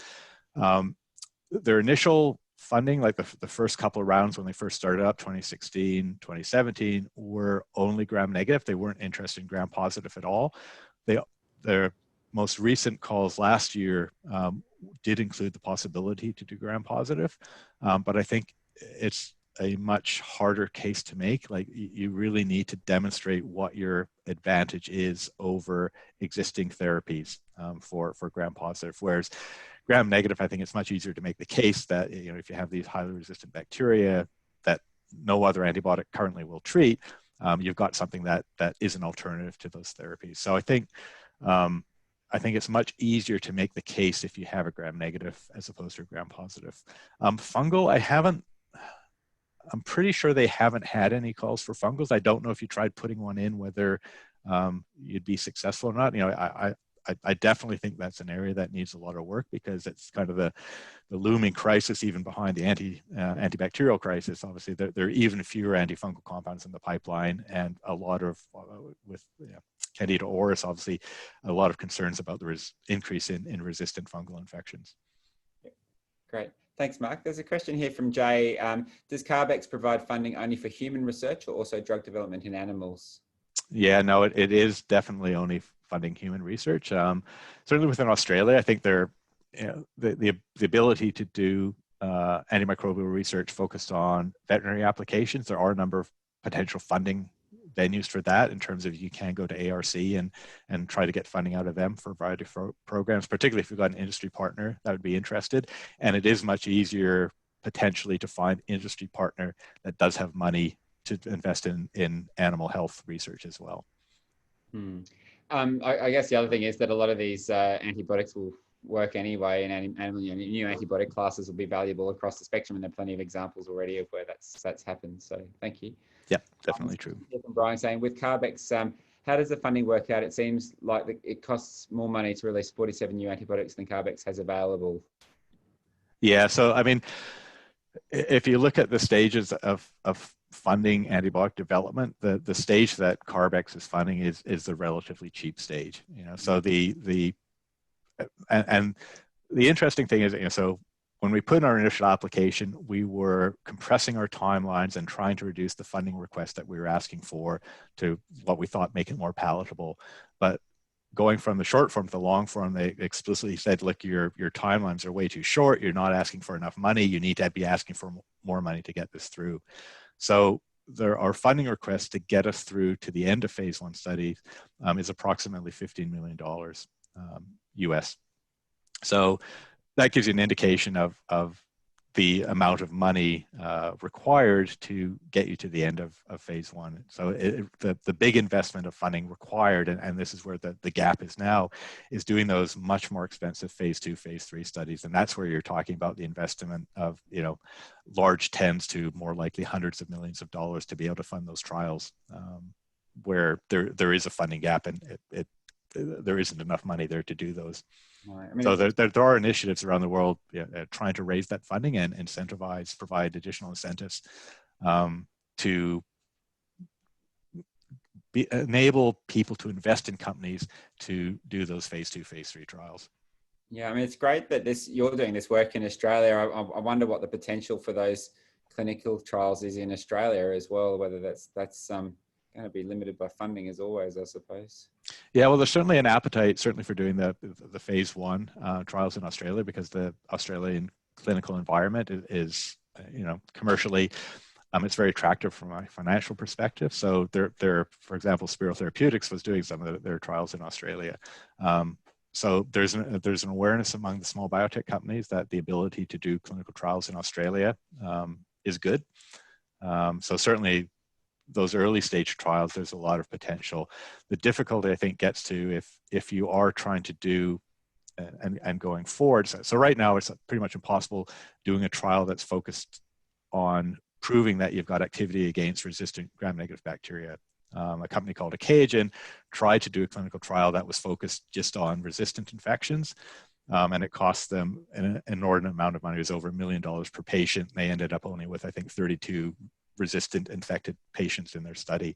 Their initial funding, like the first couple of rounds when they first started up, 2016, 2017, were only gram-negative. They weren't interested in gram-positive at all. Their most recent calls last year did include the possibility to do gram-positive, but I think it's a much harder case to make. Like, you really need to demonstrate what your advantage is over existing therapies for gram-positive, whereas gram-negative, I think it's much easier to make the case that, you know, if you have these highly resistant bacteria that no other antibiotic currently will treat, you've got something that is an alternative to those therapies. So I think it's much easier to make the case if you have a gram-negative as opposed to a gram-positive. Fungal, I'm pretty sure they haven't had any calls for fungals. I don't know if you tried putting one in, whether you'd be successful or not. You know, I definitely think that's an area that needs a lot of work because it's kind of the looming crisis even behind the antibacterial crisis. Obviously, there are even fewer antifungal compounds in the pipeline, and a lot of, with Candida auris, obviously, a lot of concerns about the increase in resistant fungal infections. Great. Thanks, Mark. There's a question here from Jay. Does CARB-X provide funding only for human research or also drug development in animals? Yeah, no, it is definitely only funding human research. Certainly within Australia, I think the ability to do antimicrobial research focused on veterinary applications, there are a number of potential funding venues for that, in terms of you can go to ARC and try to get funding out of them for a variety of programs, particularly if you've got an industry partner that would be interested. And it is much easier potentially to find industry partner that does have money to invest in animal health research as well. I guess the other thing is that a lot of these antibiotics will work anyway, and new antibiotic classes will be valuable across the spectrum, and there are plenty of examples already of where that's happened. So thank you. Yeah, definitely true. From Brian saying, with CARB-X, how does the funding work out? It seems like it costs more money to release 47 new antibiotics than CARB-X has available. Yeah, so I mean, if you look at the stages of funding antibiotic development, the stage that CARB-X is funding is the relatively cheap stage. You know, so the interesting thing is, you know, so when we put in our initial application, we were compressing our timelines and trying to reduce the funding request that we were asking for to what we thought make it more palatable. But going from the short form to the long form, they explicitly said, look, your timelines are way too short. You're not asking for enough money. You need to be asking for more money to get this through. So there are funding requests to get us through to the end of phase 1 studies is approximately $15 million US. So that gives you an indication of the amount of money required to get you to the end of phase 1. So the big investment of funding required, and this is where the gap is now, is doing those much more expensive phase 2, phase 3 studies. And that's where you're talking about the investment of, you know, large tens to more likely hundreds of millions of dollars to be able to fund those trials, where there is a funding gap, and there isn't enough money there to do those. Right. I mean, so there are initiatives around the world trying to raise that funding and provide additional incentives to enable people to invest in companies to do those phase 2, phase 3 trials. Yeah, I mean, it's great that you're doing this work in Australia. I wonder what the potential for those clinical trials is in Australia as well, whether that's going to be limited by funding as always, I suppose. Yeah, well, there's certainly an appetite, certainly for doing the phase 1 trials in Australia, because the Australian clinical environment is commercially, it's very attractive from a financial perspective. So for example, Spiro Therapeutics was doing some of their trials in Australia. So there's an awareness among the small biotech companies that the ability to do clinical trials in Australia is good. So certainly those early stage trials, there's a lot of potential. The difficulty, I think, gets to if you are trying to do and going forward. So right now it's pretty much impossible doing a trial that's focused on proving that you've got activity against resistant gram-negative bacteria. A company called Hajkowicz tried to do a clinical trial that was focused just on resistant infections, and it cost them an inordinate amount of money. It was over $1 million per patient. They ended up only with, I think, 32 resistant infected patients in their study.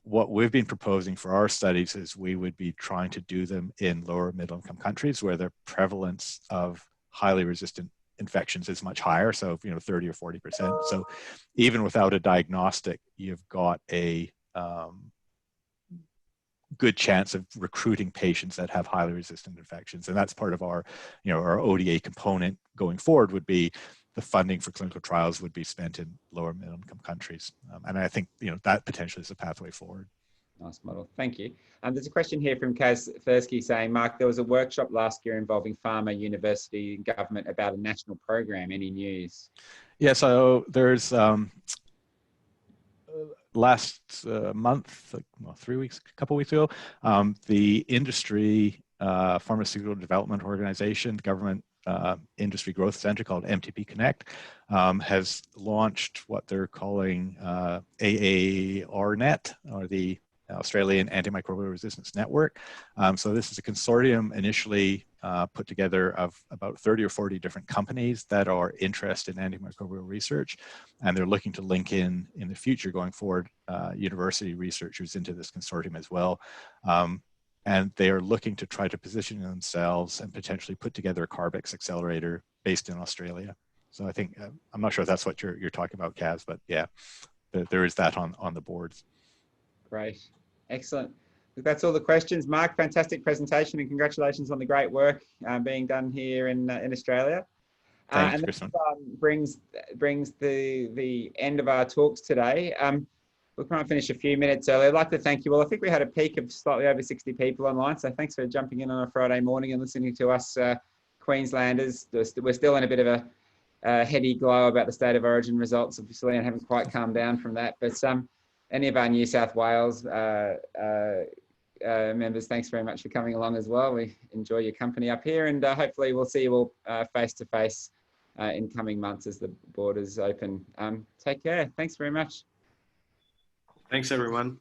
What we've been proposing for our studies is we would be trying to do them in lower middle income countries where the prevalence of highly resistant infections is much higher, so 30 or 40%. So even without a diagnostic, you've got a good chance of recruiting patients that have highly resistant infections, and that's part of our our ODA component going forward. Would be the funding for clinical trials would be spent in lower middle income countries, and I think that potentially is a pathway forward. Nice model. Thank you. There's a question here from Kaz Fersky saying, Mark, there was a workshop last year involving pharma, university, and government about a national program. Any news? Yeah, so there's last month, a couple weeks ago, the industry pharmaceutical development organization, government industry growth center called MTP Connect has launched what they're calling AARNet, or the Australian Antimicrobial Resistance Network. So this is a consortium initially put together of about 30 or 40 different companies that are interested in antimicrobial research, and they're looking to link in the future going forward university researchers into this consortium as well. And they are looking to try to position themselves and potentially put together a CARB-X accelerator based in Australia. So I think, I'm not sure if that's what you're talking about, Kaz, but yeah, there is that on the boards. Great. Excellent. That's all the questions. Mark, fantastic presentation, and congratulations on the great work being done here in Australia. Thanks, and that brings the end of our talks today. We'll try and finish a few minutes early. I'd like to thank you all. I think we had a peak of slightly over 60 people online, so thanks for jumping in on a Friday morning and listening to us Queenslanders. We're still in a bit of a heady glow about the state of origin results, obviously, and haven't quite calmed down from that. But any of our New South Wales members, thanks very much for coming along as well. We enjoy your company up here, and hopefully we'll see you all face to face in coming months as the borders open. Take care. Thanks very much. Thanks, everyone.